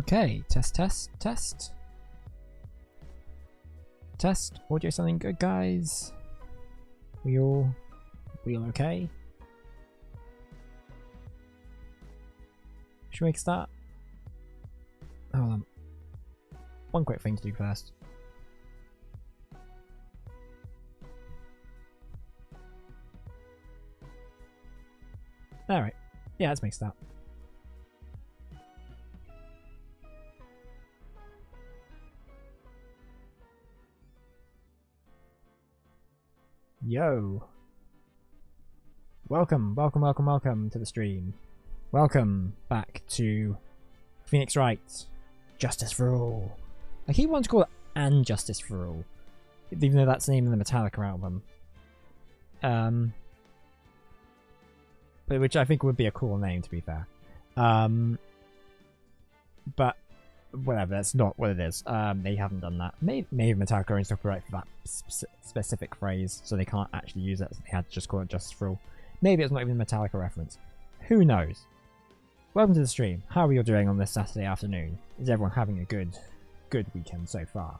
Okay, test. Test, audio sounding good, guys? We all okay? Should we make a start? Hold on. One quick thing to do first. Alright. Yeah, let's make a start. Yo. Welcome to the stream. Welcome back to Phoenix Wright. Justice for All. I keep wanting to call it And Justice for All, even though that's the name of the Metallica album. But which I think would be a cool name, to be fair. But whatever, that's not what it is. They haven't done that. Maybe Metallica owns copyright for that specific phrase, so they can't actually use it. So they had to just call it Justice for All. Maybe it's not even a Metallica reference. Who knows? Welcome to the stream. How are you all doing on this Saturday afternoon? Is everyone having a good weekend so far?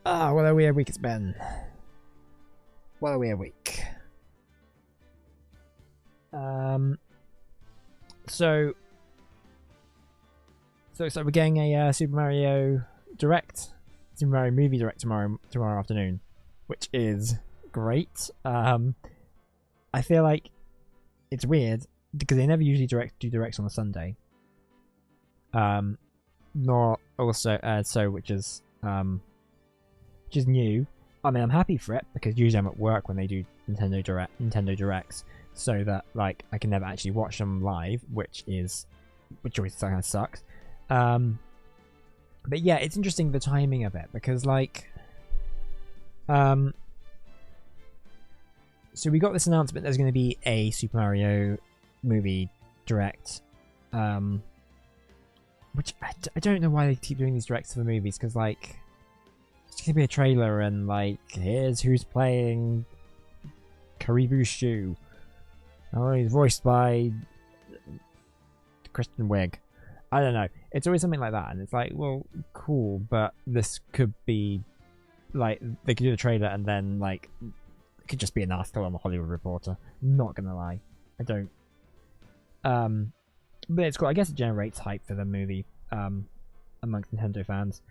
Ah, what a weird week it's been. What a weird week. So we're getting a Super Mario movie direct tomorrow afternoon, which is great. I feel like it's weird because they never usually do directs on a Sunday. Nor also which is new. I mean, I'm happy for it because usually I'm at work when they do Nintendo Directs, so that like I can never actually watch them live, which always kind of sucks. But yeah, it's interesting the timing of it because like so we got this announcement there's going to be a Super Mario movie direct, which I don't know why they keep doing these directs for the movies, because like it's going to be a trailer and like here's who's playing Karibu Shu. Oh, he's voiced by Kristen Wiig. I don't know. It's always something like that, and it's like, well, cool, but this could be like they could do the trailer and then like it could just be an article on the Hollywood Reporter. Not gonna lie, I don't. But it's cool. I guess it generates hype for the movie amongst Nintendo fans.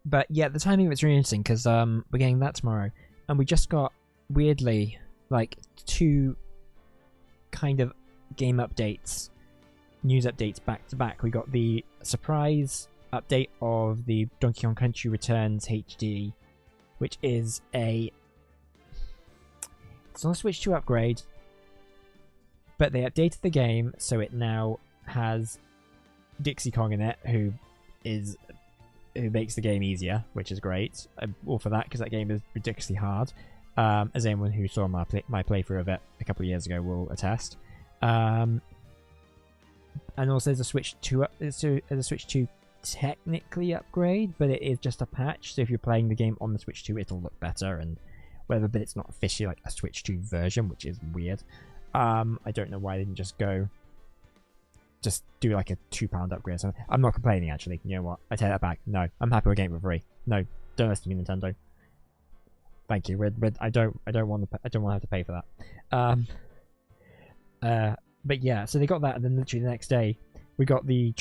But yeah, the timing of it's really interesting because we're getting that tomorrow, and we just got weirdly like 2 kind of game updates, news updates back to back. We got the surprise update of the Donkey Kong Country Returns HD, which is it's on a Switch 2 upgrade, but they updated the game so it now has Dixie Kong in it, who makes the game easier, which is great. I'm all for that because that game is ridiculously hard, as anyone who saw my playthrough of it a couple of years ago will attest. And also there's a Switch 2 technically upgrade, but it is just a patch, so if you're playing the game on the Switch 2 it'll look better and whatever, but it's not officially like a Switch 2 version, which is weird. I don't know why they didn't just do like a £2 upgrade or something. I'm not complaining, actually. You know what? I take that back. No, I'm happy with getting it for free. No, don't listen to me, Nintendo. Thank you. I don't want to have to pay for that. But yeah, so they got that, and then literally the next day we got the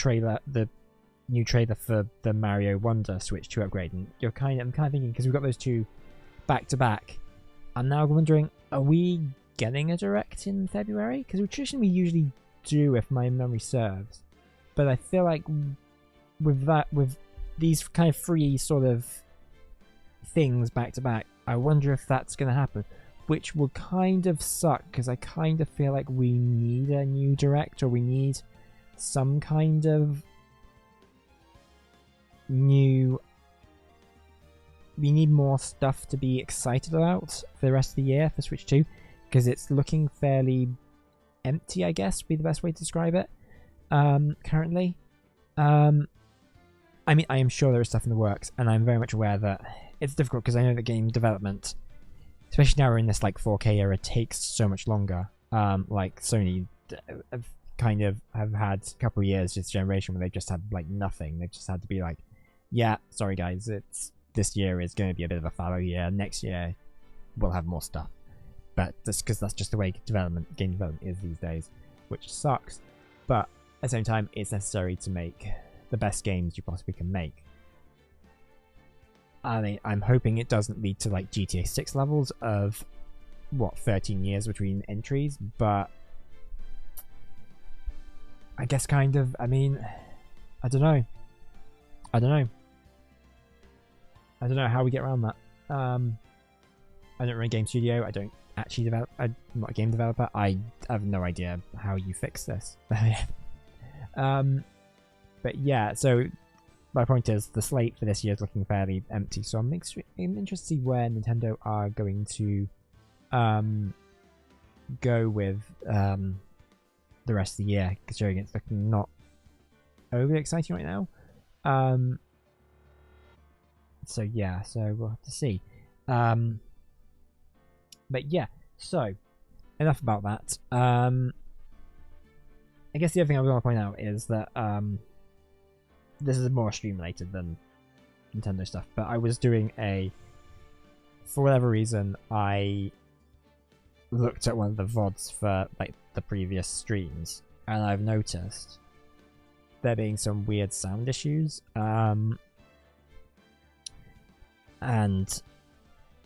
new trailer for the Mario Wonder Switch 2 upgrade, and I'm kind of thinking, because we've got those 2 back to back, I'm now wondering, are we getting a direct in February? Because we usually do, if my memory serves, but I feel like with these kind of 3 sort of things back to back, I wonder if that's going to happen, which will kind of suck because I kind of feel like we need a new direct, or we need some kind of we need more stuff to be excited about for the rest of the year for Switch 2, because it's looking fairly empty, I guess would be the best way to describe it currently. I mean, I am sure there is stuff in the works, and I'm very much aware that it's difficult because I know that game development, especially now we're in this like 4K era, takes so much longer. Like Sony kind of have had a couple of years this generation where they've just had like nothing. They've just had to be like, yeah, sorry guys, this year is going to be a bit of a fallow year. Next year we'll have more stuff. But that's because that's just the way game development is these days, which sucks. But at the same time, it's necessary to make the best games you possibly can make. I mean, I'm hoping it doesn't lead to like GTA 6 levels of what 13 years between entries, but I guess kind of. I mean, I don't know how we get around that. I don't run a game studio. I don't actually develop. I'm not a game developer. I have no idea how you fix this. But yeah, so my point is the slate for this year is looking fairly empty. So I'm interested to see where Nintendo are going to go with the rest of the year, considering it's looking not overly exciting right now. So yeah, so we'll have to see. But yeah, so enough about that. I guess the other thing I want to point out is that this is more stream related than Nintendo stuff, but I was doing for whatever reason, I looked at one of the VODs for like the previous streams, and I've noticed there being some weird sound issues, and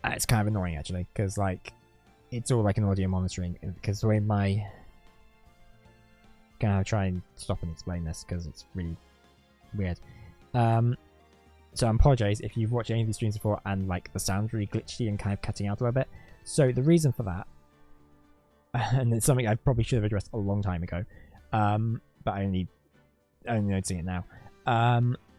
it's kind of annoying actually, because like it's all like an audio monitoring, because the way gonna try and stop and explain this because it's really weird. So I apologize if you've watched any of these streams before and like the sound's really glitchy and kind of cutting out a little bit. So the reason for that, and it's something I probably should have addressed a long time ago, but I only noticing it now,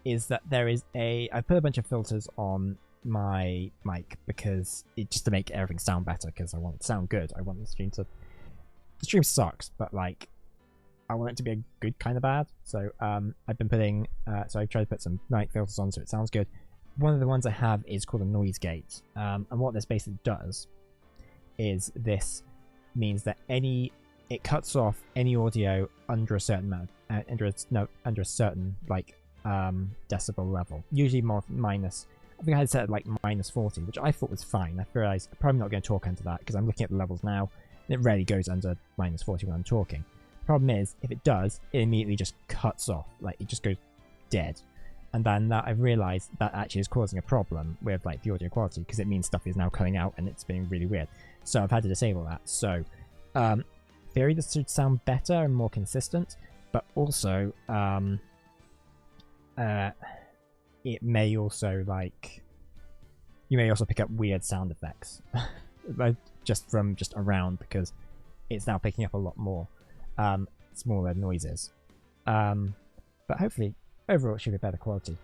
is that I put a bunch of filters on my mic because just to make everything sound better, because I want it to sound good. I want the stream sucks, but like I want it to be a good kind of bad. So I've been putting so I've tried to put some mic filters on so it sounds good. One of the ones I have is called a noise gate, and what this basically does is this means that it cuts off any audio under a certain amount, under a certain like decibel level, usually more minus. I think I had set it like minus 40, which I thought was fine. I realized I'm probably not going to talk under that because I'm looking at the levels now, and it rarely goes under minus 40 when I'm talking. Problem is, if it does, it immediately just cuts off, like it just goes dead. And then that I've realized that actually is causing a problem with like the audio quality, because it means stuff is now cutting out and it's being really weird. So I've had to disable that. So theory, this should sound better and more consistent, but also it may also you may also pick up weird sound effects just around, because it's now picking up a lot more smaller noises, but hopefully overall it should be better quality.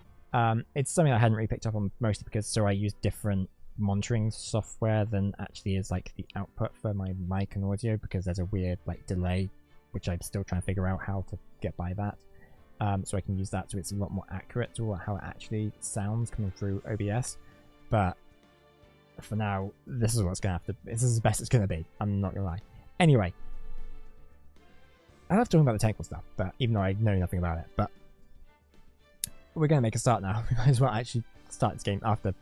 It's something I hadn't really picked up on, mostly because I use different monitoring software than actually is like the output for my mic and audio, because there's a weird like delay which I'm still trying to figure out how to get by that, so I can use that so it's a lot more accurate to how it actually sounds coming through OBS. But for now, this is what's gonna this is the best it's gonna be, I'm not gonna lie. Anyway, I love talking about the technical stuff, but even though I know nothing about it, but we're going to make a start now. We might as well actually start this game after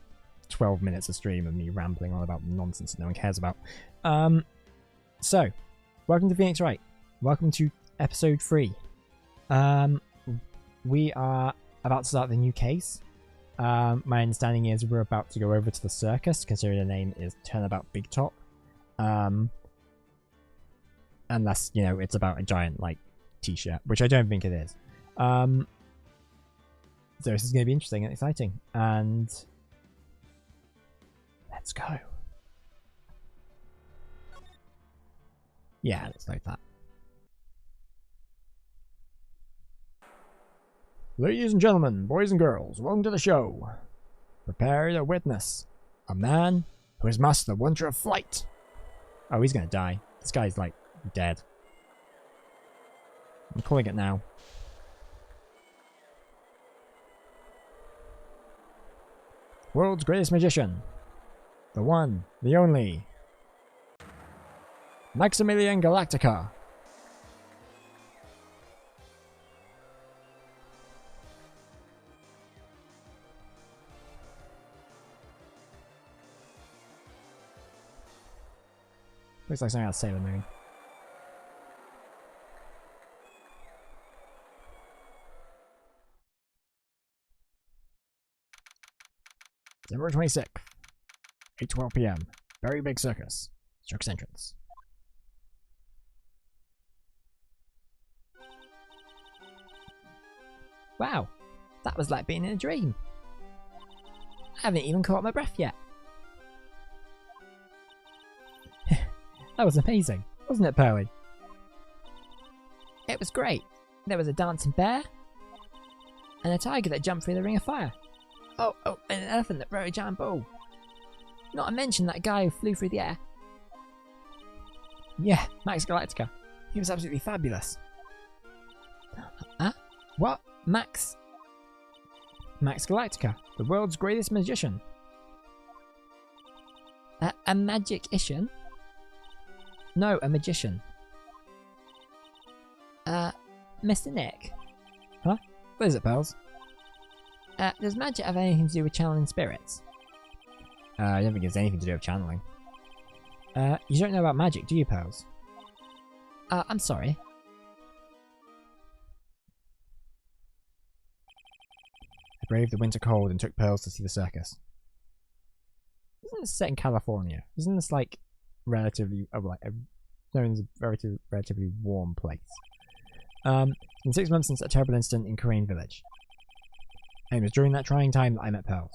12 minutes of stream of me rambling on about nonsense that no one cares about. So, welcome to Phoenix Wright. Welcome to episode 3. We are about to start the new case. My understanding is we're about to go over to the circus, considering the name is Turnabout Big Top. Unless, it's about a giant, t-shirt, which I don't think it is. So this is going to be interesting and exciting. And let's go. Yeah, let's load that. Ladies and gentlemen, boys and girls, welcome to the show. Prepare to witness a man who has mastered the wonder of flight. Oh, he's going to die. This guy's, dead. I'm calling it now. World's greatest magician. The one, the only. Maximilian Galactica. Looks like something out of Sailor Moon. December 26th, 8:12 p.m. Very big circus. Circus entrance. Wow, that was like being in a dream. I haven't even caught my breath yet. That was amazing, wasn't it, Pearly? It was great. There was a dancing bear, and a tiger that jumped through the ring of fire. Oh, and an elephant that rode a giant bull. Not to mention that guy who flew through the air. Yeah, Max Galactica. He was absolutely fabulous. Huh? What? Max? Max Galactica, the world's greatest magician. A magician? No, a magician. Mr. Nick? Huh? What is it, pals? Does magic have anything to do with channeling spirits? I don't think it's anything to do with channeling. You don't know about magic, do you, pals? I'm sorry. I braved the winter cold and took Pearls to see the circus. Isn't this set in California? Isn't this like relatively, known as a relatively warm place? It's been 6 months since a terrible incident in Korean village. And it was during that trying time that I met Pearls.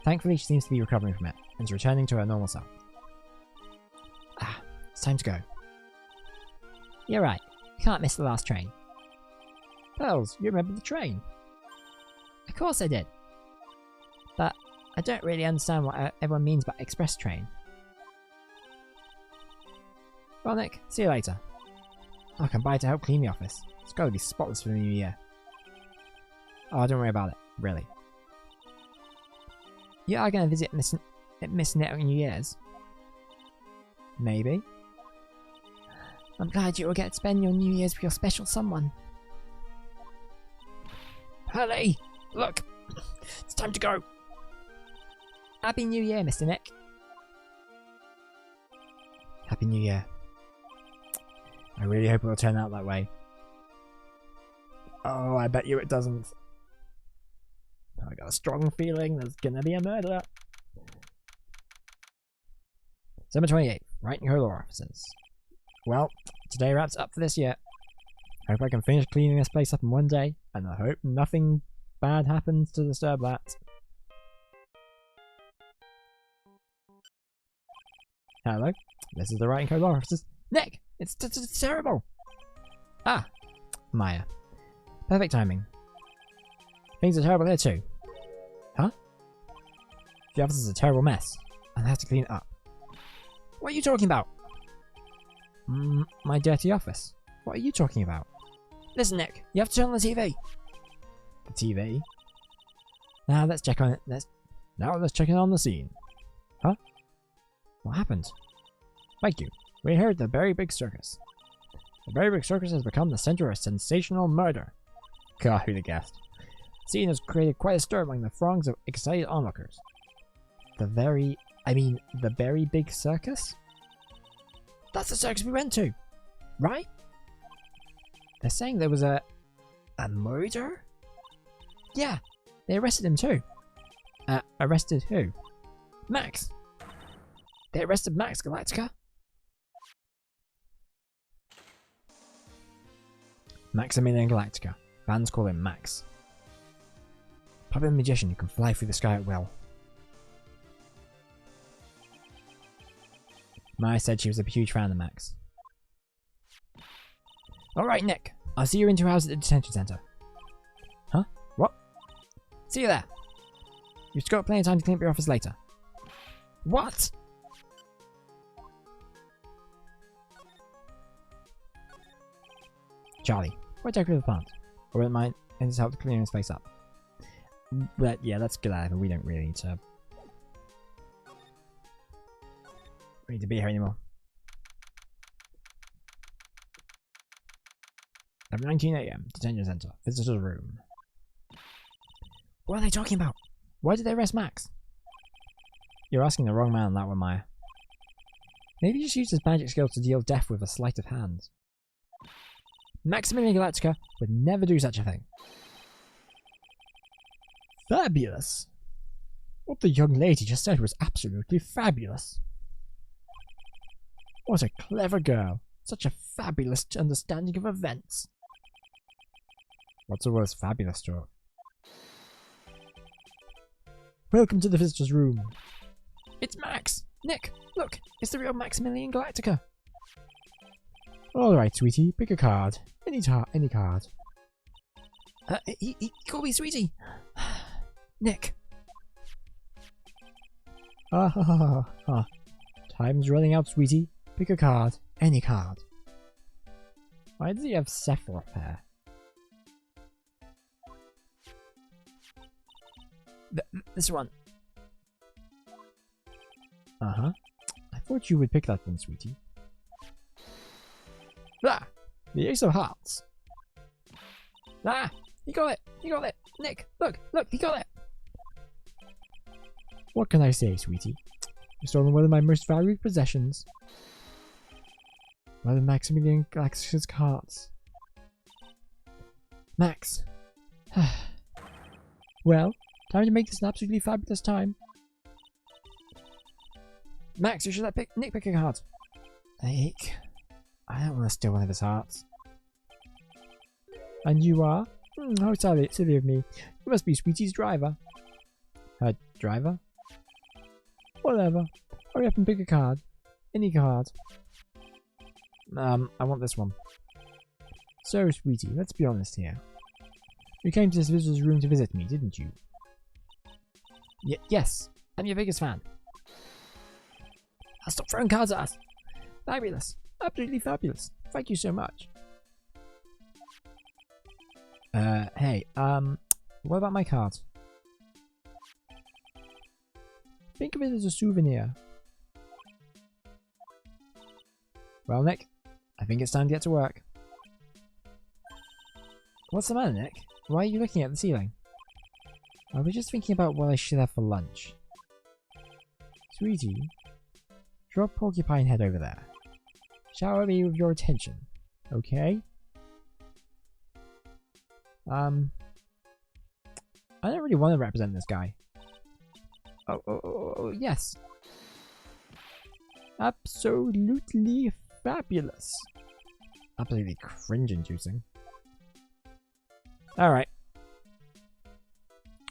Thankfully, she seems to be recovering from it, and is returning to her normal self. It's time to go. You're right, you can't miss the last train. Pearls, you remember the train? Of course I did. But I don't really understand what everyone means by express train. Well, Nick, see you later. I'll come by to help clean the office. It's got to be spotless for the new year. Oh, don't worry about it, really. You are going to visit Miss Net on New Year's? Maybe. I'm glad you will get to spend your New Year's with your special someone. Hurley! Look! It's time to go! Happy New Year, Mr. Nick. Happy New Year. I really hope it will turn out that way. Oh, I bet you it doesn't. I got a strong feeling there's gonna be a murder. December 28th, Wright and co-law offices. Well, today wraps up for this year. Hope I can finish cleaning this place up in one day, and I hope nothing bad happens to disturb that. Hello, this is the Wright and co-law offices. Nick, it's terrible! Ah, Maya. Perfect timing. Things are terrible here too. Huh? The office is a terrible mess, and I have to clean it up. What are you talking about? My dirty office. What are you talking about? Listen, Nick, you have to turn on the TV. The TV? Now let's check on it. Let's check in on the scene. Huh? What happened? Thank you. We heard the Very Big Circus. The Very Big Circus has become the center of a sensational murder. God, who'd have guessed? The scene has created quite a stir among the throngs of excited onlookers. The Very Big Circus? That's the circus we went to, right? They're saying there was a murder? Yeah, they arrested him too. Arrested who? Max. They arrested Max Galactica? Maximilian Galactica. Fans call him Max. Puppet magician who can fly through the sky at will. Maya said she was a huge fan of Max. Alright, Nick. I'll see you in 2 hours at the detention center. Huh? What? See you there. You've got plenty of time to clean up your office later. What? Charlie, why decorate the plant? Or will mine and just help to clean this place up? But yeah, let's get out of here. We don't really need to be here anymore. 11:19 AM, detention center, visitor's room. What are they talking about? Why did they arrest Max? You're asking the wrong man on that one, Maya. Maybe he just used his magic skill to deal death with a sleight of hand. Maximilian Galactica would never do such a thing. Fabulous! What the young lady just said was absolutely fabulous. What a clever girl. Such a fabulous understanding of events. What's the worst fabulous talk? Welcome to the visitor's room. It's Max! Nick, look! It's the real Maximilian Galactica! Alright, sweetie, pick a card. Any card. He called me sweetie! Nick! Ha ha ha ha ha. Time's running out, sweetie. Pick a card. Any card. Why does he have Sephiroth hair? This one. Uh-huh. I thought you would pick that one, sweetie. Ah! The Ace of Hearts. Ah! He got it! He got it! Nick! Look! Look! He got it! What can I say, sweetie? You've stolen one of my most valued possessions. One of Maximilian Galactica's cards. Max. Well, time to make this an absolutely fabulous time. Max, you should let Nick pick a card. Nick. I don't want to steal one of his hearts. And you are? How silly of me. You must be Sweetie's driver. Her driver? Whatever. Hurry up and pick a card. Any card. I want this one. So, Sweetie, let's be honest here. You came to this visitor's room to visit me, didn't you? Yes. I'm your biggest fan. Stop throwing cards at us. Fabulous. Absolutely fabulous. Thank you so much. Hey, what about my card? Think of it as a souvenir. Well, Nick, I think it's time to get to work. What's the matter, Nick? Why are you looking at the ceiling? I was just thinking about what I should have for lunch. Sweetie, drop Porcupine Head over there. Shower me with your attention, okay? I don't really want to represent this guy. Oh, yes. Absolutely fabulous. Absolutely cringe-inducing. Alright.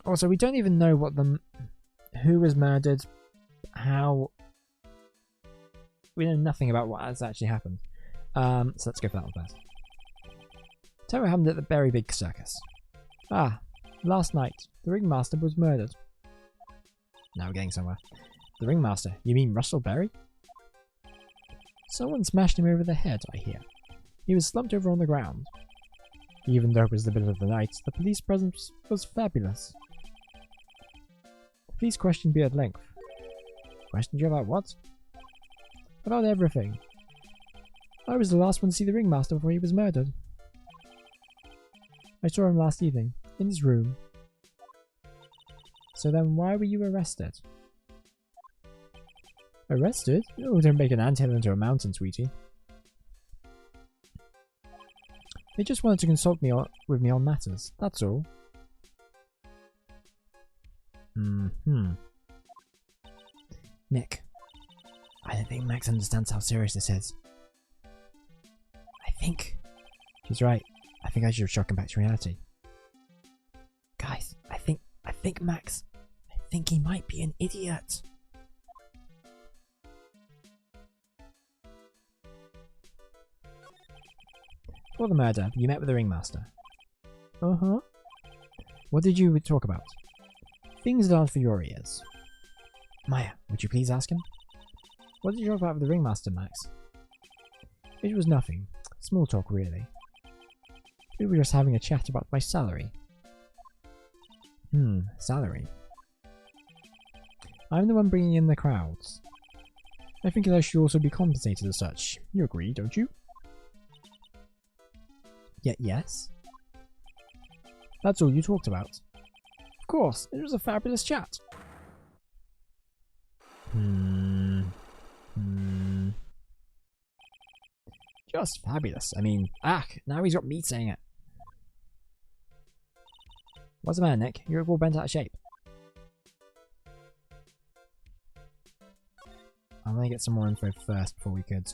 Also, we don't even know what who was murdered, how... We know nothing about what has actually happened. So let's go for that one first. Tell me what happened at the Berry Big Circus. Ah, last night, the ringmaster was murdered. Now we're getting somewhere. The ringmaster? You mean Russell Berry? Someone smashed him over the head, I hear. He was slumped over on the ground. Even though it was the middle of the night, the police presence was fabulous. The police questioned me at length. Questioned you about what? About everything. I was the last one to see the ringmaster before he was murdered. I saw him last evening, in his room. So then why were you arrested? Arrested? Oh, don't make an anthill into a mountain, sweetie. They just wanted to consult with me on matters, that's all. Nick, I don't think Max understands how serious this is. I think... He's right. I think I should shock him back to reality. Guys, I think Max... I think he might be an idiot. For the murder, you met with the ringmaster. Uh-huh. What did you talk about? Things that aren't for your ears. Maya, would you please ask him? What did you talk about with the ringmaster, Max? It was nothing. Small talk, really. We were just having a chat about my salary. Salary. I'm the one bringing in the crowds. I think I should also be compensated as such. You agree, don't you? Yes? That's all you talked about? Of course, it was a fabulous chat. Hmm. Hmm. Just fabulous. I mean, now he's got me saying it. What's the matter, Nick? You're all bent out of shape. I'm gonna get some more info first before we could,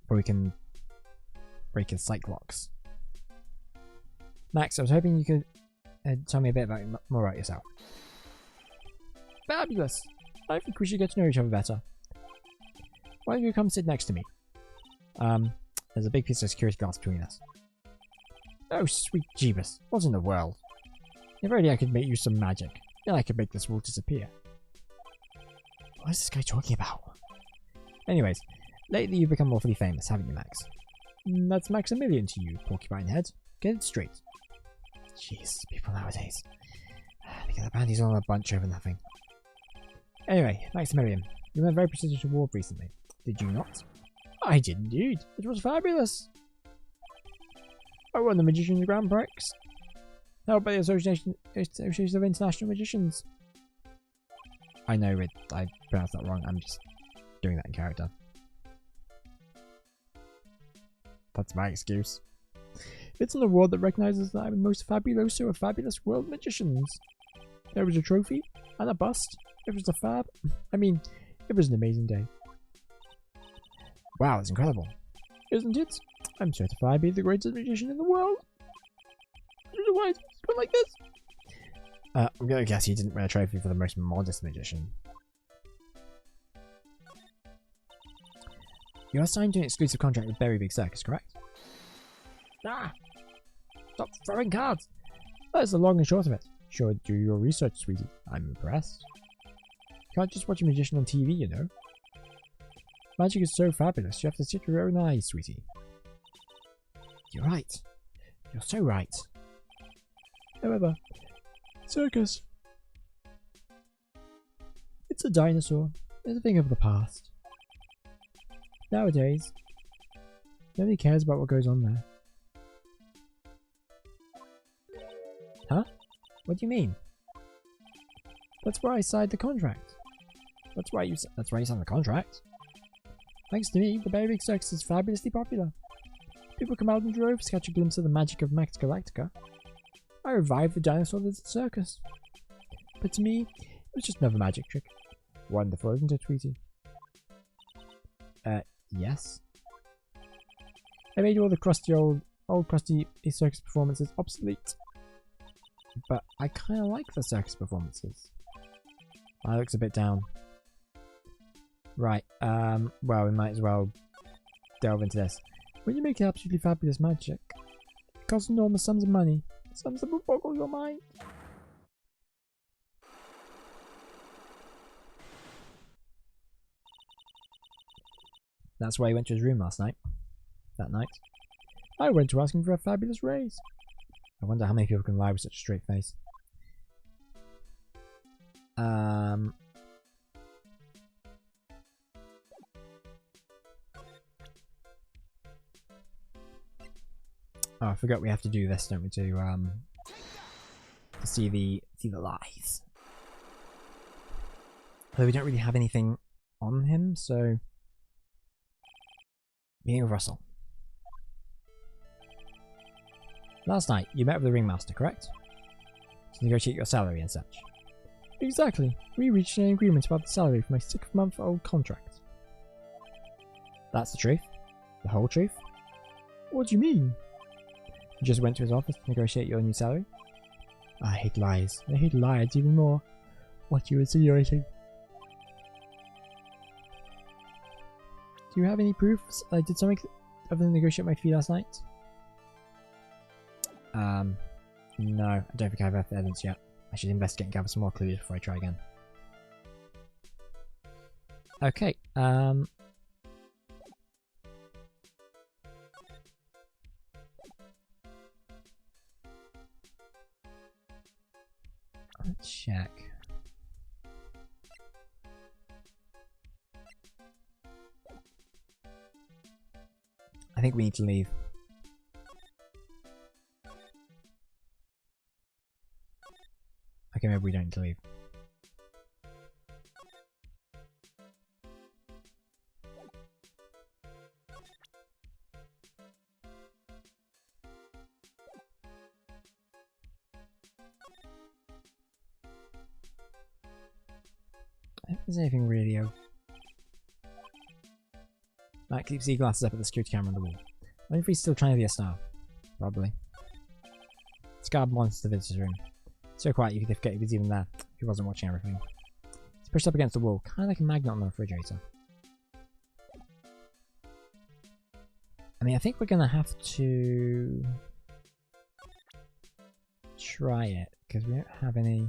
before we can break his psych locks. Max, I was hoping you could tell me a bit more about yourself. Fabulous! I think we should get to know each other better. Why don't you come sit next to me? There's a big piece of security glass between us. Oh, sweet Jeebus. What in the world? If only I could make use some magic, then I could make this wall disappear. What is this guy talking about? Anyways, lately you've become awfully famous, haven't you, Max? That's Maximilian to you, porcupine head. Get it straight. Jeez, people nowadays. They get the panties all in a bunch over nothing. Anyway, Maximilian, you won a very prestigious award recently. Did you not? I did indeed. It was fabulous. I won the Magician's Grand Prix, held by the Association of International Magicians. I know I pronounced that wrong. I'm just doing that in character. That's my excuse. It's an award that recognizes that I'm the most fabuloso of fabulous world magicians. There was a trophy and a bust. It was a fab. I mean, it was an amazing day. Wow, that's incredible. Isn't it? I'm certified to be the greatest magician in the world. I don't know why it's going like this. I'm gonna guess he didn't win a trophy for the most modest magician. You are signed to an exclusive contract with Very Big Circus, correct? Ah! Stop throwing cards! That is the long and short of it. Sure, do your research, sweetie. I'm impressed. You can't just watch a magician on TV, you know. Magic is so fabulous, you have to see it with your own eyes, sweetie. You're right. You're so right. However, circus. It's a dinosaur. It's a thing of the past. Nowadays, nobody cares about what goes on there. Huh? What do you mean? That's why I signed the contract. That's why you signed the contract. Thanks to me, the Very Big Circus is fabulously popular. People come out in droves to catch a glimpse of the magic of Max Galactica. I revived the dinosaur that's a circus. But to me, it was just another magic trick. Wonderful, isn't it, Tweety? Yes. I made all the old crusty circus performances obsolete. But I kinda like the circus performances. I looks a bit down. Right, well, we might as well delve into this. When you make absolutely fabulous magic, it costs enormous sums of money. Sums that will boggle your mind. That's why he went to his room last night. That night. I went to ask him for a fabulous raise. I wonder how many people can lie with such a straight face. Oh, I forgot we have to do this, don't we, to see the lies. Although we don't really have anything on him, so meeting with Russell. Last night, you met with the ringmaster, correct? To negotiate your salary and such. Exactly. We reached an agreement about the salary for my 6-month-old contract. That's the truth? The whole truth? What do you mean? You just went to his office to negotiate your new salary? I hate lies. I hate lies even more. What are you insinuating? Do you have any proofs I did something other than negotiate my fee last night? No, I don't think I have enough evidence yet. I should investigate and gather some more clues before I try again. Okay, let's check. I think we need to leave. Okay, maybe we don't need to leave. think there's anything really. Matt keeps the glasses up at the security camera on the wall. I wonder if he's still trying to be a star. Probably. Scarred monsters the visitor's room. So quiet you could forget he was even there if he wasn't watching everything. He's pushed up against the wall, kind of like a magnet on the refrigerator. I mean, I think we're gonna have to try it because we don't have any.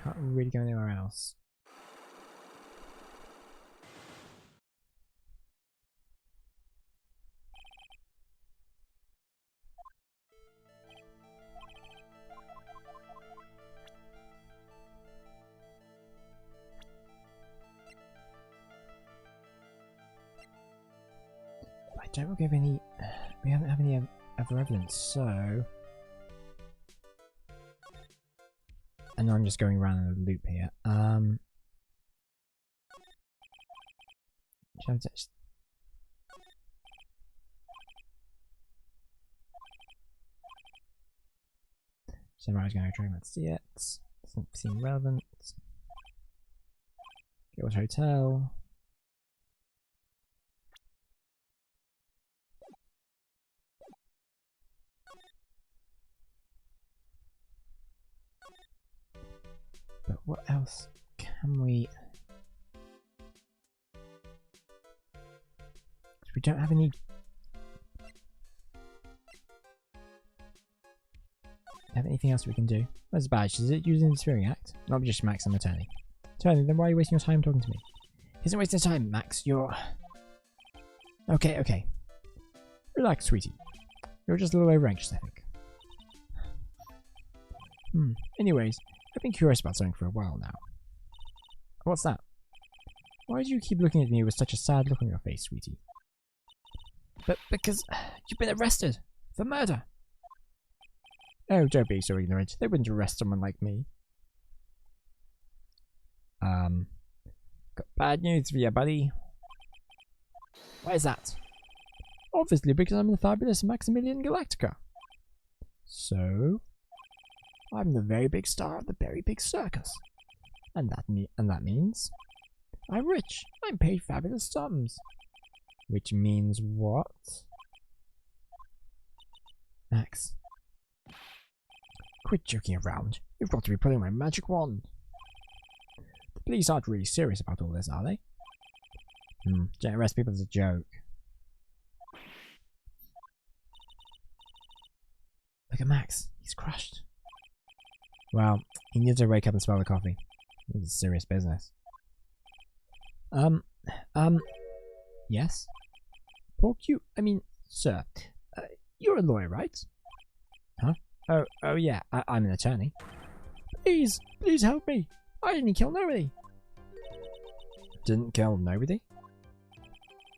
Can't really go anywhere else. I don't think we have any. We haven't have any other evidence, so. I know I'm just going around in a loop here. Samurai's going to try and see it. Doesn't seem relevant. Go to hotel. But what else can we... We don't have any... Have anything else we can do? Where's the badge? Is it using the Spearing Act? Not just Max, I'm an attorney. Attorney, then why are you wasting your time talking to me? He isn't wasting time, Max. You're... Okay, okay. Relax, sweetie. You're just a little over anxious, I think. Anyways, I've been curious about something for a while now. What's that? Why do you keep looking at me with such a sad look on your face, sweetie? But because you've been arrested for murder. Oh, don't be so ignorant. They wouldn't arrest someone like me. Got bad news for you, buddy. Why is that? Obviously because I'm the fabulous Maximilian Galactica. So... I'm the very big star of the very big circus. And that means... I'm rich. I'm paid fabulous sums. Which means what? Max. Quit joking around. You've got to be pulling my magic wand. The police aren't really serious about all this, are they? Don't arrest people as a joke. Look at Max. He's crushed. Well, he needs to wake up and smell the coffee. This is serious business. Yes? Pork you? I mean, sir, you're a lawyer, right? Huh? Oh yeah, I'm an attorney. Please help me. I didn't kill nobody. Didn't kill nobody?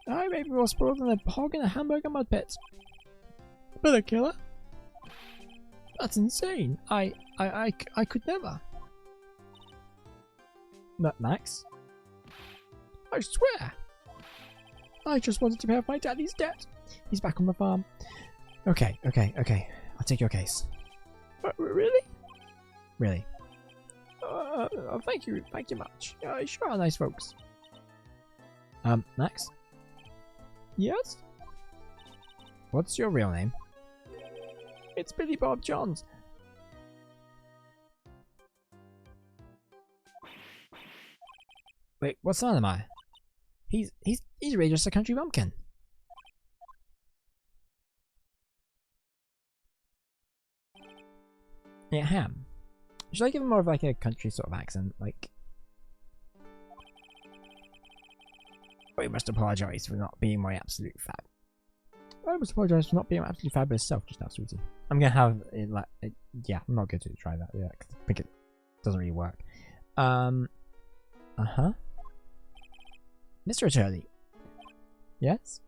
I may be more spoiled than a hog in a hamburger mud pit. But a killer? That's insane. I could never. Max? I swear. I just wanted to pay off my daddy's debt. He's back on the farm. Okay. I'll take your case. Really? Really? Thank you much. You sure are nice folks. Max? Yes? What's your real name? It's Billy Bob Johns. Wait, what's that am I? He's really just a country bumpkin. Yeah, Ham. Should I give him more of like a country sort of accent? Like, we must apologise for not being my absolute fab. I must apologise for not being my absolutely fabulous self just now, sweetie. I'm gonna have it like, yeah, I'm not going to try that. Yeah, 'cause I think it doesn't really work. Mr. Attorney. Yes?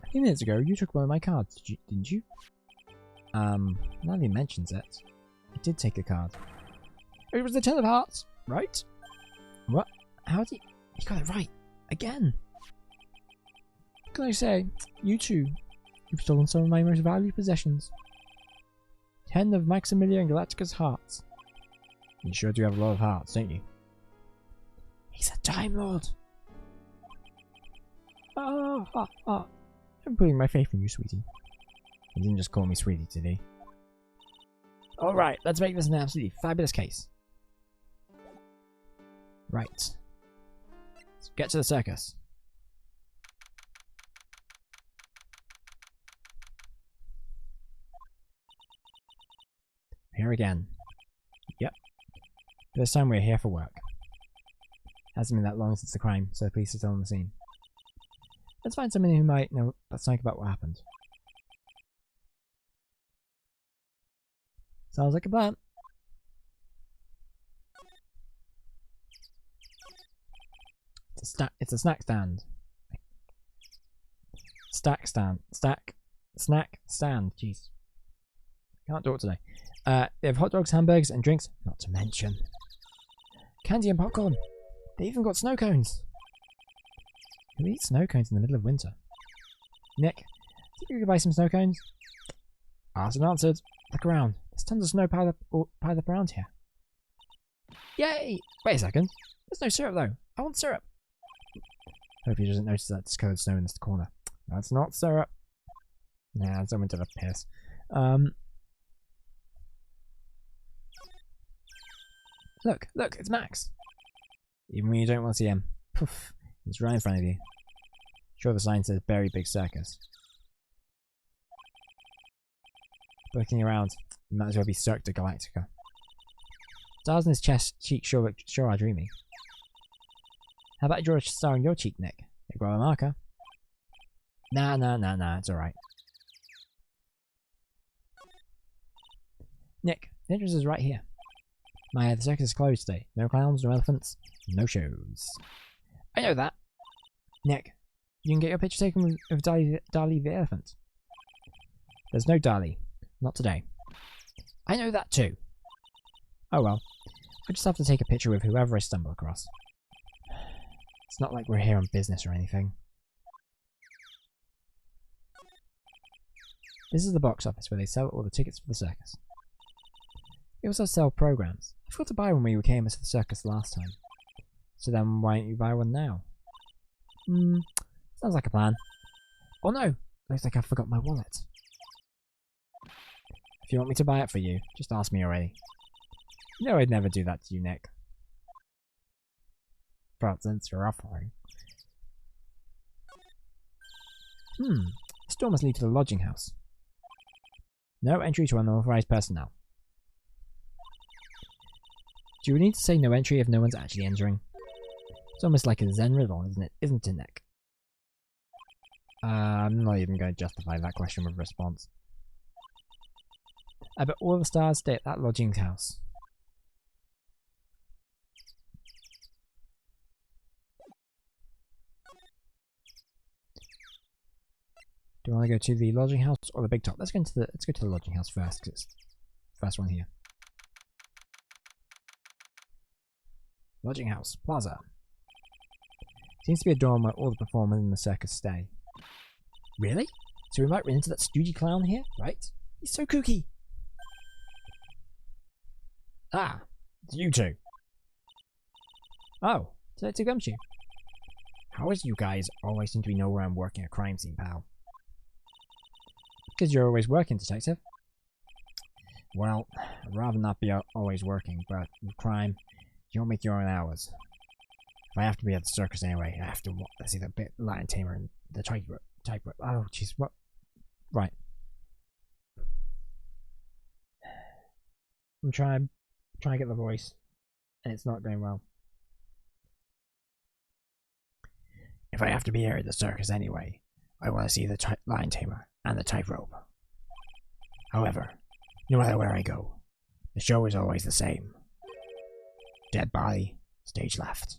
A few minutes ago, you took one of my cards, didn't you? Now that he mentions it, I did take a card. It was the 10 of hearts, right? What? How did he got it right? Again? What can I say? You two, you've stolen some of my most valued possessions. 10 of Maximilian Galactica's hearts. You sure do have a lot of hearts, don't you? He's a Time Lord! I'm putting my faith in you, sweetie. He didn't just call me sweetie, did he? Alright, let's make this an absolutely fabulous case. Right. Let's get to the circus. Here again. Yep. This time we're here for work. Hasn't been that long since the crime, so the police are still on the scene. Let's find someone who might know something about what happened. Sounds like a plan. It's a snack stand. Snack stand. Jeez. Can't talk today. They have hot dogs, hamburgers, and drinks, not to mention candy and popcorn. They even got snow cones. Who eats snow cones in the middle of winter? Nick, think you could buy some snow cones? Asked and answered. Look around. There's tons of snow piled up around here. Yay! Wait a second. There's no syrup though. I want syrup. Hope he doesn't notice that discoloured snow in this corner. That's not syrup. Nah, someone did a piss. Look, it's Max. Even when you don't want to see him. Poof, he's right in front of you. Sure, the sign says Very Big Circus. Looking around, you might as well be Cirque de Galactica. Stars in his cheek sure are dreamy. How about I draw a star on your cheek, Nick? You got a marker? Nah, it's alright. Nick, the entrance is right here. The circus is closed today. No clowns, no elephants, no shows. I know that. Nick, you can get your picture taken of Dali the elephant. There's no Dali. Not today. I know that too. Oh well. I just have to take a picture with whoever I stumble across. It's not like we're here on business or anything. This is the box office where they sell all the tickets for the circus. They also sell programs. I forgot to buy one when we came to the circus last time. So then why don't you buy one now? Sounds like a plan. Oh no! Looks like I forgot my wallet. If you want me to buy it for you, just ask me already. You know I'd never do that to you, Nick. But since you're offering. This door must lead to the lodging house. No entry to unauthorized personnel. Do you need to say no entry if no one's actually entering? It's almost like a Zen riddle, isn't it, Nick? I'm not even going to justify that question with a response. I bet all the stars stay at that lodging house. Do I want to go to the lodging house or the big top? Let's go to the lodging house first, because it's the first one here. Lodging house, plaza. Seems to be a dorm where all the performers in the circus stay. Really? So we might run into that stoogy clown here, right? He's so kooky. Ah, it's you two. Oh, Detective Gumshoe. How is you guys always seem to be nowhere I'm working a crime scene, pal? Because you're always working, Detective. Well, I'd rather not be always working, but with crime, you don't make your own hours. If I have to be at the circus anyway, I have to see the lion tamer and the tightrope. Oh, jeez, what? Right. I'm trying to get the voice, and it's not going well. If I have to be here at the circus anyway, I want to see the lion tamer and the tightrope. However, no matter where I go, the show is always the same. Dead body, stage left.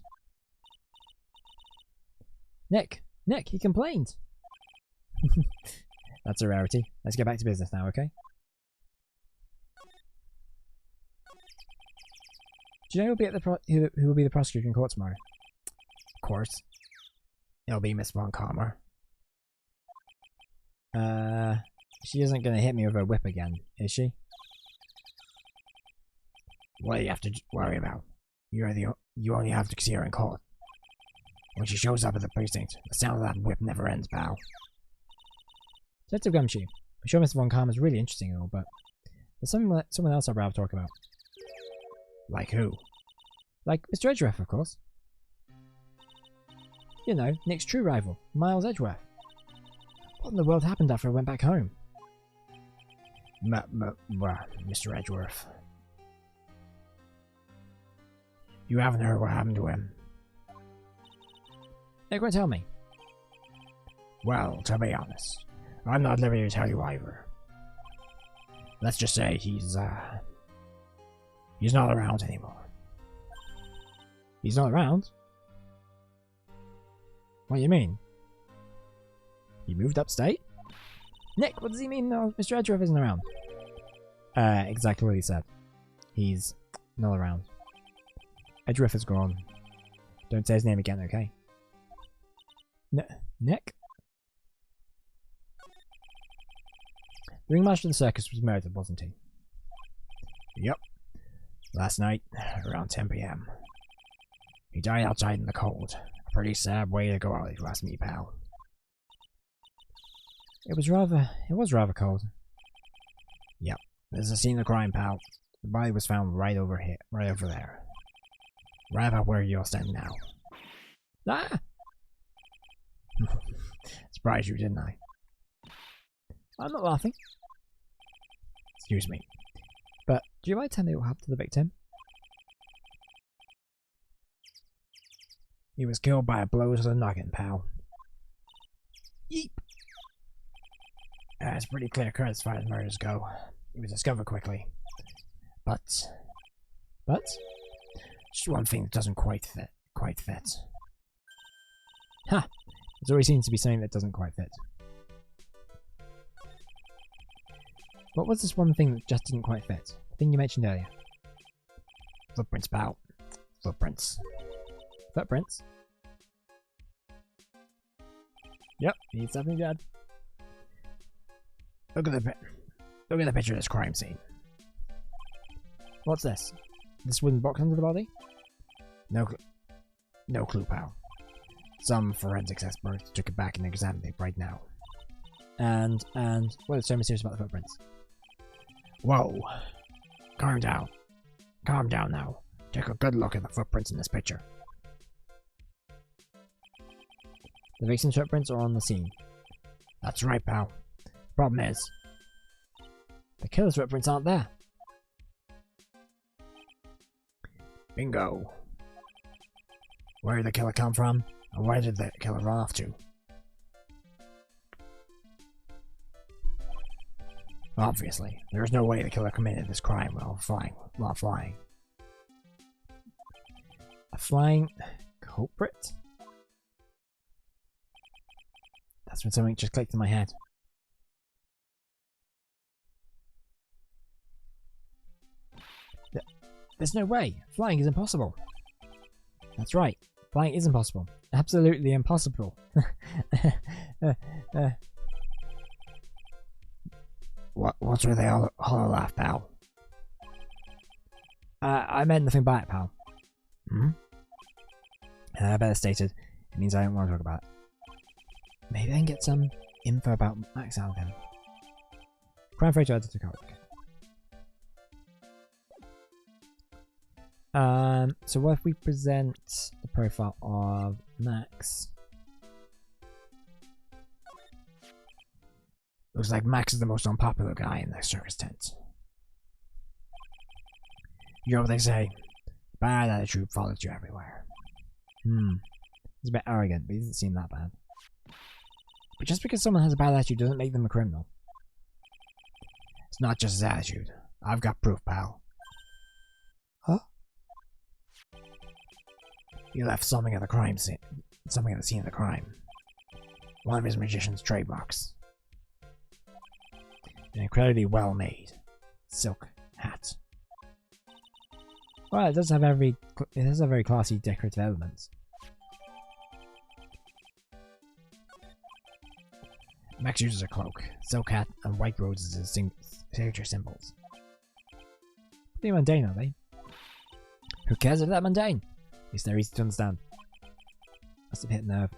Nick, he complained. That's a rarity. Let's get back to business now, okay? Do you know who will be the prosecutor in court tomorrow? Of course. It'll be Miss Von Calmer. She isn't going to hit me with her whip again, is she? What do you have to worry about? You only have to see her in court. When she shows up at the precinct, the sound of that whip never ends, pal. Detective Gumshoe. I'm sure Mr. Von Karma is really interesting and all, but there's someone else I'd rather talk about. Like who? Like Mr. Edgeworth, of course. You know, Nick's true rival, Miles Edgeworth. What in the world happened after I went back home? Mr. Edgeworth. You haven't heard what happened to him. Nick, go and tell me. Well, to be honest, I'm not liberty to tell you either. Let's just say he's not around anymore. He's not around? What do you mean? He moved upstate? Nick, what does he mean Mr. Edgeworth isn't around? Exactly what he said. He's not around. Edgeworth is gone. Don't say his name again, okay? Nick? The ringmaster of the circus was murdered, wasn't he? Yep. Last night, around 10 p.m. He died outside in the cold. A pretty sad way to go out, if you ask me, pal. It was rather cold. Yep. This is the scene of the crime, pal. The body was found right over here, right over there. Right about where you're standing now. Ah! Surprised you, didn't I? I'm not laughing. Excuse me. But do you mind telling me what happened to the victim? He was killed by a blow to the noggin, pal. Yeep. It's pretty clear cut as far as murders go. It was discovered quickly. But? Just one thing that doesn't quite fit. Ha! There always seems to be something that doesn't quite fit. What was this one thing that just didn't quite fit? The thing you mentioned earlier. Footprints, pal. Footprints. Footprints? Yep, he's definitely dead. Look at the picture of this crime scene. What's this? This wooden box under the body? No clue, pal. Some forensics experts took it back and examined it right now. And what is so mysterious about the footprints? Whoa. Calm down. Calm down now. Take a good look at the footprints in this picture. The victim's footprints are on the scene. That's right, pal. Problem is, the killer's footprints aren't there. Bingo. Where did the killer come from? And where did the killer run off to? Obviously, there's no way the killer committed this crime while flying. A flying culprit? That's when something just clicked in my head. There's no way. Flying is impossible. That's right. Flying is impossible. Absolutely impossible. What's with the hollow laugh, pal? I meant nothing by it, pal. Hmm? Better stated. It means I don't want to talk about it. Maybe I can get some info about Max out of him. Crime photo editor card. So what if we present the profile of Max? Looks like Max is the most unpopular guy in the circus tent. You know what they say? Bad attitude follows you everywhere. He's a bit arrogant, but he doesn't seem that bad. But just because someone has a bad attitude doesn't make them a criminal. It's not just his attitude. I've got proof, pal. Huh? He left something at the crime scene. Something at the scene of the crime. One of his magician's trademarks. An incredibly well-made silk hat. Well, it does have very classy decorative elements. Max uses a cloak, silk hat, and white roses as his signature symbols. Pretty mundane, are they? Who cares if they're mundane? At least they're easy to understand. Must have hit a nerve.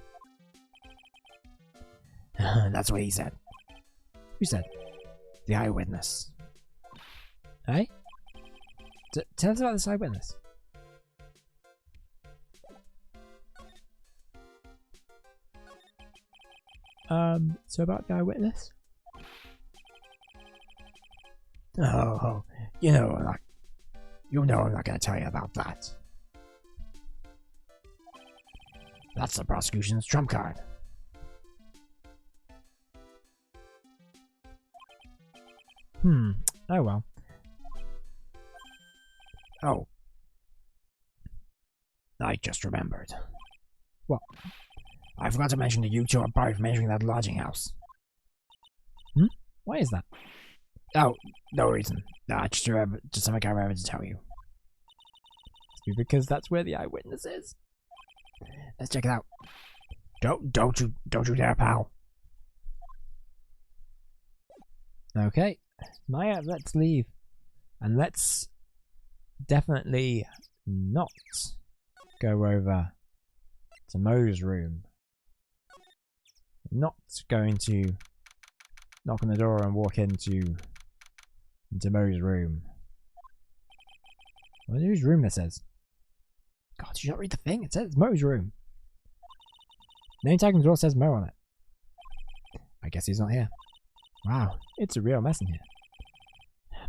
That's what he said. Who said? The eyewitness. Eh? Tell us about this eyewitness. So about the eyewitness? Oh, you know I'm not going to tell you about that. That's the prosecution's trump card. Oh well. Oh. I just remembered. What? I forgot to mention that you two are barred from entering that lodging house. Why is that? Oh, no reason. Just something I remembered to tell you. Because that's where the eyewitness is. Let's check it out. Don't you dare, pal. Okay. Maya, let's leave. And let's definitely not go over to Mo's room. Not going to knock on the door and walk into Mo's room. Well, whose room this is? God, did you not read the thing? It says Mo's room. Name tag on the door says Mo on it. I guess he's not here. Wow, it's a real mess in here.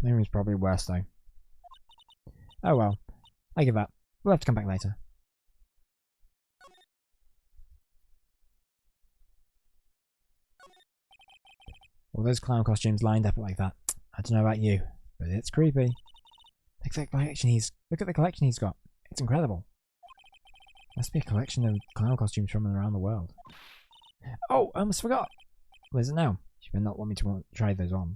My room's probably worse though. Oh well, I give up. We'll have to come back later. All those clown costumes lined up like that. I don't know about you, but it's creepy. Look at the collection he's got. It's incredible. Must be a collection of clown costumes from around the world. Oh, I almost forgot. Where's it now? You may not want me to try those on.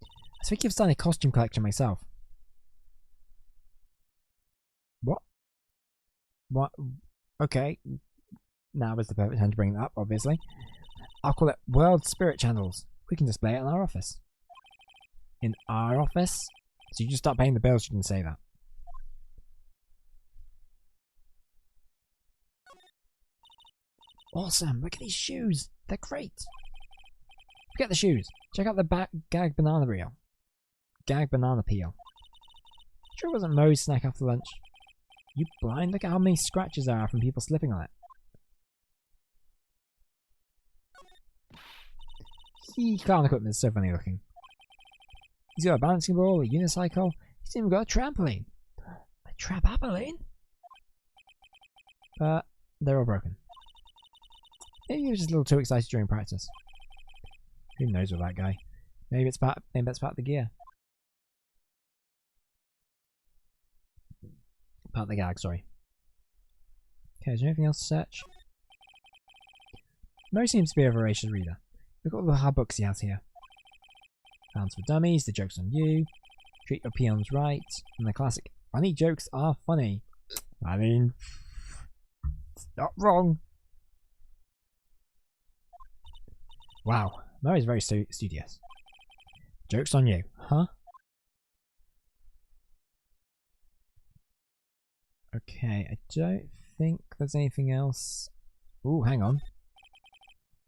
I was thinking of starting a costume collection myself. What? What? Okay. Now is the perfect time to bring that up, obviously. I'll call it World Spirit Channels. We can display it in our office. In our office? So you just start paying the bills, you can say that. Awesome, look at these shoes. They're great. Forget the shoes. Check out the gag banana peel. Gag banana peel. Sure it wasn't Mo's snack after lunch. You blind? Look at how many scratches there are from people slipping on it. Clown equipment is so funny looking. He's got a balancing ball, a unicycle. He's even got a trampoline. A trampoline? They're all broken. Maybe he was just a little too excited during practice. Who knows with that guy? Maybe that's part of the gear. Part of the gag, sorry. Okay, is there anything else to search? Mo seems to be a voracious reader. Look at all the hard books he has here. Plans for Dummies, The Joke's on You, Treat Your Peons Right, and the classic Funny Jokes Are Funny. I mean, it's not wrong. Wow, Mo is very studious. Joke's on you, huh? Okay, I don't think there's anything else. Ooh, hang on.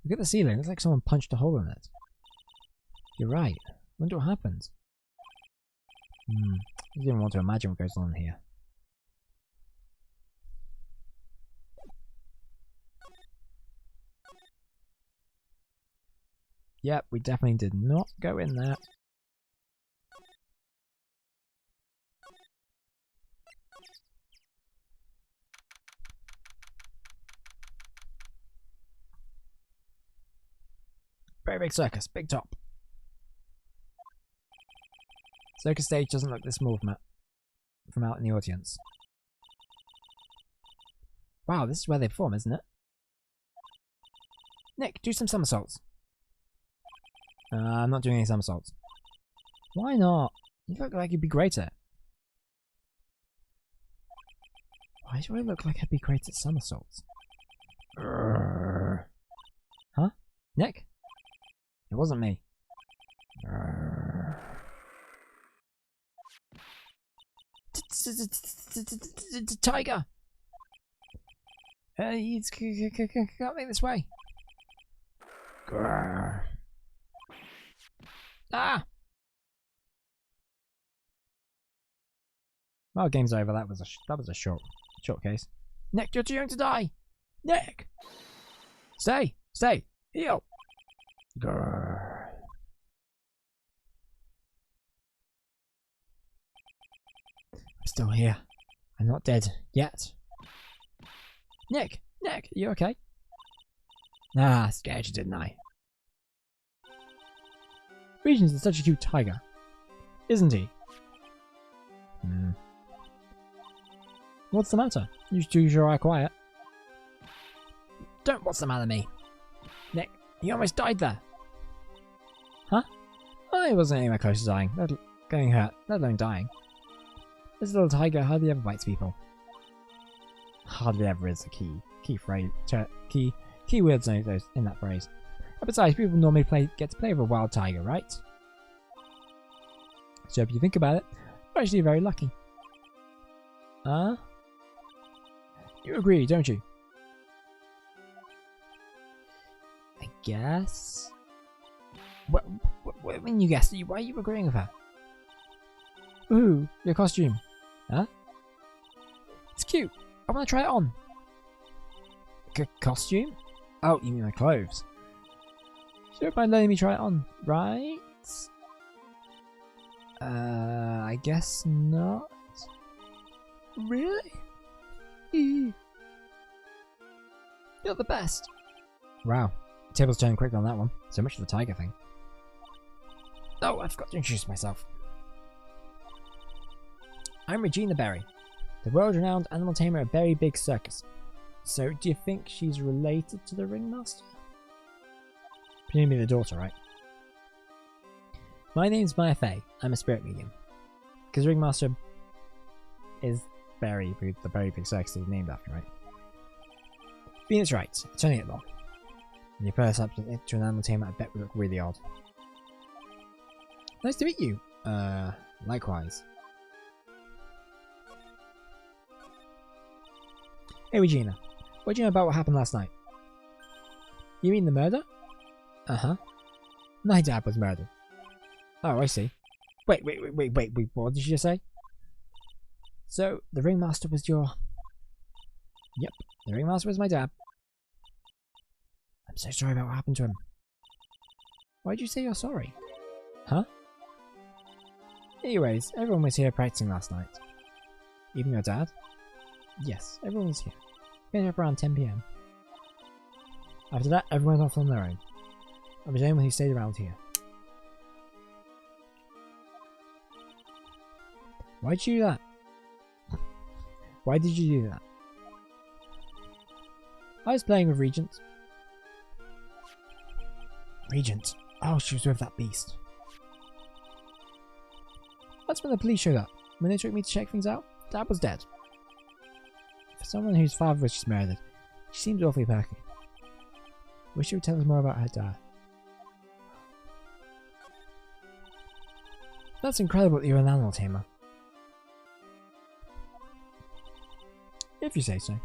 Look at the ceiling, it looks like someone punched a hole in it. You're right. Wonder what happened. I don't even want to imagine what goes on here. Yep, we definitely did not go in there. Very big circus, big top. Circus stage doesn't look this small from out in the audience. Wow, this is where they perform, isn't it? Nick, do some somersaults. I'm not doing any somersaults. Why not? You look like you'd be great at it. Why do I look like I'd be great at somersaults? Huh? Nick? It wasn't me. Tiger! He's coming this way. Grrr. Ah! Well, game's over. That was a short case. Nick, you're too young to die. Nick, stay, heal. Grrr. I'm still here. I'm not dead yet. Nick, are you okay? Ah, scared you, didn't I? Regis is such a cute tiger, isn't he? What's the matter? You two sure are quiet. Don't what's the matter, me? Nick, you almost died there. Huh? I wasn't anywhere close to dying, getting hurt, let alone dying. This little tiger hardly ever bites people. Hardly ever is the key phrase, key words in that phrase. And besides, people normally get to play with a wild tiger, right? So if you think about it, we're actually very lucky. You agree, don't you? I guess. What when you guessed? Why are you agreeing with her? Ooh, your costume. Huh? It's cute. I want to try it on. Costume? Oh, you mean my clothes. So if mind letting me try it on, right? I guess not. Really? You're the best. Wow. The table's turning quickly on that one. So much for the tiger thing. Oh, I forgot to introduce myself. I'm Regina Berry, the world-renowned animal tamer of Berry Big Circus. So, do you think she's related to the ringmaster? Presumably the daughter, right? My name's Maya Fey. I'm a spirit medium. Because ringmaster is Berry, who the Berry Big Circus is named after, right? Phoenix Wright, turning it long. When you first up to an animal tamer, I bet would look really odd. Nice to meet you. Likewise. Hey Regina, what do you know about what happened last night? You mean the murder? Uh-huh. My dad was murdered. Oh, I see. Wait, what did you just say? So, the ringmaster was your... Yep, the ringmaster was my dad. I'm so sorry about what happened to him. Why'd you say you're sorry? Huh? Anyways, everyone was here practicing last night. Even your dad? Yes, everyone was here. Finished up around 10 PM. After that, everyone went off on their own. I was the only one who stayed around here. Why'd you do that? Why did you do that? I was playing with Regent. Regent? Oh, she was with that beast. That's when the police showed up. When they took me to check things out, Dad was dead. For someone whose father was just murdered, she seems awfully perky. Wish she would tell us more about her dad. That's incredible that you're an animal tamer. If you say so.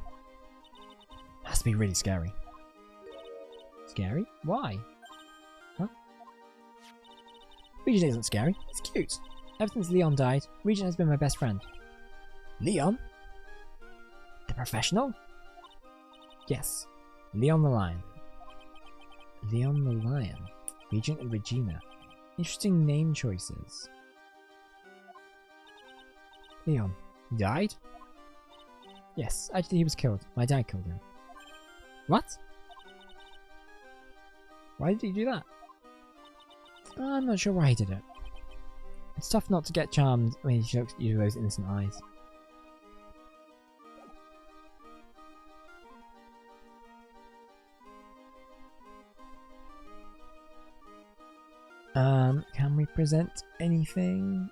Has to be really scary. Scary? Why? Huh? Regent isn't scary. It's cute. Ever since Leon died, Regent has been my best friend. Leon? The professional? Yes. Leon the Lion. Leon the Lion. Regent and Regina. Interesting name choices. Leon. He died? Yes, actually he was killed. My dad killed him. What? Why did he do that? I'm not sure why he did it. It's tough not to get charmed when he looks at you with those innocent eyes. Can we present anything?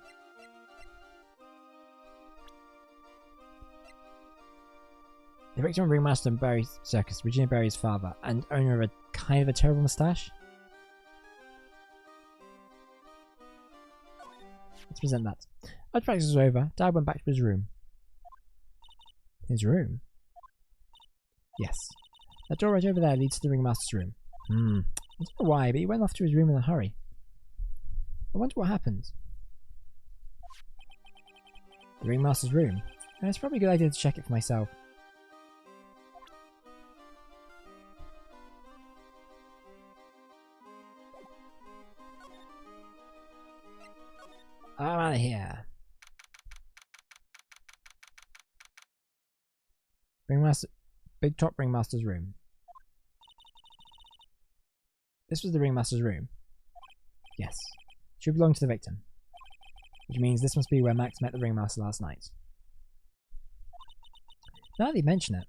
The victim of Ringmaster and Berry Circus, Regina Berry's father, and owner of a kind of a terrible moustache. Let's present that. After practice was over, Dad went back to his room. His room? Yes. That door right over there leads to the ringmaster's room. I don't know why, but he went off to his room in a hurry. I wonder what happened. The ringmaster's room? It's probably a good idea to check it for myself. I'm out of here. Ringmaster, big top ringmaster's room. This was the ringmaster's room. Yes. Should belong to the victim. Which means this must be where Max met the ringmaster last night. Now that you mention it,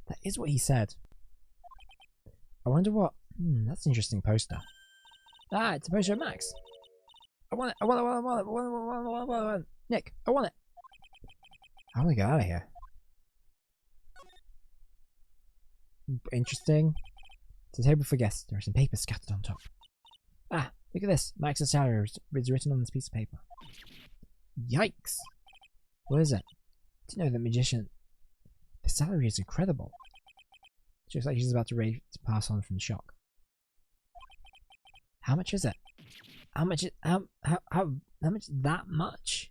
that is what he said. I wonder what... that's an interesting poster. Ah, it's a poster of Max. I want it, I want it, I want it, I want it, I want it, I want it, I want it. Nick, I want it. I want to get out of here. Interesting. It's a table for guests. There are some papers scattered on top. Ah, look at this. Max's salary is written on this piece of paper. Yikes. What is it? Didn't know that magician... The salary is incredible. She looks like she's about to pass on from shock. How much is it? How much is... How much? That much?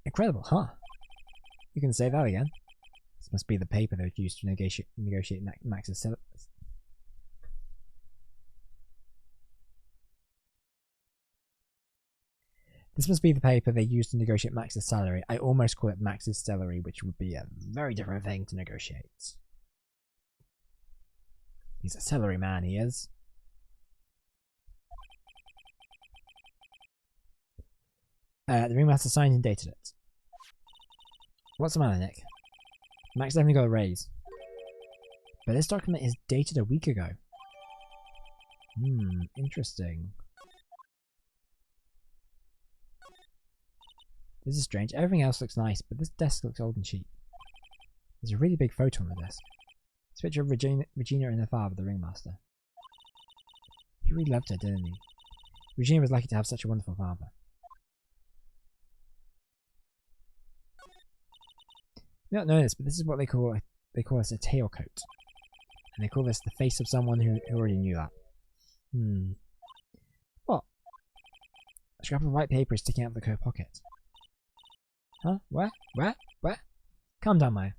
Incredible, huh? You can say that again. This must be the paper that was used to negotiate Max's salary. This must be the paper they used to negotiate Max's salary. I almost call it Max's salary, which would be a very different thing to negotiate. He's a salary man, he is. The ringmaster signed and dated it. What's the matter, Nick? Max definitely got a raise. But this document is dated a week ago. Interesting. This is strange. Everything else looks nice, but this desk looks old and cheap. There's a really big photo on the desk. It's a picture of Regina and her father, the ringmaster. He really loved her, didn't he? Regina was lucky to have such a wonderful father. You don't know this, but this is what they call us a tailcoat. And they call this the face of someone who already knew that. What? A scrap of white paper is sticking out of the coat pocket. Huh? Where? Where? Where? Calm down, Maya.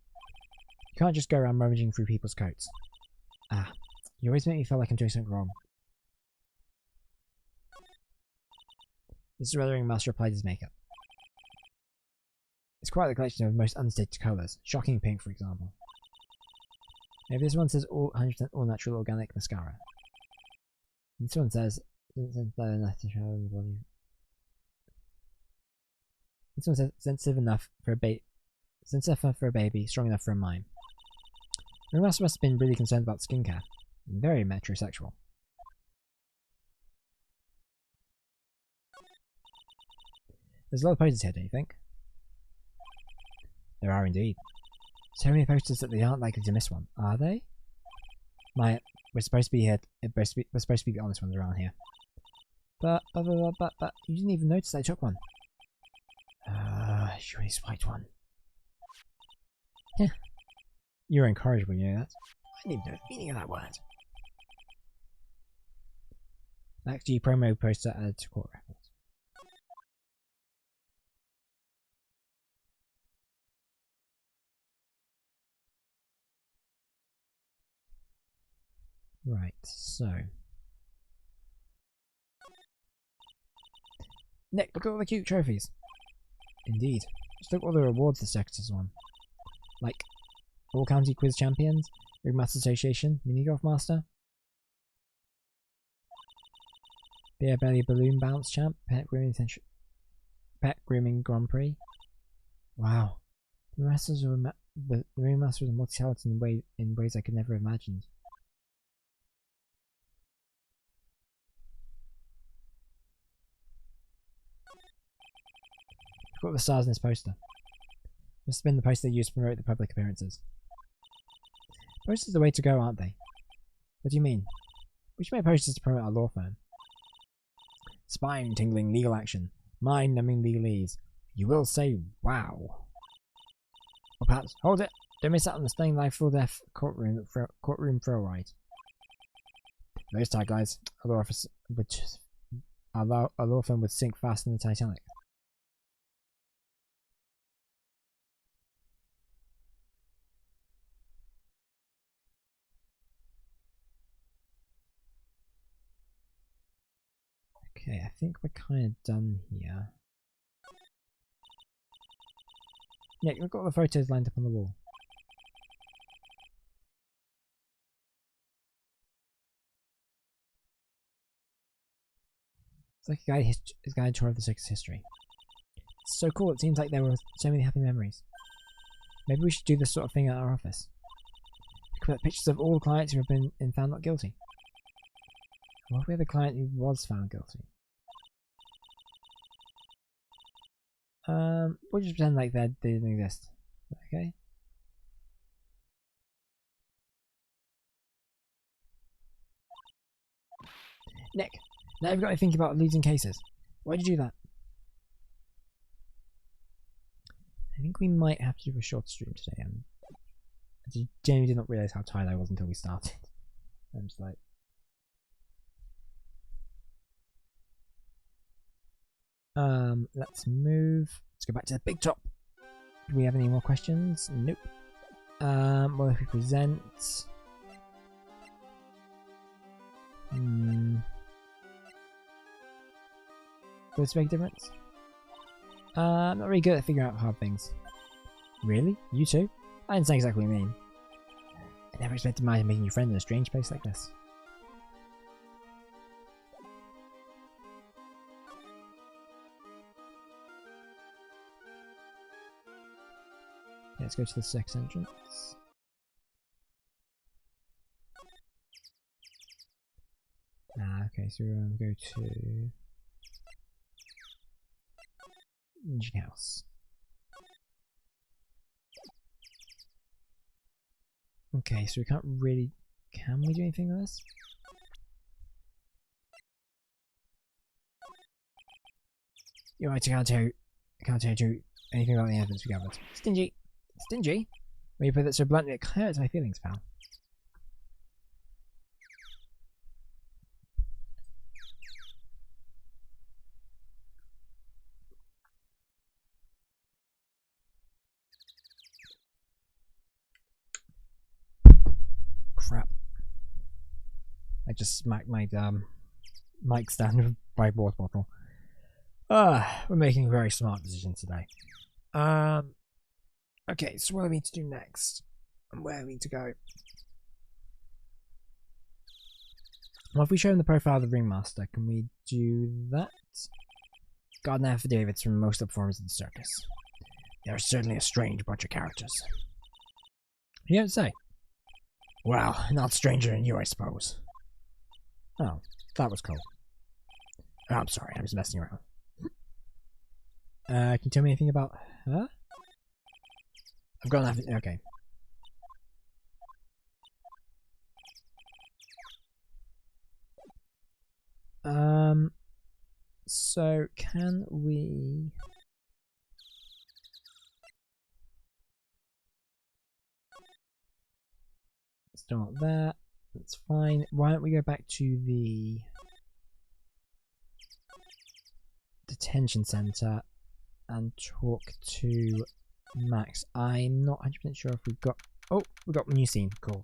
You can't just go around rummaging through people's coats. Ah, you always make me feel like I'm doing something wrong. This is where the ringmaster applied his makeup. It's quite the collection of most unstated colours. Shocking pink, for example. Maybe this one says 100% all natural organic mascara. This one says... This one says sensitive enough for a baby, strong enough for a mime. The ringmaster must have been really concerned about skincare. Very metrosexual. There's a lot of posters here, don't you think? There are indeed. So many posters that they aren't likely to miss one, are they? Maya, we're supposed to be here. We're supposed to be the honest ones around here. But you didn't even notice I took one. She really swiped one. Yeah. You're incorrigible, you know that? I didn't even know the meaning of that word. Max G promo poster added to court records. Right, so... Nick, look at all the cute trophies. Indeed. Just look at all the rewards the sector's won. Like, All County Quiz Champions, Ringmaster Association, Mini Golf Master, Beer Belly Balloon Bounce Champ, Pet Grooming Grand Prix. Wow. The Ringmaster was multi-talented in ways I could never have imagined. Look at the stars in this poster. Must have been the poster they used to promote the public appearances. Posters are the way to go, aren't they? What do you mean? We should make posters to promote our law firm. Spine-tingling legal action. Mind-numbing legalese. You will say wow. Or perhaps, hold it! Don't miss out on the stunning live full death courtroom thrill ride. Those tight guys, our law firm would sink faster than the Titanic. Okay, I think we're kind of done here. Yeah, we've got the photos lined up on the wall. It's like a guide tour of the circus history. It's so cool, it seems like there were so many happy memories. Maybe we should do this sort of thing at our office. We could put pictures of all the clients who have been found not guilty. What if we had a client who was found guilty? We'll just pretend like they didn't exist. Okay? Nick, now you've got me thinking about losing cases. Why'd you do that? I think we might have to do a short stream today. I genuinely did not realise how tired I was until we started. I'm just like... let's move. Let's go back to the big top. Do we have any more questions? Nope. What if we present? Does it make a difference? I'm not really good at figuring out hard things. Really? You too? I didn't say exactly what you mean. I never expected mine making you friends in a strange place like this. Let's go to the sex entrance. Okay, so we're going to go to engine house. Okay, so we can't really... Can we do anything with this? You're right, I can't tell you anything about the evidence we gathered. Stingy! Stingy? When you put it so bluntly, it hurts my feelings, pal. Crap. I just smacked my mic stand with my water bottle. We're making very smart decisions today. Okay, so what do we need to do next? And where do we need to go? Well, if we show him the profile of the ringmaster, can we do that? Garden affidavits from most of the performers of the circus. They're certainly a strange bunch of characters. You don't say. Well, not stranger than you, I suppose. Oh, that was cool. Oh, I'm sorry, I was messing around. Can you tell me anything about her? I've got nothing. Okay. So can we... Start that. That's fine. Why don't we go back to the detention center and talk to Max. I'm not 100% sure if we've got... Oh, we got a new scene. Cool.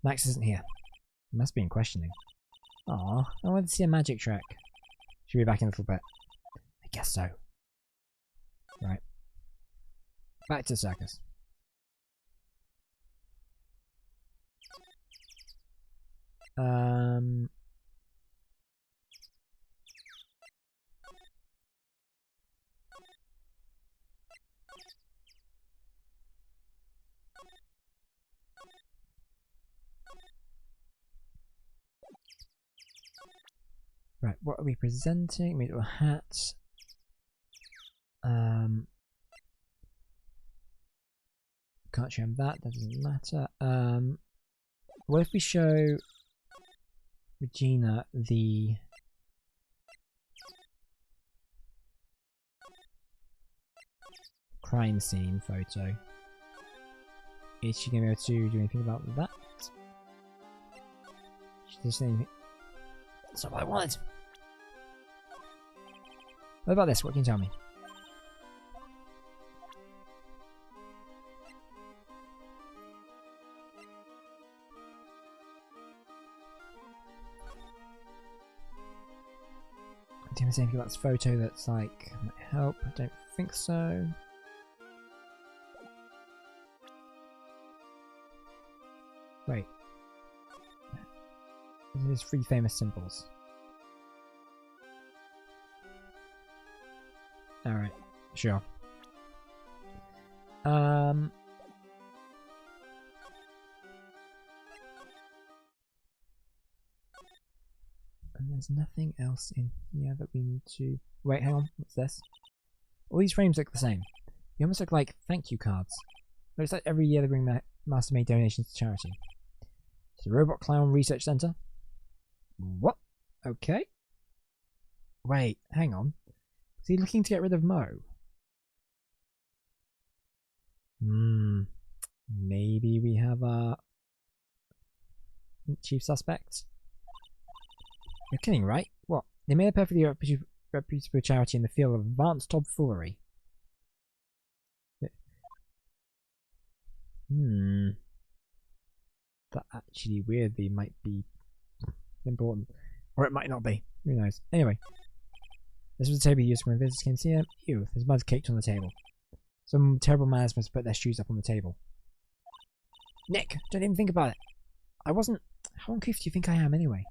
Max isn't here. He must be in questioning. Aw, I wanted to see a magic trick. Should we be back in a little bit? I guess so. Right. Back to the circus. Right, what are we presenting? We got a hat. Can't show him that doesn't matter. What if we show Regina the crime scene photo. Is she going to be able to do anything about that? She doesn't say anything. That's not what I wanted. What about this? What can you tell me? Do you have anything about this photo that's like might help? I don't think so. Wait. There's 3 famous symbols. Alright, sure. And there's nothing else in here that we need to... Wait, hang on, what's this? All these frames look the same. They almost look like thank you cards. Looks like every year they bring Master-made donations to charity. To the Robot Clown Research Center. What? Okay. Wait, hang on. Is he looking to get rid of Mo? Maybe we have our chief suspect? You're kidding, right? What? They made a perfectly reputable charity in the field of advanced tomfoolery. That actually weirdly might be important. Or it might not be. Who knows? Anyway. This was the table he used when visitors came to see him. Ew, there's mud caked on the table. Some terrible manners must have put their shoes up on the table. Nick, don't even think about it. I wasn't... How uncouth do you think I am anyway?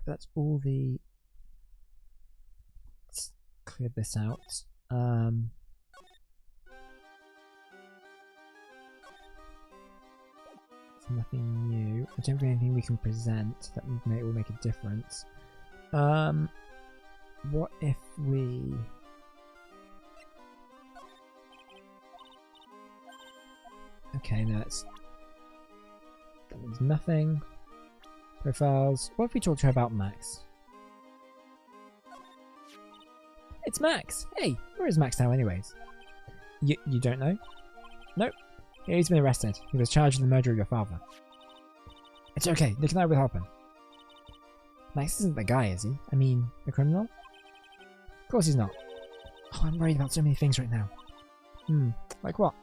That's all the... Let's clear this out. Nothing new. I don't think anything we can present that will make a difference. What if we... Okay, no, that means nothing. Profiles. What if we talk to her about Max? It's Max! Hey, where is Max now anyways? You don't know? Nope. Yeah, he's been arrested. He was charged with the murder of your father. It's okay, Nick and I will help him. Max isn't the guy, is he? I mean, the criminal? Of course he's not. Oh, I'm worried about so many things right now. Like what?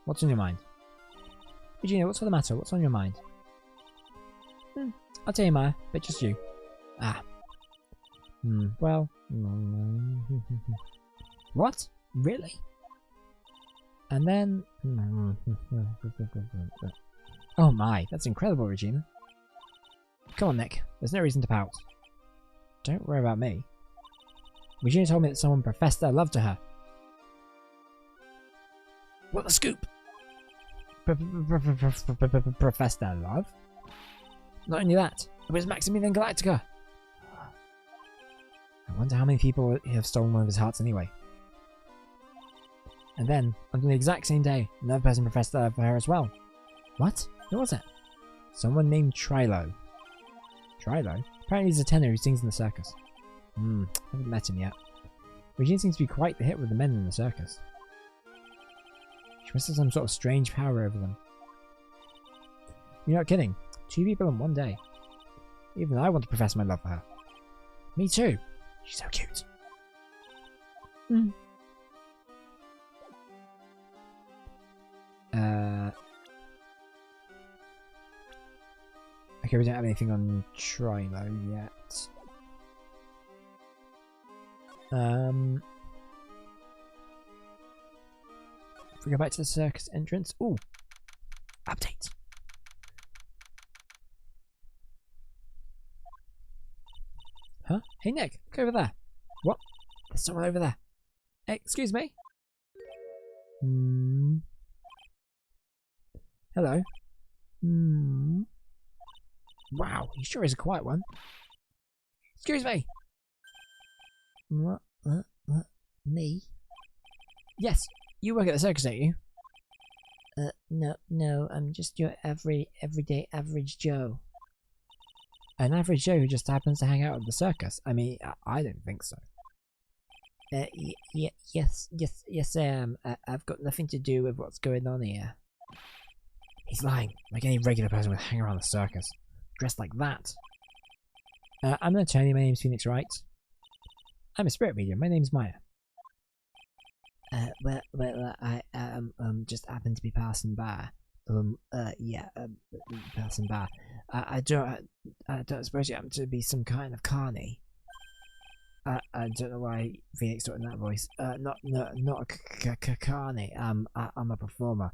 What's on your mind? Regina, what's the matter? What's on your mind? I'll tell you, Maya, but just you. Well... What? Really? And then... Oh my, that's incredible, Regina. Come on, Nick. There's no reason to pout. Don't worry about me. Regina told me that someone professed their love to her. What a scoop! Professed their love? Not only that, it was Maximilian Galactica. I wonder how many people have stolen one of his hearts anyway. And then, on the exact same day, another person professed their love for her as well. What? Who was it? Someone named Trilo. Trilo? Apparently he's a tenor who sings in the circus. Haven't met him yet. Regina seems to be quite the hit with the men in the circus. She must have some sort of strange power over them. You're not kidding. 2 people in one day. Even I want to profess my love for her. Me too. She's so cute. Okay, we don't have anything on Trilo yet. If we go back to the circus entrance. Ooh! Update! Huh? Hey Nick, look over there. What? There's someone over there. Excuse me? Hello? Wow, he sure is a quiet one. Excuse me! What? Me? Yes, you work at the circus, don't you? No, I'm just your everyday average Joe. An average Joe who just happens to hang out at the circus? I mean, I don't think so. Yes, I am. I've got nothing to do with what's going on here. He's lying, like any regular person would hang around the circus. Dressed like that. I'm an attorney, my name's Phoenix Wright. I'm a spirit medium, my name's Maya. I just happened to be passing by. Passing by. I don't suppose you happen to be some kind of carny. I don't know why Phoenix talking that voice. Not a carny. I'm a performer.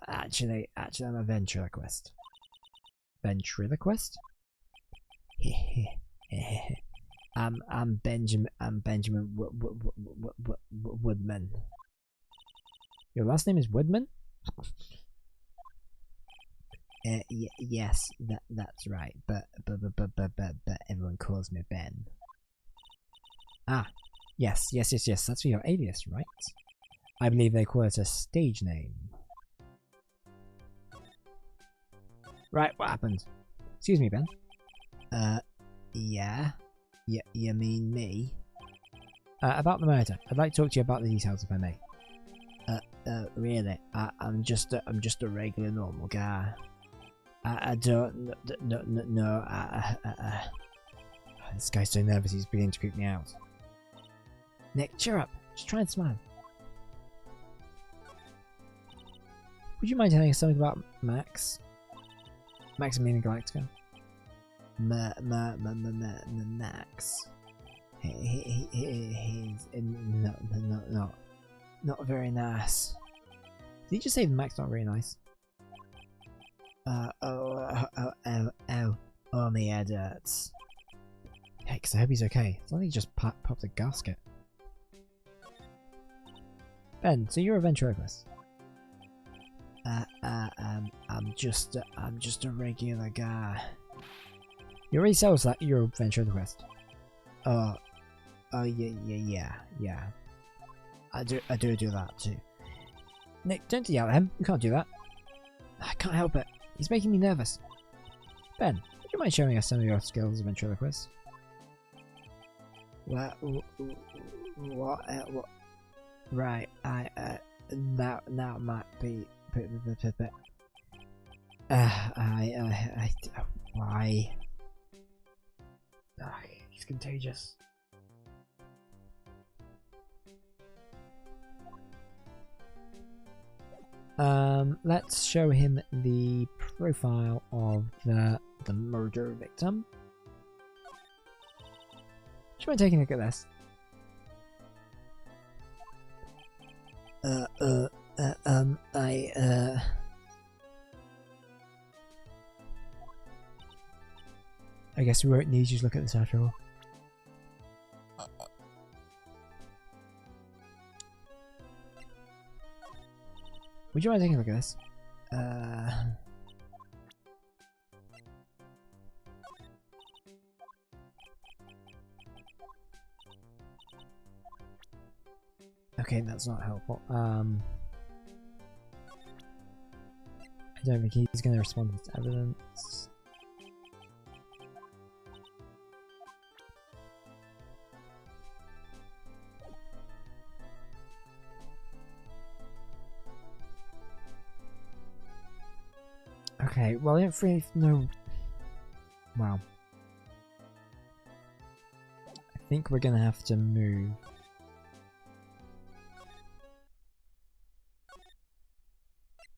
Actually, I'm a ventriloquist. Ventriloquist? I'm Benjamin Woodman. Your last name is Woodman? Yes, that's right. But everyone calls me Ben. Ah, yes. That's your alias, right? I believe they call it a stage name. Right, what happened? Excuse me, Ben. Yeah? You mean me? About the murder. I'd like to talk to you about the details, if I may. Really? I'm just a regular normal guy. I don't no. This guy's so nervous he's beginning to creep me out. Nick, cheer up. Just try and smile. Would you mind telling us something about Max? Maximilian Galactica? Max. He's not very nice. Did you just say Max not very nice? My head hurts. Heck, I hope he's okay. It's like he just popped a gasket. Ben, so you're a ventriloquist? I'm just a regular guy. You already told us that you're a ventriloquist. Yeah. I do that too. Nick, don't yell at him. You can't do that. I can't help it. He's making me nervous. Ben, would you mind showing us some of your skills as a ventriloquist? What? Right, that might be why? He's contagious. Let's show him the profile of the murder victim. Do you mind taking a look at this? I guess we won't need you to look at this after all. Would you mind taking a look at this? Okay, that's not helpful. I don't think he's going to respond to this evidence. Okay, well, I don't really know. Wow. I think we're gonna have to move.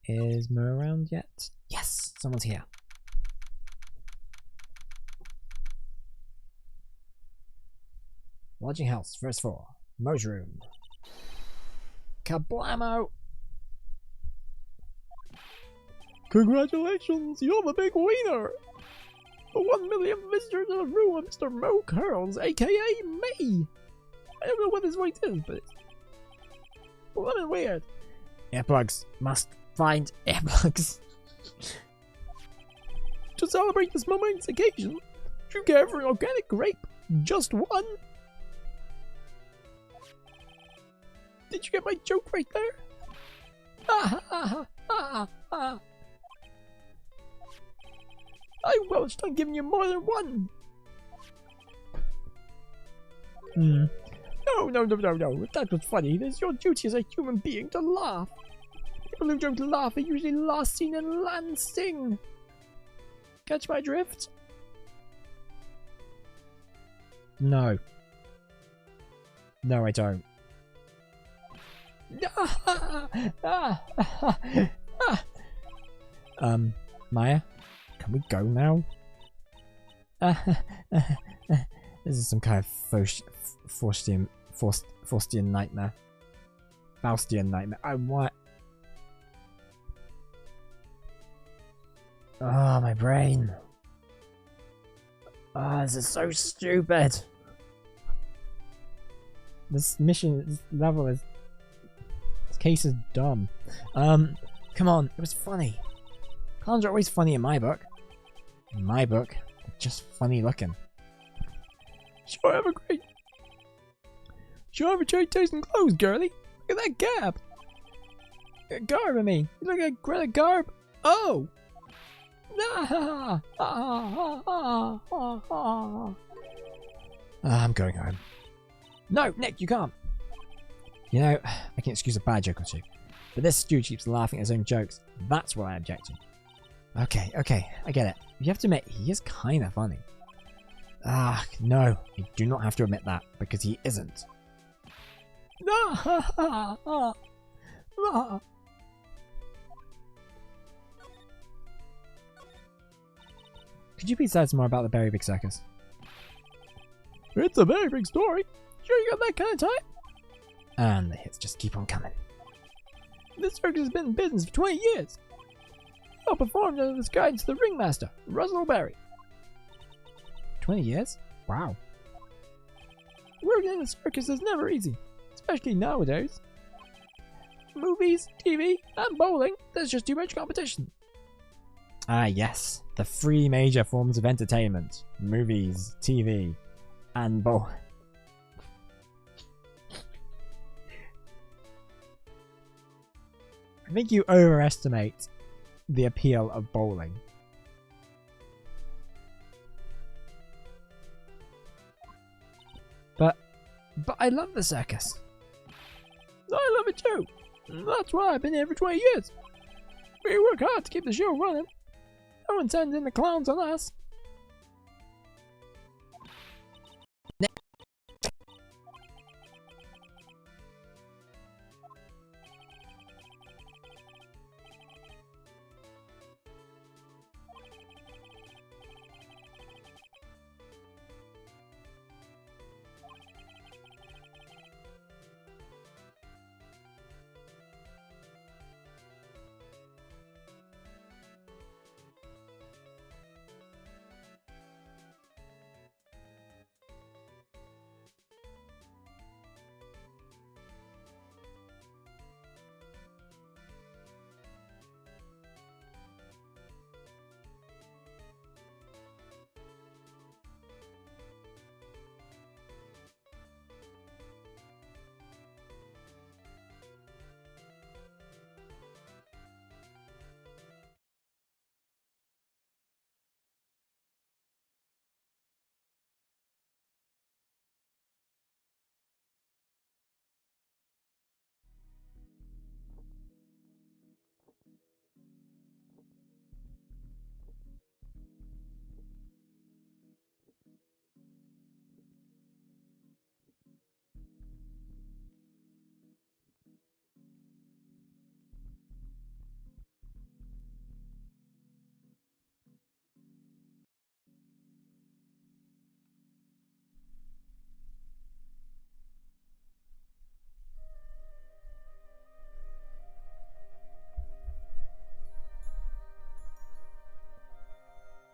Is Mo around yet? Yes, someone's here. Lodging house, first floor. Mo's room. Kablamo! Congratulations, you're the big winner! The 1 million visitors in a room of Mr. Mo Curls, aka me! I don't know what this voice is, but it's a little weird. Earplugs. Must find earplugs. To celebrate this momentous occasion, do you care for an organic grape? Just one? Did you get my joke right there? Ah, ah, ah, ah. I welched on giving you more than one. No, no, no, no, no. If that was funny, it's your duty as a human being to laugh. People who don't laugh are usually last seen in Lansing. Catch my drift? No. No, I don't. Maya? Can we go now? This is some kind of Faustian nightmare. Faustian nightmare. I want... Oh, my brain. Oh, this is so stupid. This mission, this level is... This case is dumb. Come on, it was funny. Clowns are always funny in my book. In my book, they're just funny looking. Sure have a great taste in clothes, girly. Look at that gap. Garb, I mean. You look like Greta Garb. Oh! I'm going home. No, Nick, you can't. You know, I can excuse a bad joke or two, but this stew keeps laughing at his own jokes. That's what I object to. Okay, I get it. You have to admit, he is kind of funny. Ah, no, you do not have to admit that, because he isn't. Could you please tell us more about the Very Big Circus? It's a very big story. Sure you got that kind of time? And the hits just keep on coming. This circus has been in business for 20 years. I performed under this guidance to the ringmaster, Russell Berry. 20 years? Wow. Working in a circus is never easy, especially nowadays. Movies, TV, and bowling, there's just too much competition. Ah yes, the three major forms of entertainment. Movies, TV, and bowling. I think you overestimate the appeal of bowling. But I love the circus. I love it too. That's why I've been here for 20 years. We work hard to keep the show running. No one sends in the clowns on us.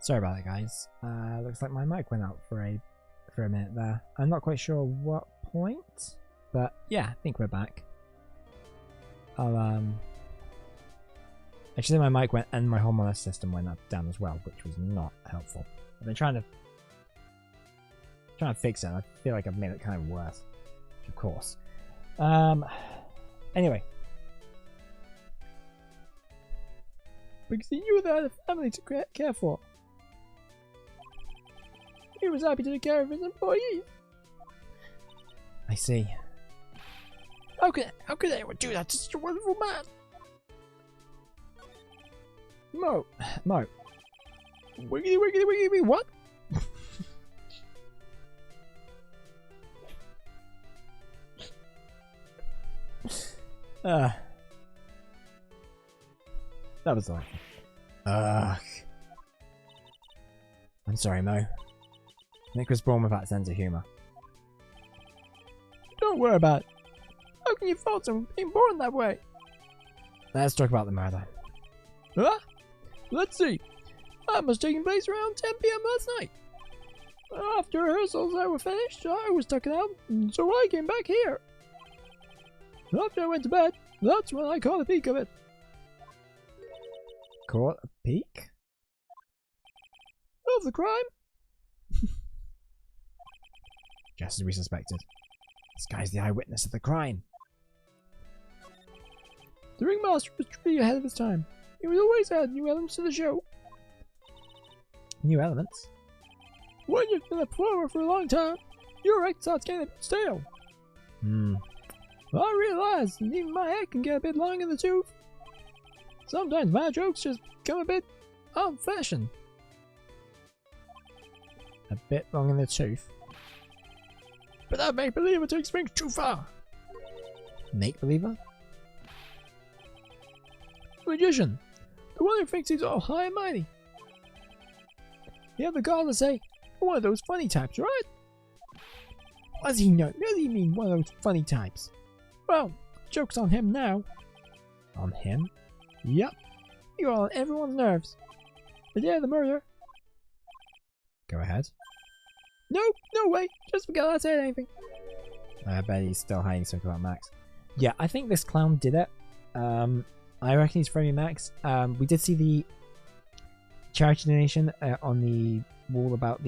Sorry about that, guys. Looks like my mic went out for a minute there. I'm not quite sure what point, but yeah, I think we're back. I'll actually my mic went and my whole monitor system went up down as well, which was not helpful. I've been trying to fix it. And I feel like I've made it kind of worse, of course. Anyway. Because he knew they had a family to care for. He was happy to take care of his employees. I see. How could anyone do that to such a wonderful man? Mo. Wiggity wiggity wiggity what? That was delightful. I'm sorry, Mo. Nick was born with that sense of humour. Don't worry about it. How can you fault someone being born that way? Let's talk about the murder. Huh? Let's see. That must have taken place around 10 PM last night. After rehearsals were finished, I was tucking out, so I came back here. After I went to bed, that's when I caught a peek of it. Caught a peek? Of the crime? Just as we suspected. This guy's the eyewitness of the crime. The ringmaster was truly ahead of his time. He was always add new elements to the show. New elements? When you've been a performer for a long time, your act starts getting a bit stale. I realize that even my act can get a bit long in the tooth. Sometimes my jokes just become a bit old-fashioned. A bit long in the tooth? But that make-believer takes things too far. Make-believer? Magician. The one who thinks he's all high and mighty. You have the gall to say, one of those funny types, right? What does he know? What does he mean, one of those funny types? Well, joke's on him now. On him? Yep. You're on everyone's nerves. The day of the murder. Go ahead. No way. Just forget I said anything. I bet he's still hiding something about Max. Yeah, I think this clown did it. I reckon he's framing Max. We did see the charity donation on the wall about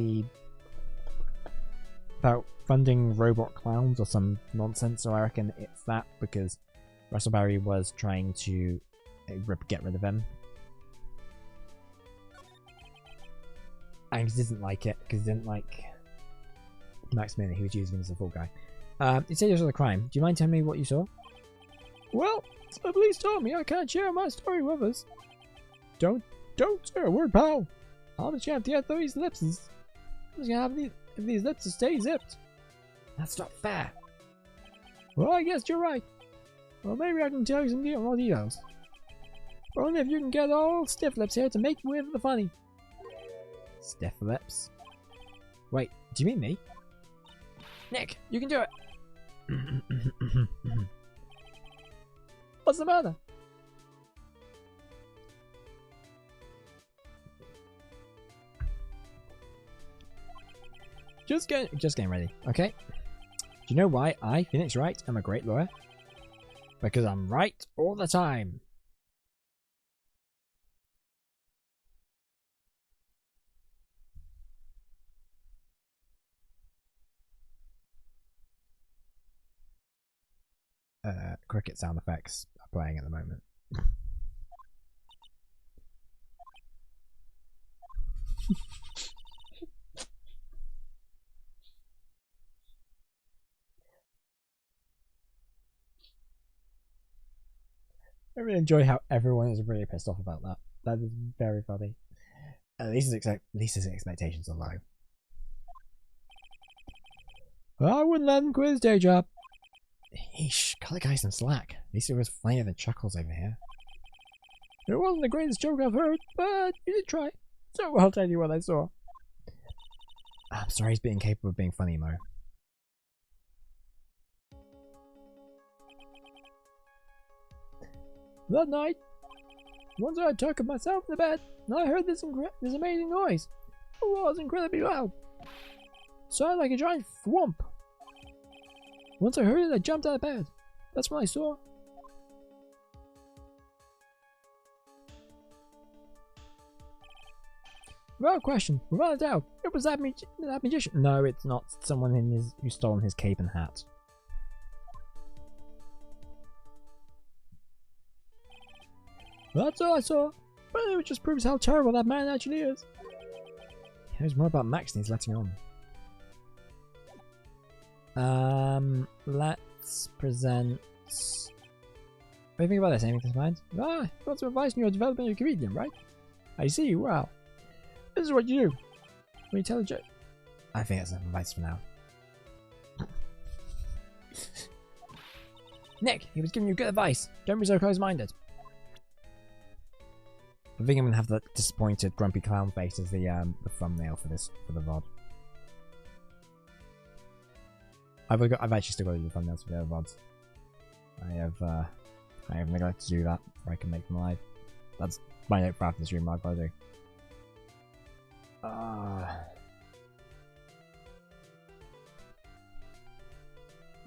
funding robot clowns or some nonsense, so I reckon it's that because Russell Barry was trying to get rid of him. And he didn't like it, because he didn't like Max Miller. He was using him as a fall guy. You said this was a crime. Do you mind telling me what you saw? Well, the police told me I can't share my story with us. Don't say a word, pal. I'll just have to get these lips. I'm just gonna have these lips to stay zipped. That's not fair. Well, I guess you're right. Well, maybe I can tell you some more details. But only if you can get all stiff lips here to make with the funny. Stiff lips? Wait, do you mean me? Nick, you can do it! What's the matter? Just getting ready, okay? Do you know why I, Phoenix Wright, am a great lawyer? Because I'm right all the time. Cricket sound effects are playing at the moment. I really enjoy how everyone is really pissed off about that. That is very funny. At least his expectations are low. I wouldn't let him quit his day job. Yeesh, cut the guy some slack. At least it was funnier than Chuckles over here. It wasn't the greatest joke I've heard, but you did try. So I'll tell you what I saw. I'm sorry he's being capable of being funny, Mo. That night, once I took myself to bed, and I heard this amazing noise. It was incredibly loud. It sounded like a giant thwomp. Once I heard it, I jumped out of bed. That's what I saw. Without question, without a doubt, it was that magician. No, it's not. Someone who's stolen his cape and hat. That's all I saw. But it just proves how terrible that man actually is. He knows more about Max than he's letting on. Let's present... What do you think about this? Anything to mind? Ah, you want some advice on your development of a comedian, right? I see, wow. This is what you do. When you tell a joke. I think that's enough advice for now. Nick, he was giving you good advice. Don't be so close-minded. I think I'm gonna have the disappointed, grumpy clown face as the thumbnail for the VOD. I've actually still got to do the thumbnails for the other VODs. I have neglected to do that, or I can make them live. That's my note for after the stream. I've got to do.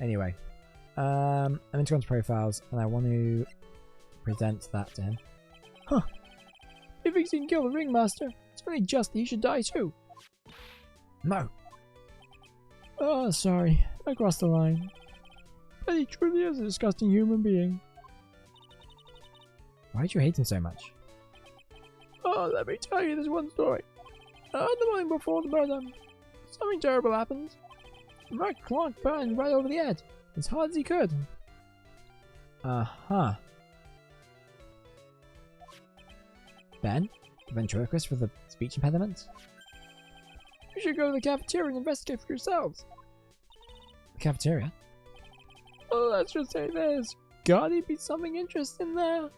Anyway, I'm going to go into profiles, and I want to present that to him. Huh. He thinks he can kill the ringmaster. It's only just that he should die too. No. Oh, sorry. I crossed the line. But he truly is a disgusting human being. Why do you hate him so much? Oh, let me tell you this one story. The morning before the murder, something terrible happened. Wright clock burned right over the head, as hard as he could. Uh-huh. Ben? The ventriloquist with the speech impediment? You should go to the cafeteria and investigate for yourselves. The cafeteria? Oh, let's just say this. Gotta be something interesting there.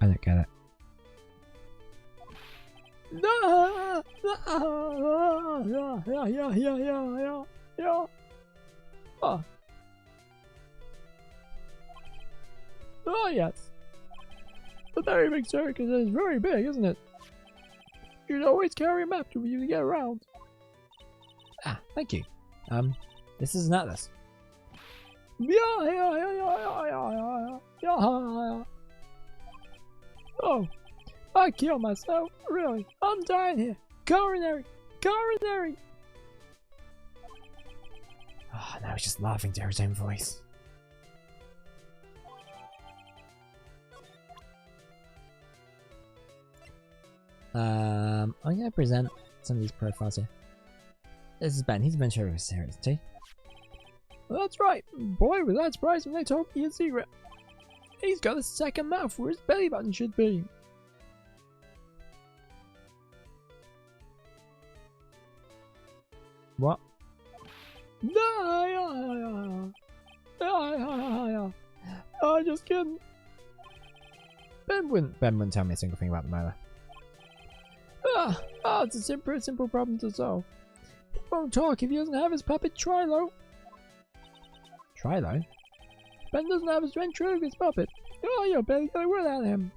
I don't get it. Yeah. Oh, yes. The very big circus is very big, isn't it? You'd always carry a map to you to get around. Ah, thank you. This is an atlas. Yeah. Oh, I killed myself. Really, I'm dying here. Coronary. Oh, now he's just laughing to his own voice. I'm gonna present some of these profiles here. This is Ben. He's a ventriloquist here, isn't he? Well, that's right. Boy, was I surprised when they told me his secret. He's got a second mouth where his belly button should be. What? Oh, just kidding. Ben wouldn't tell me a single thing about the murder. It's a simple problem to solve. He won't talk if he doesn't have his puppet Trilo. Trilo? Ben doesn't have his ventriloquist puppet. Oh, you're barely got a word out of him.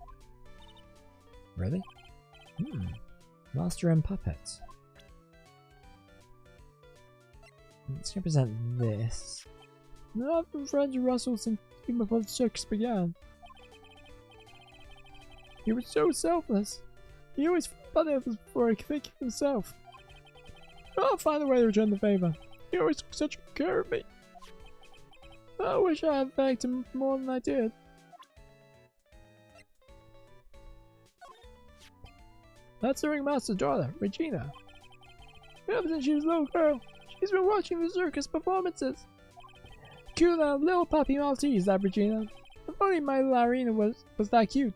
Really? Master and puppets. Let's represent this. I've been friends with Russell since even before the circus began. He was so selfless. He always thought of others before he could think of himself. I'll find a way to return the favor. He always took such good care of me. I wish I had thanked him more than I did. That's the ringmaster's daughter, Regina. Ever since she was a little girl, she's been watching the circus performances. Cute little puppy Maltese, that Regina. If only my little Irina was that cute.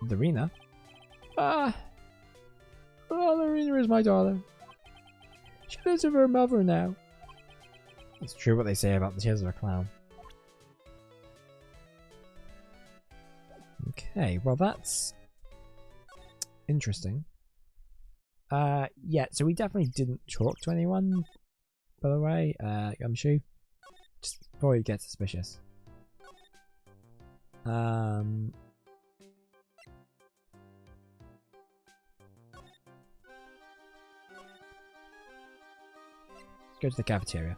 Irina? Well, Irina is my daughter. She lives with her mother now. It's true what they say about the tears of a clown. Okay, well that's interesting. Yeah, so we definitely didn't talk to anyone, by the way, Gumshoe. Just before you get suspicious. Go to the cafeteria.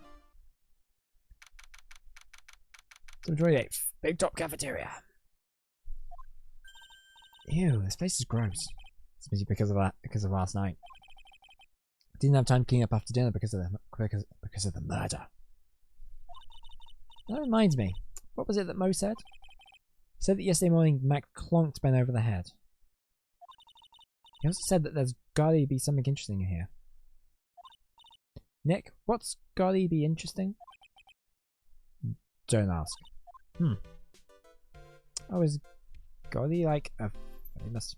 728th, Big Top Cafeteria. Ew, this place is gross. It's maybe because of that, because of last night. Didn't have time to clean up after dinner because of the murder. That reminds me. What was it that Mo said? He said that yesterday morning Mac clonked Ben over the head. He also said that there's gotta be something interesting in here. Nick, what's gotta be interesting? Don't ask. Oh, is Gotti like a famous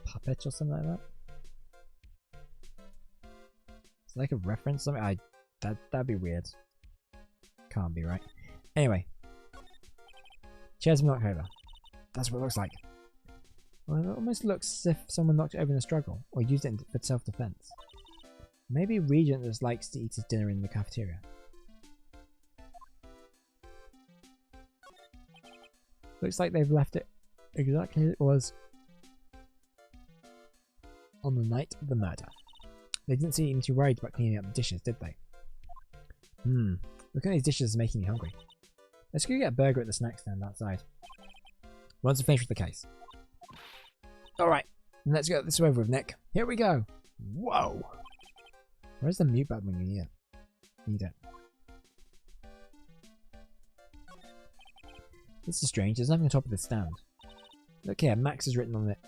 puppet or something like that? It's like a reference or something? That'd be weird. Can't be, right? Anyway. Chairs of October. That's what it looks like. Well, it almost looks as if someone knocked it over in a struggle, or used it for self-defense. Maybe Regent just likes to eat his dinner in the cafeteria. Looks like they've left it exactly as it was on the night of the murder. They didn't seem too worried about cleaning up the dishes, did they? Looking at these dishes is making me hungry. Let's go get a burger at the snack stand outside. Once we're finished with the case. Alright, let's get this over with, Nick. Here we go! Whoa! Where's the mute button when you need it? This is strange, there's nothing on top of the stand. Look here, Max is written on it.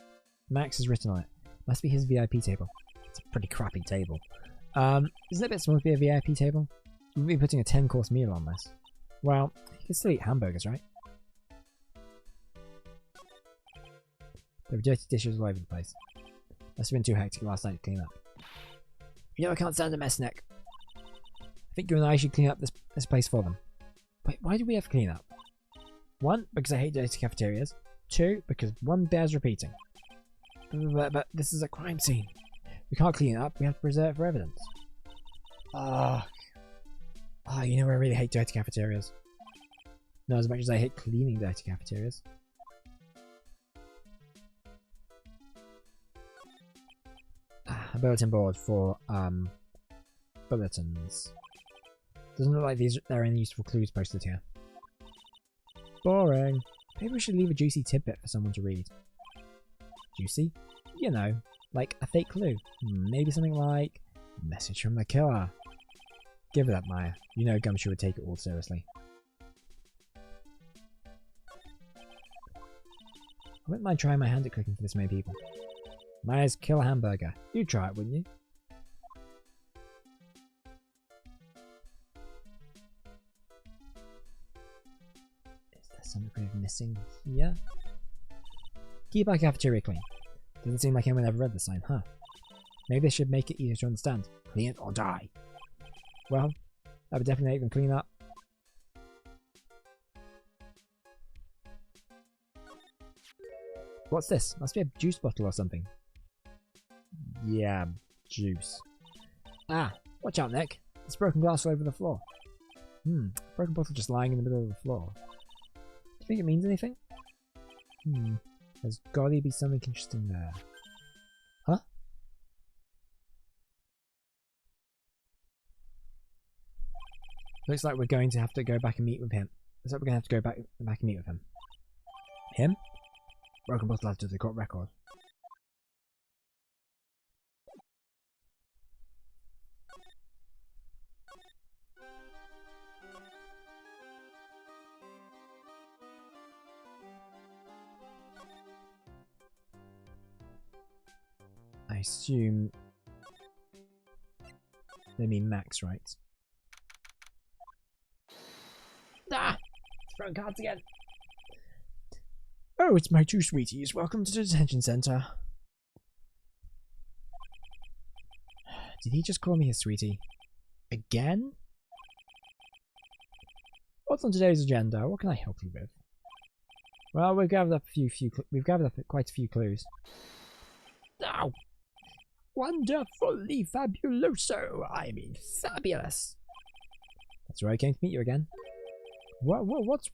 Max is written on it. Must be his VIP table. It's a pretty crappy table. Isn't it a bit small to be a VIP table? You wouldn't be putting a 10-course meal on this. Well, you can still eat hamburgers, right? There were dirty dishes all over the place. Must have been too hectic last night to clean up. You know I can't stand a mess, Nick. I think you and I should clean up this place for them. Wait, why do we have to clean up? 1, because I hate dirty cafeterias. 2, because one bears repeating. But this is a crime scene. We can't clean it up, we have to preserve it for evidence. You know I really hate dirty cafeterias. Not as much as I hate cleaning dirty cafeterias. A bulletin board for bulletins. Doesn't look like there are any useful clues posted here. Boring. Maybe we should leave a juicy tidbit for someone to read. Juicy? You know, like a fake clue. Maybe something like, message from the killer. Give it up, Maya. You know Gumshoe would take it all seriously. I wouldn't mind trying my hand at cooking for this many people. Maya's killer hamburger. You'd try it, wouldn't you? Is there something missing here? Keep our cafeteria clean. Doesn't seem like anyone ever read the sign, huh? Maybe they should make it easier to understand. Clean it or die. Well, that would definitely make them clean up. What's this? Must be a juice bottle or something. Yeah, juice. Ah, watch out, Nick. There's broken glass all over the floor. Broken bottle just lying in the middle of the floor. Do you think it means anything? There's gotta be something interesting there. Huh? Looks like we're going to have to go back and meet with him. Looks like we're going to have to go back and meet with him. Him? Broken bottle added to the court record. I assume they mean Max, right? Ah! Throwing cards again. Oh, it's my two sweeties. Welcome to the detention center. Did he just call me a sweetie? Again? What's on today's agenda? What can I help you with? Well, we've gathered up quite a few clues. Ow! Wonderfully fabuloso! I mean, fabulous! That's where I came to meet you again. What's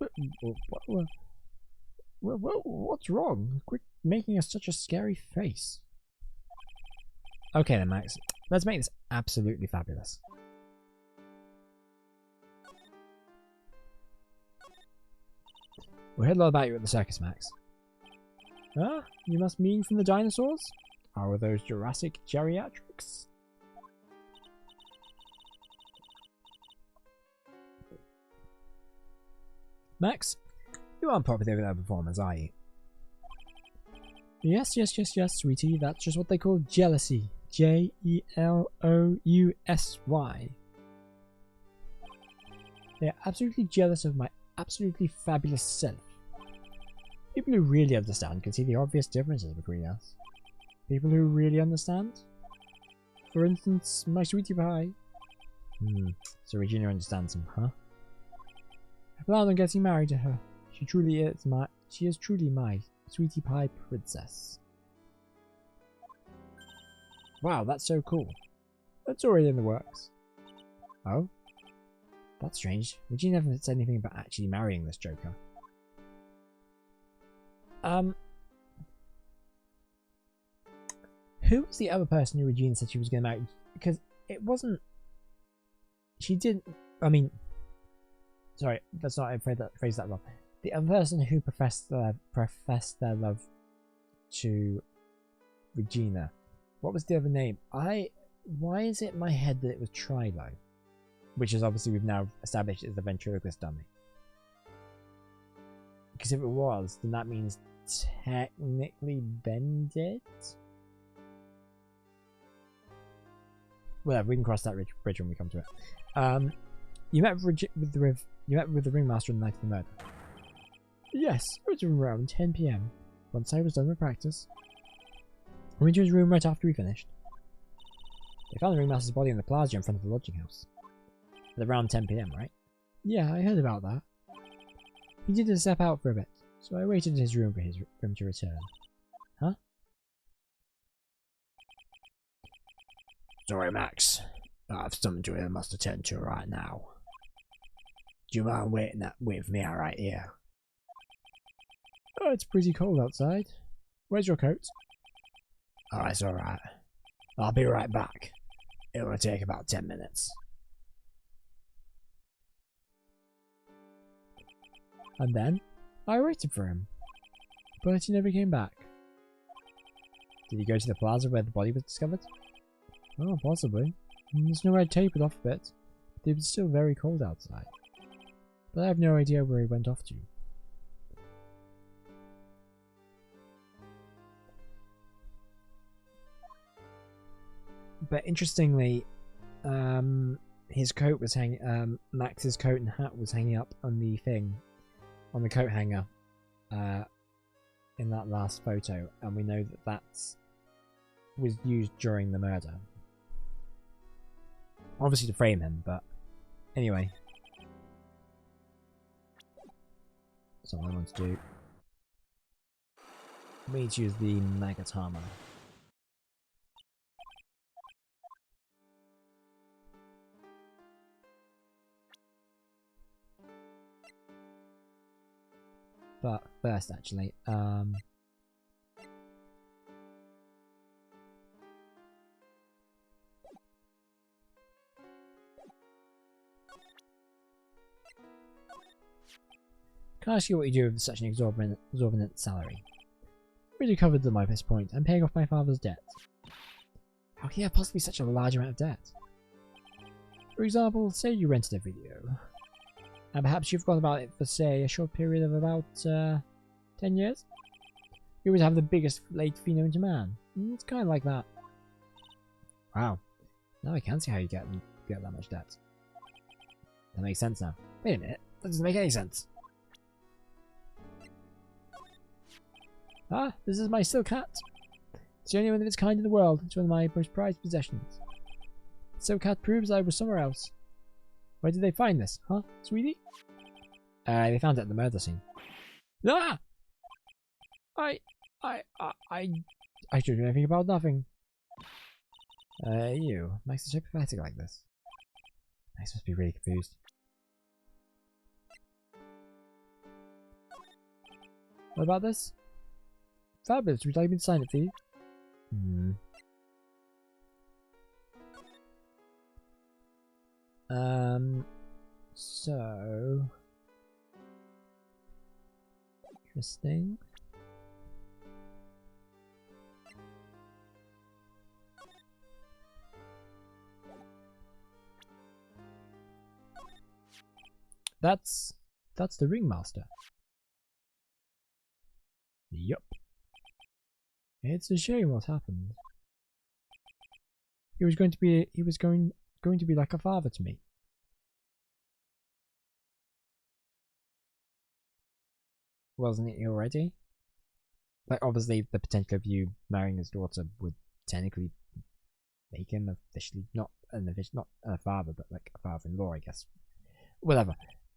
wrong? Quit making such a scary face. Okay then, Max. Let's make this absolutely fabulous. We heard a lot about you at the circus, Max. Ah, you must mean from the dinosaurs? How are those Jurassic geriatrics? Max, you aren't popular with other performers, are you? Yes, sweetie. That's just what they call jealousy. Jealousy. They're absolutely jealous of my absolutely fabulous self. People who really understand can see the obvious differences between us. People who really understand? For instance, my sweetie pie. So Regina understands him, huh? I plan on getting married to her. She is truly my sweetie pie princess. Wow, that's so cool. That's already in the works. Oh? That's strange. Regina never said anything about actually marrying this Joker. Who was the other person who Regina said she was going to marry? Because it wasn't... She didn't... I mean... Sorry, that's not... I phrased that wrong. The other person who professed their love to Regina. What was the other name? Why is it in my head that it was Trilo? Which is obviously we've now established is the ventriloquist dummy. Because if it was, then that means technically Ben did? Whatever, we can cross that bridge when we come to it. You met with the ringmaster on the night of the murder. Yes, it was around 10 PM. Once I was done with practice. I went to his room right after we finished. They found the ringmaster's body in the plaza in front of the lodging house. At around 10 PM, right? Yeah, I heard about that. He did step out for a bit, so I waited in his room for him to return. Huh? Sorry, Max. I've something I must attend to right now. Do you mind waiting with me right here? Oh, it's pretty cold outside. Where's your coat? Oh, it's alright. I'll be right back. It will take about 10 minutes. And then, I waited for him. But he never came back. Did he go to the plaza where the body was discovered? Oh, possibly. The snow had tapered off a bit, but it was still very cold outside. But I have no idea where he went off to. But interestingly, his coat was hanging. Max's coat and hat was hanging up on the thing, on the coat hanger, in that last photo, and we know that was used during the murder. Obviously to frame him, but anyway. So what I want to do. We need to use the Magatama. But first, actually, can I ask you what you do with such an exorbitant salary? Already covered the my point. I'm paying off my father's debt. How can you have possibly such a large amount of debt? For example, say you rented a video, and perhaps you've got about it for, say, a short period of about 10 years? You would have the biggest late fee known to man. It's kind of like that. Wow. Now I can see how you get that much debt. That makes sense now. Wait a minute. That doesn't make any sense. Ah, this is my silk hat. It's the only one of its kind in the world. It's one of my most prized possessions. The silk hat proves I was somewhere else. Where did they find this, huh, sweetie? They found it at the murder scene. Ah! I should do anything about nothing. You. Max is so pathetic like this. Max must be really confused. What about this? Fabulous, would you like me to sign it for you? So... Interesting. that's the ringmaster. Yup. It's a shame what happened. He was going to be like a father to me. Wasn't he already? Like, obviously, the potential of you marrying his daughter would technically make him officially not a father, but like a father-in-law, I guess. Whatever.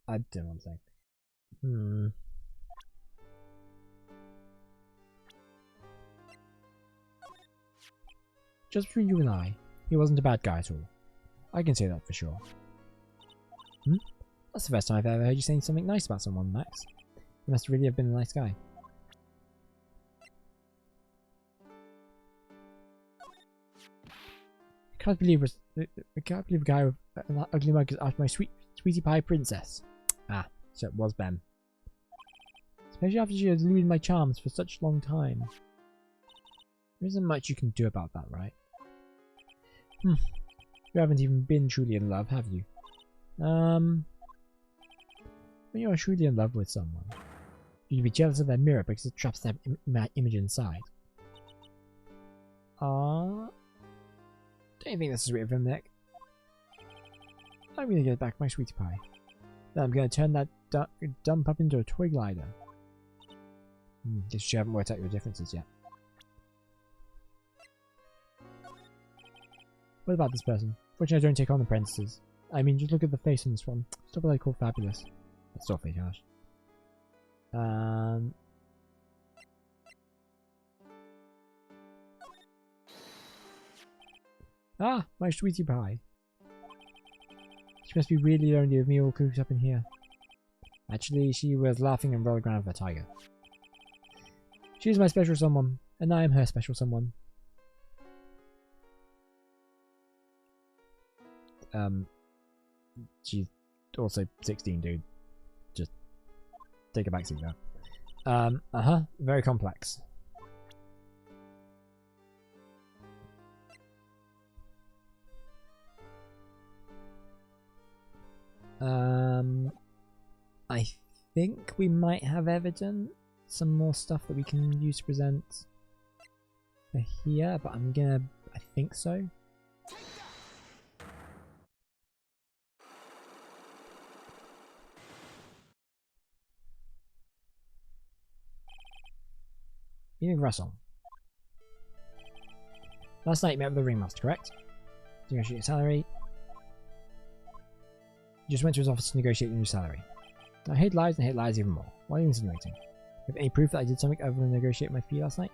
I don't know what I'm saying. Just between you and I, he wasn't a bad guy at all. I can say that for sure. That's the first time I've ever heard you saying something nice about someone, Max. You must really have been a nice guy. I can't believe a guy with an ugly mug is after my sweetie pie princess. Ah, so it was Ben. Especially after she has eluded my charms for such a long time. There isn't much you can do about that, right? You haven't even been truly in love, have you? When you are truly in love with someone, you'd be jealous of their mirror because it traps their image inside. Don't you think this is weird from Nick? I'm gonna get back my sweetie pie. Then I'm gonna turn that dumb pup into a toy glider. Guess you haven't worked out your differences yet. What about this person? Fortunately, I don't take on apprentices. I mean, just look at the face on this one. It's not what I call fabulous. That's awfully harsh. Ah, my sweetie pie. She must be really lonely with me all cooped up in here. Actually, she was laughing and rolling around with a tiger. She's my special someone, and I am her special someone. She's also 16, dude. Just take a backseat there. Very complex. I think we might have evidence, some more stuff that we can use to present for here, but I think so. Evening Russell. Last night you met with the ringmaster, correct? To negotiate your salary. You just went to his office to negotiate your new salary. I hate lies and I hate lies even more. Why are you insinuating? Do you have any proof that I did something other than negotiate my fee last night?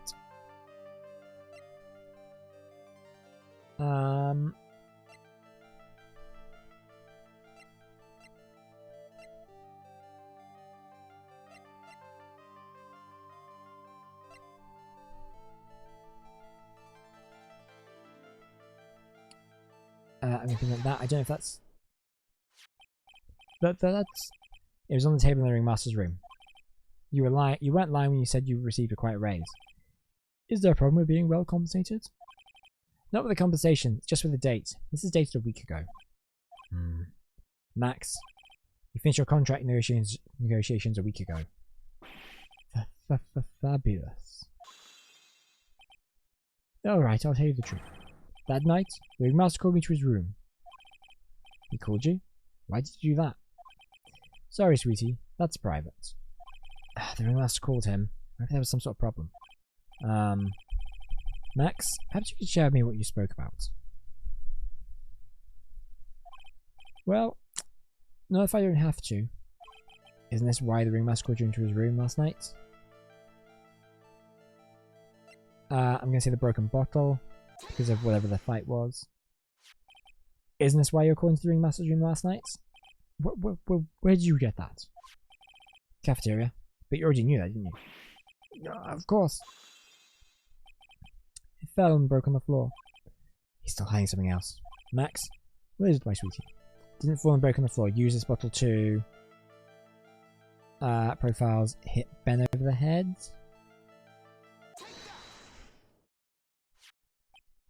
Anything like that. I don't know if that's... That's... It was on the table in the ringmaster's room. You weren't lying when you said you received a quiet raise. Is there a problem with being well compensated? Not with the compensation, just with the date. This is dated a week ago. Max, you finished your contract negotiations a week ago. Fabulous. Alright, I'll tell you the truth. That night, the ringmaster called me to his room. He called you? Why did you do that? Sorry, sweetie. That's private. The ringmaster called him. Maybe there was some sort of problem. Max, perhaps you could share with me what you spoke about. Well, not if I don't have to. Isn't this why the ringmaster called you into his room last night? I'm going to say the broken bottle, because of whatever the fight was. Isn't this why you're calling to the ringmaster's room last night? Where did you get that? Cafeteria. But you already knew that, didn't you? Yeah, of course. It fell and broke on the floor. He's still hiding something else. Max, where is it, my sweetie? Didn't fall and break on the floor. Use this bottle to... profiles hit Ben over the head.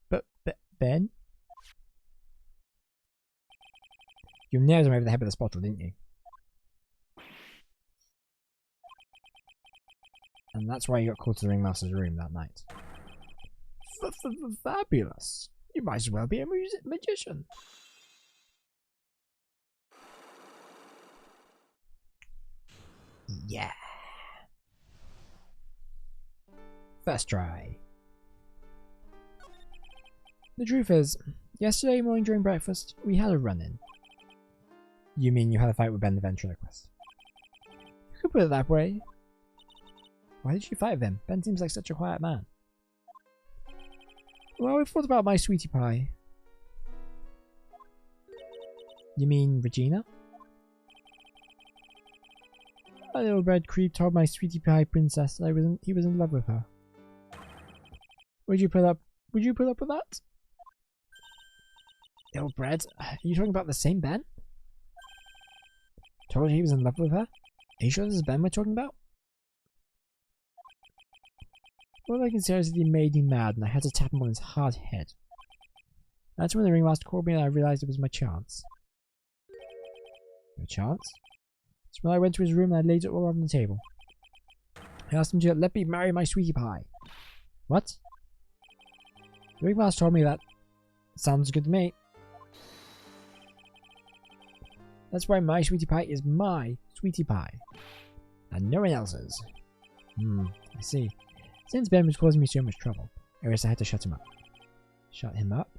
But Ben? You nailed him over the head with this bottle, didn't you? And that's why you got called to the ringmaster's room that night. Fabulous. You might as well be a magician. Yeah. First try. The truth is, yesterday morning during breakfast, we had a run-in. You mean you had a fight with Ben the ventriloquist? You could put it that way. Why did you fight with him? Ben seems like such a quiet man. Well, we've thought about my sweetie pie. You mean Regina? A little red creep told my sweetie pie princess that he was in love with her. Would you put up with that? Little bread? Are you talking about the same Ben? Told you he was in love with her? Are you sure this is Ben we're talking about? All I can say is that he made me mad and I had to tap him on his hard head. That's when the ringmaster called me and I realised it was my chance. Your chance? It's when I went to his room and I laid it all on the table. I asked him to let me marry my sweetie pie. What? The ringmaster told me that. Sounds good to me. That's why my sweetie pie is my sweetie pie. And no one else's. I see. Since Ben was causing me so much trouble, I guess I had to shut him up. Shut him up?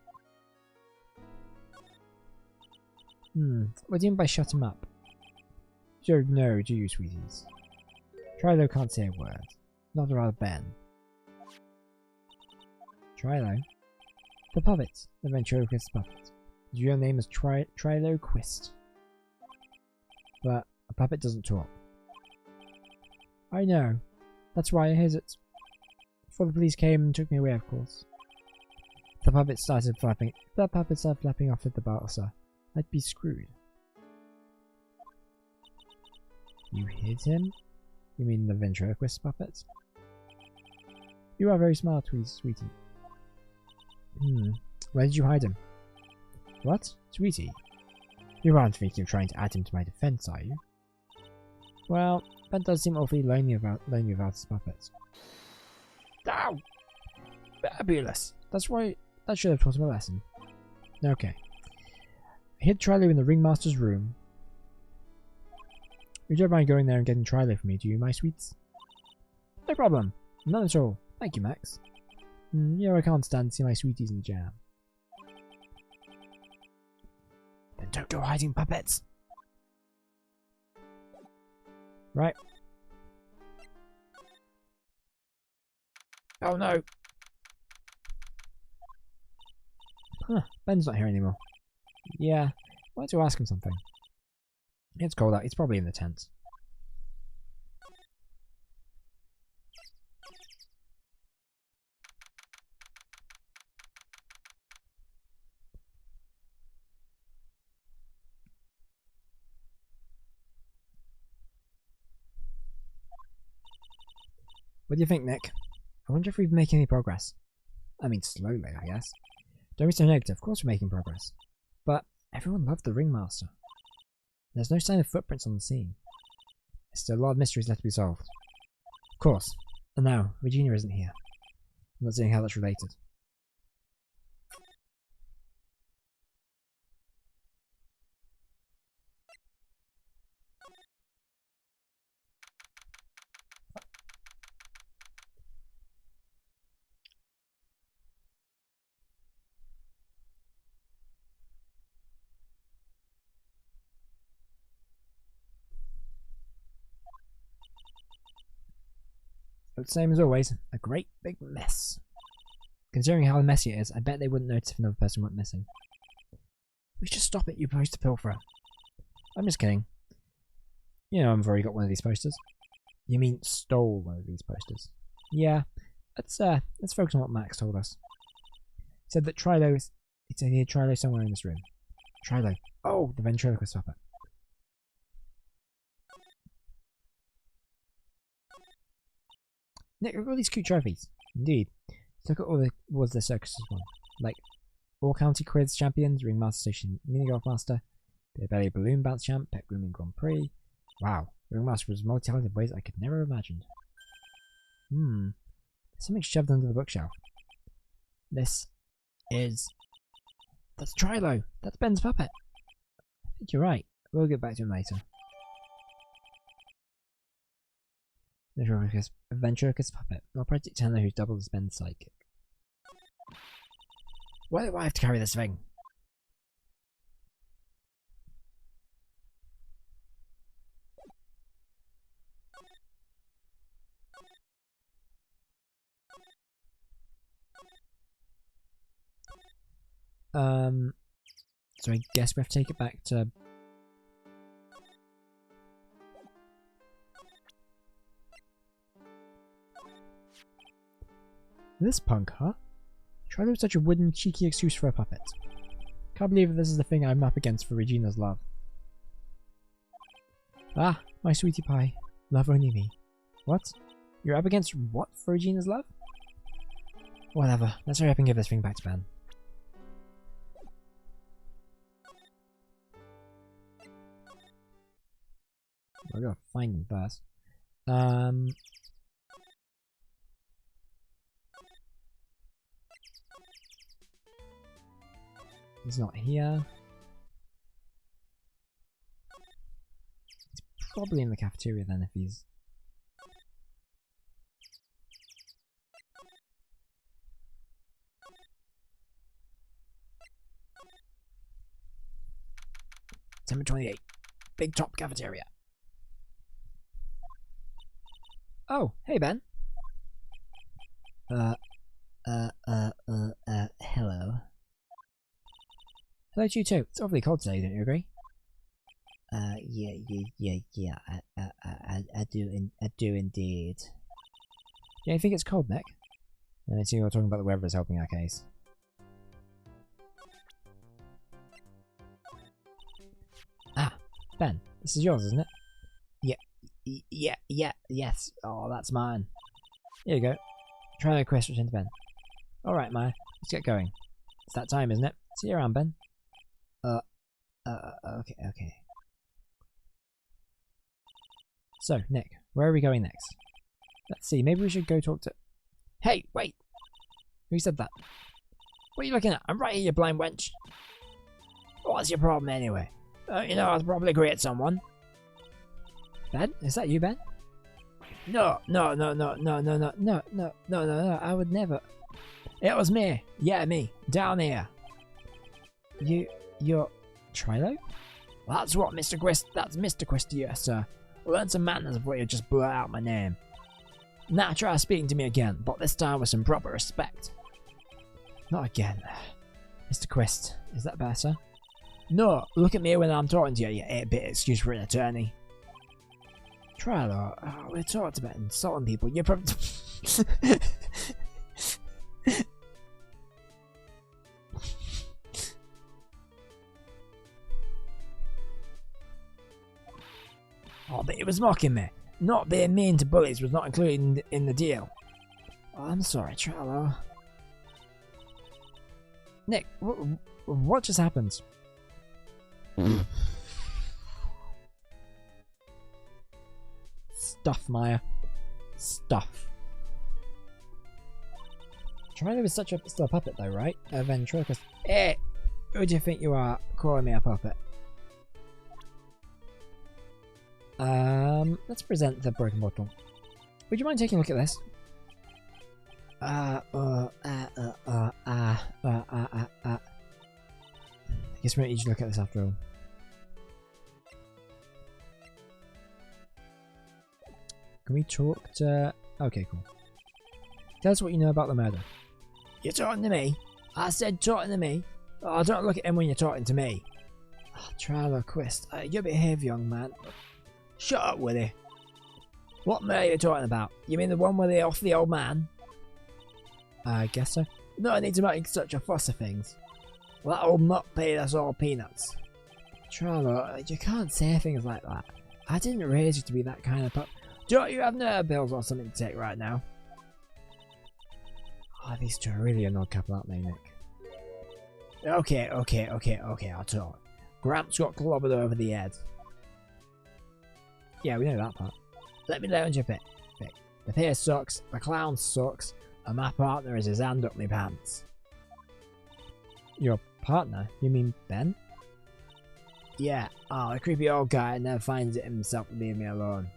What do you mean by shut him up? You don't know, do you, sweeties? Trilo can't say a word. Not around Ben. Trilo? The puppet. The ventriloquist puppet. His real name is Trilo Quist. But a puppet doesn't talk. I know. That's why I hid it. Before the police came and took me away, of course. The puppet started flapping off at the bouncer. I'd be screwed. You hid him? You mean the ventriloquist puppet? You are very smart, sweetie. Where did you hide him? What? Sweetie? You aren't thinking of trying to add him to my defense, are you? Well, Ben does seem awfully lonely without his puppets. Ow! Fabulous! That should have taught him a lesson. Okay. I hid Trilo in the ringmaster's room. You don't mind going there and getting Trilo for me, do you, my sweets? No problem. None at all. Thank you, Max. I can't stand to see my sweeties in the jam. Then don't go hiding puppets. Right. Oh no! Huh, Ben's not here anymore. Yeah, I wanted to ask him something. It's cold out, he's probably in the tent. What do you think, Nick? I wonder if we've been making any progress. I mean, slowly, I guess. Don't be so negative. Of course we're making progress. But everyone loved the ringmaster. There's no sign of footprints on the scene. There's still a lot of mysteries left to be solved. Of course. And now, Regina isn't here. I'm not seeing how that's related. But same as always, a great big mess. Considering how messy it is, I bet they wouldn't notice if another person went missing. We should stop it, you poster pilferer. I'm just kidding. You know I've already got one of these posters. You mean stole one of these posters? Yeah. Let's focus on what Max told us. He said that Trilo is... He said he had Trilo somewhere in this room. Trilo. Oh, the ventriloquist puppet. Nick, look at all these cute trophies. Indeed. Look at all the awards the circus has won. Like, All County Quiz Champions, Ringmaster Station Mini Golf Master, Beer Belly Balloon Bounce Champ, Pet Grooming Grand Prix. Wow, the Ringmaster was multi-talented ways I could never have imagined. Something shoved under the bookshelf. This is... That's Trilo! That's Ben's puppet! I think you're right. We'll get back to him later. Ventriloquist puppet. I'll practically tell her who's doubled as Ben's psychic. Why do I have to carry this thing? So I guess we have to take it back to... This punk, huh? Try to have such a wooden, cheeky excuse for a puppet. Can't believe this is the thing I'm up against for Regina's love. Ah, my sweetie pie. Love only me. What? You're up against what for Regina's love? Whatever. Let's hurry up and give this thing back to Ben. We're gonna find him first. He's not here. He's probably in the cafeteria then if he's... September 28. Big Top Cafeteria. Oh, hey Ben. Hello. Hello to you too. It's awfully cold today, don't you agree? Yeah. I do indeed. Yeah, you think it's cold, Nick? I see you're talking about the weather is helping our case. Ah, Ben, this is yours, isn't it? Yes. Oh, that's mine. Here you go. Try a quest return to Ben. Alright, Maya, let's get going. It's that time, isn't it? See you around, Ben. Okay. So, Nick, where are we going next? Let's see, maybe we should go talk to... Hey, wait! Who said that? What are you looking at? I'm right here, you blind wench! What's your problem anyway? You know, I'd probably agree at someone. Ben? Is that you, Ben? No, I would never. It was me. Yeah, me. Down here. You're Trilo? That's what, Mr. Quest. That's Mr. Quest, yes, sir. Learn some manners before you just blurt out my name. Now try speaking to me again, but this time with some proper respect. Not again. Mr. Quest, is that better? No, look at me when I'm talking to you, you 8-bit excuse for an attorney. Trilo, we talked about insulting people. You're probably... Oh, but he was mocking me. Not being mean to bullies was not included in the deal. Oh, I'm sorry, Trilo. Nick, what just happened? Stuff, Maya. Stuff. Trilo is still a puppet though, right? Ventriloquist. Hey! Who do you think you are calling me a puppet? Let's present the broken bottle. Would you mind taking a look at this? I guess we don't need to look at this after all. Can we talk to... Okay, cool. Tell us what you know about the murder. You're talking to me? I said talking to me? Oh, don't look at him when you're talking to me. Oh, Trilo Quest, you behave, young man. Shut up, Willie. What murder are you talking about? You mean the one where they off the old man? I guess so. No need to make such a fuss of things. Well, that old mutt paid us all peanuts. Trilo, you can't say things like that. I didn't raise you to be that kind of pup. Don't you have nerve pills or something to take right now? Oh, these two are really an odd couple, aren't they, Nick? Okay, I'll talk. Gramps got clobbered over the head. Yeah, we know that part. Let me lounge a bit. The theatre sucks, the clown sucks, and my partner is his hand up my pants. Your partner? You mean Ben? Yeah, the creepy old guy never finds it himself to leave me alone.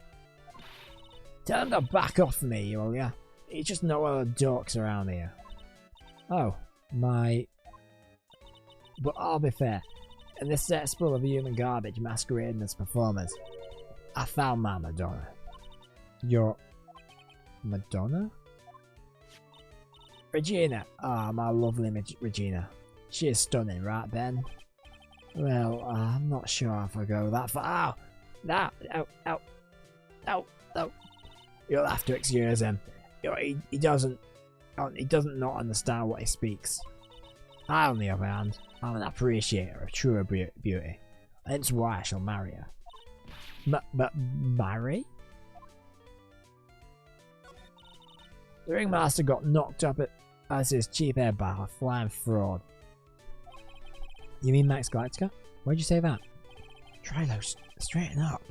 Tell him to back off me, will ya? He's just not one of the dorks around here. Oh, my... But I'll be fair, in this set's full of human garbage masquerading as performers, I found my Madonna. Your... Madonna? Regina. My lovely Regina. She is stunning, right, Ben? Well, I'm not sure if I go that far. Ow! Ow! Ow! Ow! You'll have to excuse him. He doesn't not understand what he speaks. I, on the other hand, I'm an appreciator of true beauty. Hence why I shall marry her. Marry? The ringmaster got knocked up as his chief head by a flying fraud. You mean Max Galactica? Why'd you say that? Trylos, straighten up.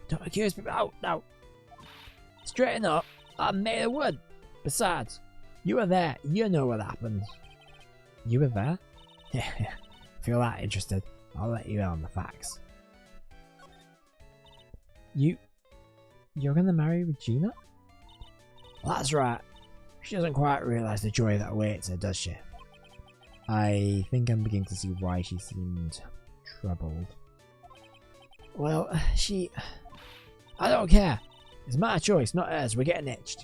Don't accuse me. Oh, no. Straighten up. I'm made of wood. Besides, you were there. You know what happened. You were there? Yeah. If you're that interested, I'll let you in on the facts. You're gonna marry Regina? Well, that's right. She doesn't quite realise the joy that awaits her, does she? I think I'm beginning to see why she seemed troubled. Well, I don't care. It's my choice, not hers. We're getting itched.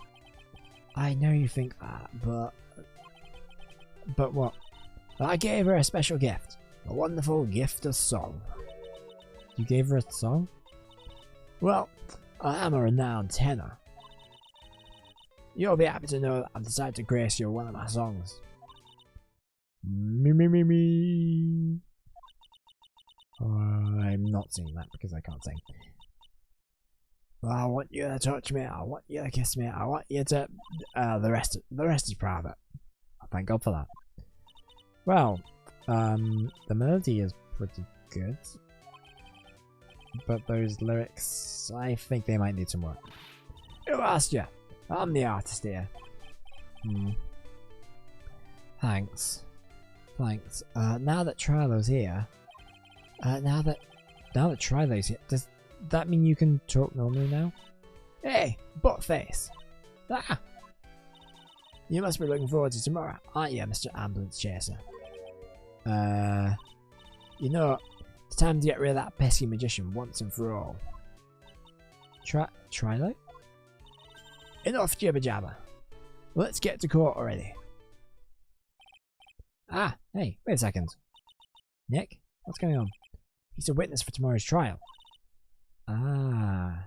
I know you think that, but... But what? I gave her a special gift. A wonderful gift of song. You gave her a song? Well, I am a renowned tenor. You'll be happy to know that I've decided to grace you with one of my songs. Me. I'm not singing that because I can't sing. Well, I want you to touch me. I want you to kiss me. I want you to. The rest is private. Thank God for that. Well, the melody is pretty good, but those lyrics, I think they might need some work. Who asked you? I'm the artist here. Thanks. Now that Trilo's here, does that mean you can talk normally now? Hey, buttface! Ah! You must be looking forward to tomorrow, aren't you, Mr. Ambulance Chaser? You know, it's time to get rid of that pesky magician once and for all. Trilo? Enough jibber jabber. Let's get to court already. Ah, hey, wait a second. Nick, what's going on? He's a witness for tomorrow's trial. Ah.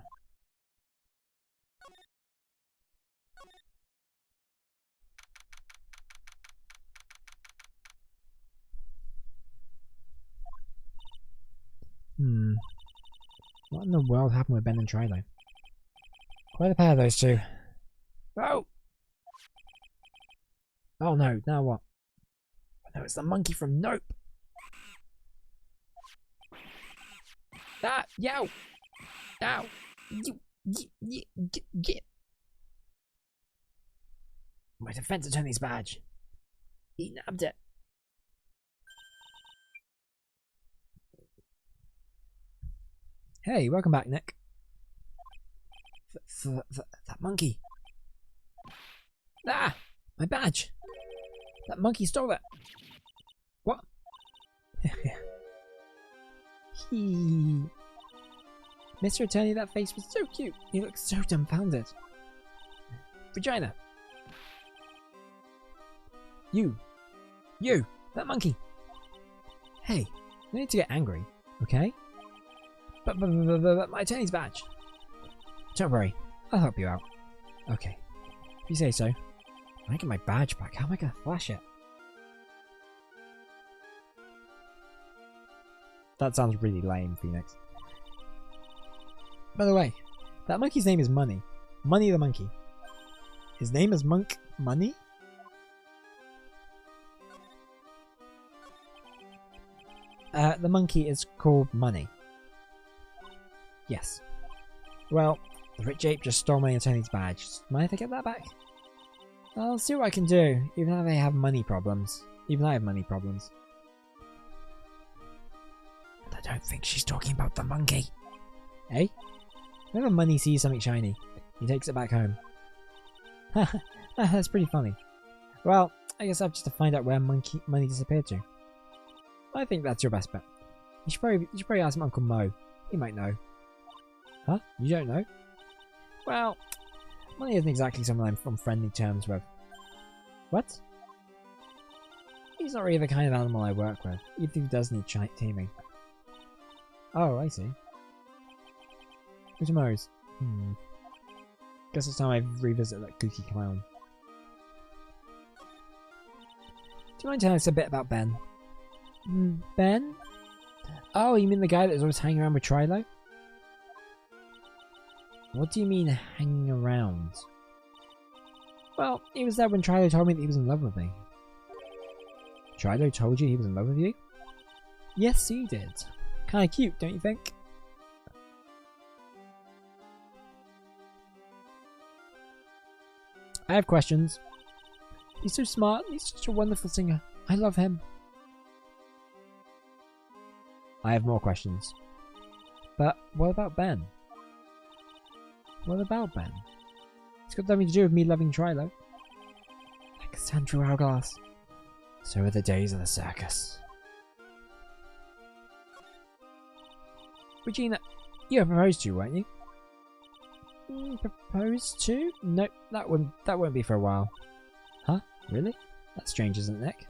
What in the world happened with Ben and Trilo? Quite a pair of those two. Oh! Oh no, now what? No, it's the monkey from Nope. Ah, yow! Ow! Get! My defense attorney's badge. He nabbed it. Hey, welcome back, Nick. That monkey. Ah! My badge! That monkey stole it. What? Mr. Attorney, that face was so cute. He looked so dumbfounded. Regina. You, that monkey. Hey, no need to get angry, okay? But my attorney's badge. Don't worry, I'll help you out. Okay, if you say so. When I get my badge back, how am I gonna flash it? That sounds really lame, Phoenix. By the way, that monkey's name is Money. Money the monkey. His name is Monk Money? The monkey is called Money. Yes. Well, The rich ape just stole my Tony's badge. Mind if I get that back? I'll see what I can do, even if I have money problems. Even I have money problems. But I don't think she's talking about the monkey. Eh? Whenever Money sees something shiny, he takes it back home. That's pretty funny. Well, I guess I have just to find out where money disappeared to. I think that's your best bet. You should probably ask my Uncle Mo. He might know. Huh? You don't know? Well, Money isn't exactly someone I'm on friendly terms with. What? He's not really the kind of animal I work with, even if he does need taming. Oh, I see. Who knows? Guess it's time I revisit that kooky clown. Do you mind telling us a bit about Ben? Ben? Oh, you mean the guy that was always hanging around with Trilo? What do you mean, hanging around? Well, he was there when Trilo told me that he was in love with me. Trilo told you he was in love with you? Yes, he did. Kinda cute, don't you think? I have questions. He's so smart. He's such a wonderful singer. I love him. I have more questions. But what about Ben? What about Ben? It's got nothing to do with me loving Trilo. Like sand through hourglass. So are the days of the circus. Regina, you were proposed to, weren't you? Proposed to? Nope, that won't be for a while. Huh? Really? That's strange, isn't it, Nick?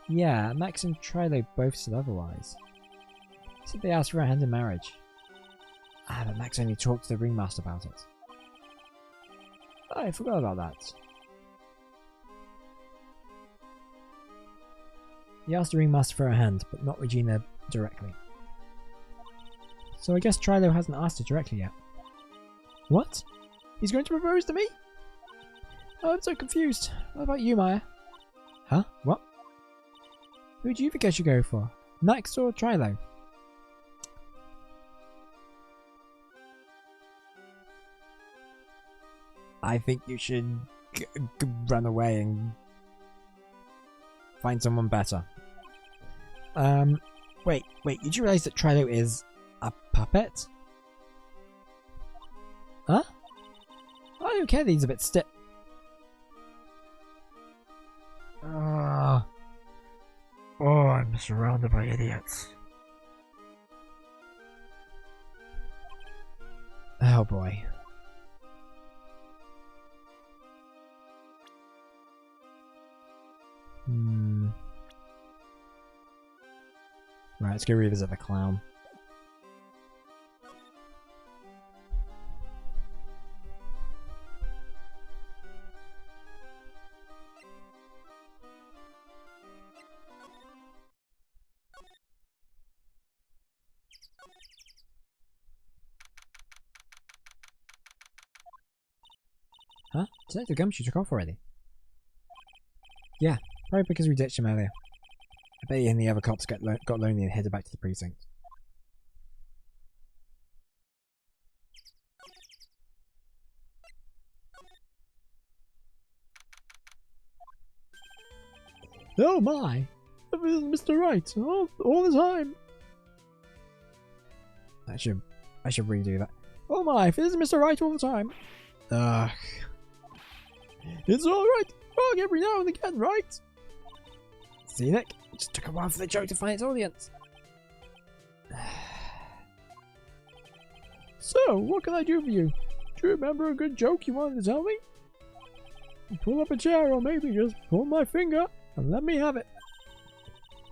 Yeah, Max and Trilo both said otherwise. Said they asked for a hand in marriage. Ah, but Max only talked to the ringmaster about it. Oh, I forgot about that. He asked the ringmaster for a hand, but not Regina directly. So I guess Trilo hasn't asked her directly yet. What? He's going to propose to me? Oh, I'm so confused. What about you, Maya? Huh? What? Who do you think I should go for? Max or Trilo? I think you should run away and find someone better. Wait, did you realize that Trilo is a puppet? Huh? I don't care that he's a bit stiff. Oh, I'm surrounded by idiots. Oh boy. Right, let's go revisit the clown. Huh? Detective Gumshoe took off already. Yeah, probably because we ditched him earlier. I bet he and the other cops got lonely and headed back to the precinct. Oh my! This is Mr. Wright all the time. I should redo that. Oh my! This is Mr. Wright all the time. Ugh. It's alright. Wrong every now and again, right? See, Nick? It just took a while for the joke to find its audience. So, what can I do for you? Do you remember a good joke you wanted to tell me? Pull up a chair or maybe just pull my finger and let me have it.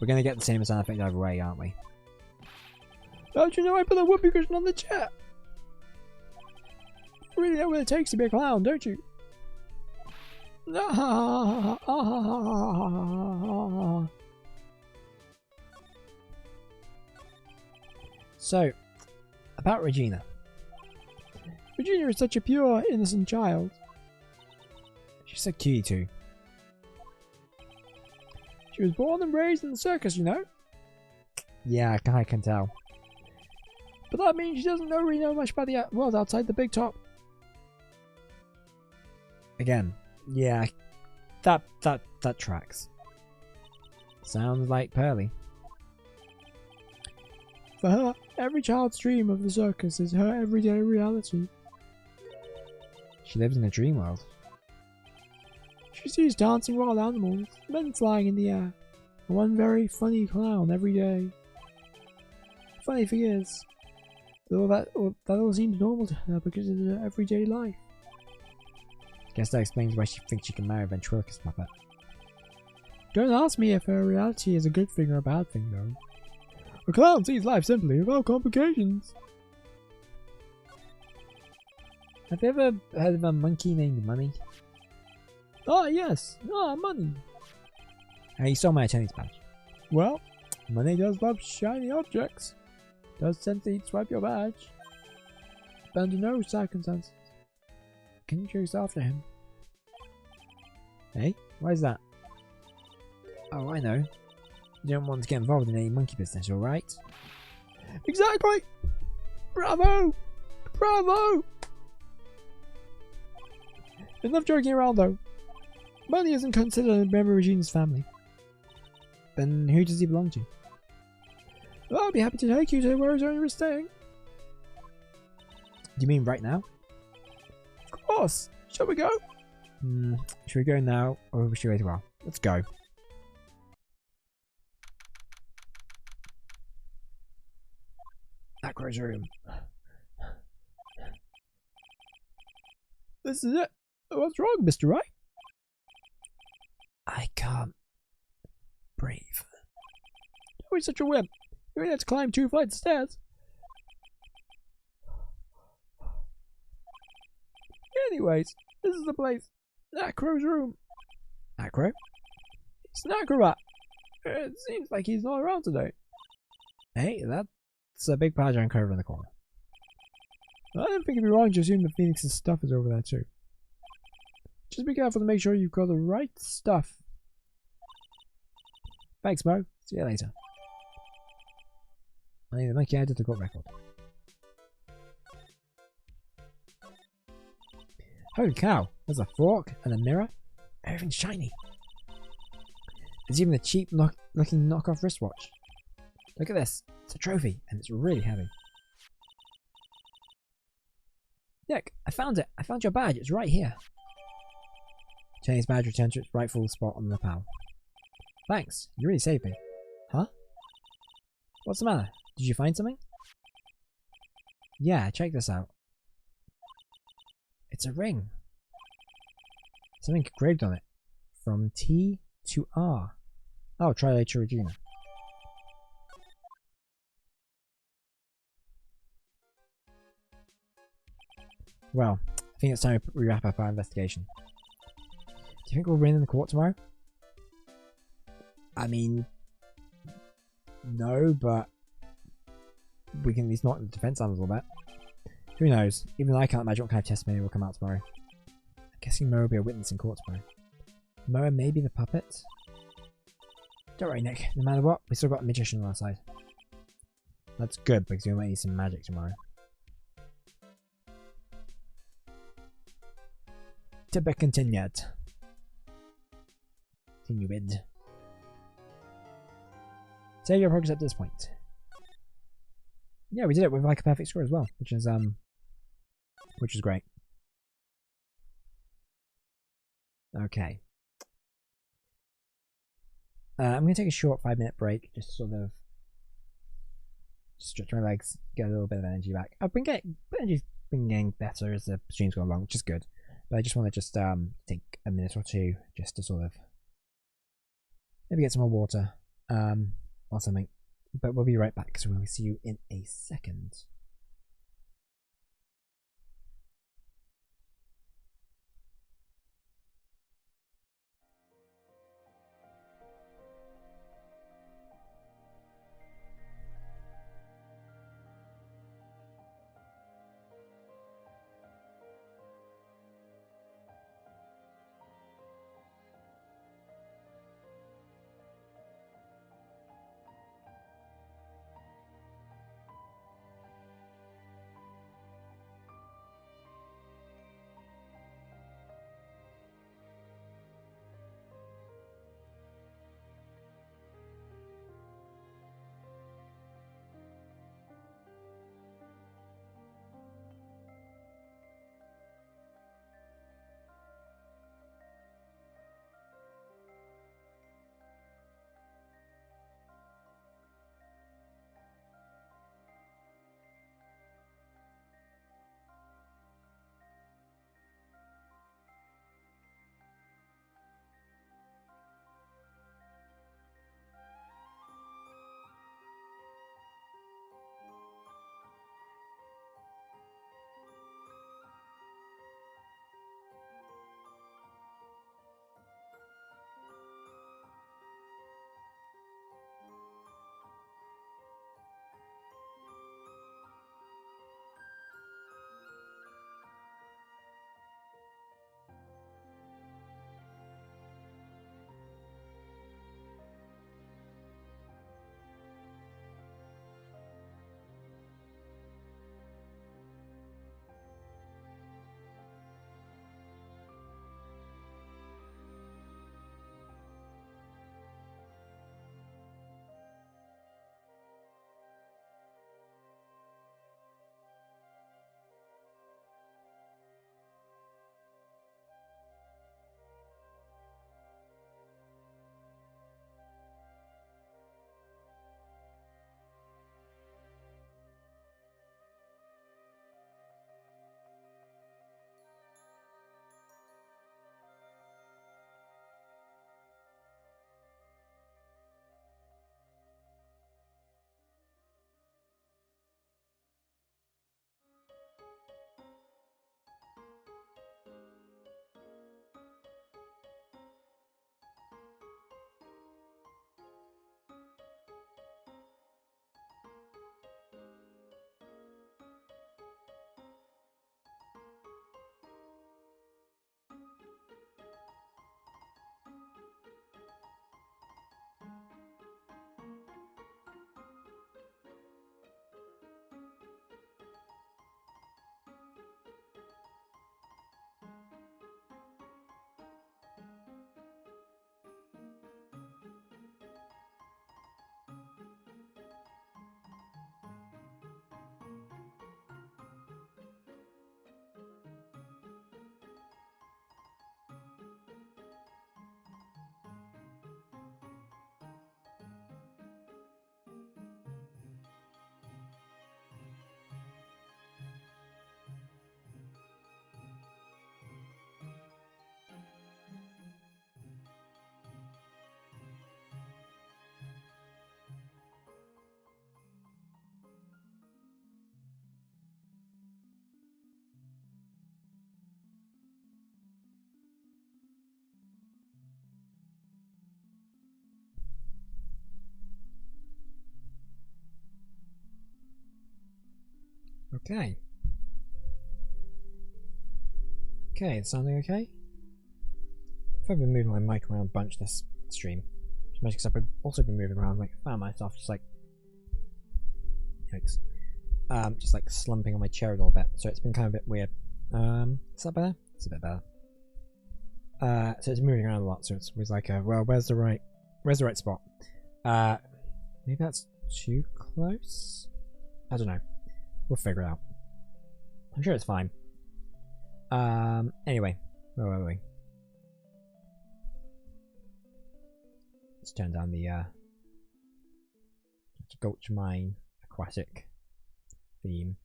We're going to get the same sound effect either way, aren't we? Don't you know I put a whoopee cushion on the chair? You really know what it takes to be a clown, don't you? So, about Regina. Regina is such a pure, innocent child. She's so cute too. She was born and raised in the circus, you know? Yeah, I can tell. But that means she doesn't really know much about the world outside the big top. Again, yeah, that tracks. Sounds like Pearly. For her, every child's dream of the circus is her everyday reality. She lives in a dream world. She sees dancing wild animals, men flying in the air, and one very funny clown every day. Funny thing is, that all seems normal to her because of her everyday life. Guess that explains why she thinks she can marry a ventriloquist puppet. Don't ask me if her reality is a good thing or a bad thing, though. A clown sees life simply, without complications. Have you ever heard of a monkey named Money? Ah, yes. Ah, Money. You stole my attendance badge. Well, Money does love shiny objects. Does tend to swipe your badge. But under no circumstances can you chase after him. Hey, why is that? Oh, I know. You don't want to get involved in any monkey business, alright? Exactly! Bravo! Bravo! Enough joking around though. Money isn't considered a member of Regine's family. Then who does he belong to? Well, I'll be happy to take you to where we're staying. Do you mean right now? Of course! Shall we go? Should we go now or should we wait a while? Let's go. Acro's room. This is it. What's wrong, Mr. Wright? I can't breathe. Don't be such a wimp. You only have to climb 2 flights of stairs. Anyways, this is the place. Acro's room. Acro? He's an acrobat. It seems like he's not around today. Hey, that's a big giant curve in the corner. I don't think it'd be wrong to assume that Phoenix's stuff is over there too. Just be careful to make sure you've got the right stuff. Thanks, Mo. See you later. I need the monkey added to the court record. Holy cow, there's a fork and a mirror. Everything's shiny. There's even a cheap looking knockoff wristwatch. Look at this. It's a trophy and it's really heavy. Nick, I found it. I found your badge. It's right here. Chinese badge returned to its rightful spot on the lapel. Thanks. You really saved me. Huh? What's the matter? Did you find something? Yeah, check this out. It's a ring. Something engraved on it. From T to R. Oh, try later, Regina. Well, I think it's time we wrap up our investigation. Do you think we'll win in the court tomorrow? I mean, no, but we can at least knock the defense down a little bit. Who knows? Even though I can't imagine what kind of testimony will come out tomorrow. I'm guessing Mo will be a witness in court tomorrow. Mo and maybe the puppet? Don't worry, Nick. No matter what, we still got a magician on our side. That's good because we might need some magic tomorrow. To be continued. Continued. Save your progress up to this point. Yeah, we did it with like a perfect score as well, which is great. Okay. I'm gonna take a short 5-minute break, just sort of stretch my legs, get a little bit of energy back. Energy's been getting better as the stream's gone along, which is good. But I just want to take a minute or two just to sort of maybe get some more water or something. But we'll be right back because we'll see you in a second. Okay. Okay, is sounding okay? I've been moving my mic around a bunch this stream. Because I've also been moving around, like, found myself just like... Yikes. Just like slumping on my chair a little bit, so it's been kind of a bit weird. Is that better? It's a bit better. So it's moving around a lot, so it's always like, well, where's the right spot? Maybe that's too close? I don't know. We'll figure it out. I'm sure it's fine. Anyway, where were we? Let's turn down the Gulch Mine aquatic theme.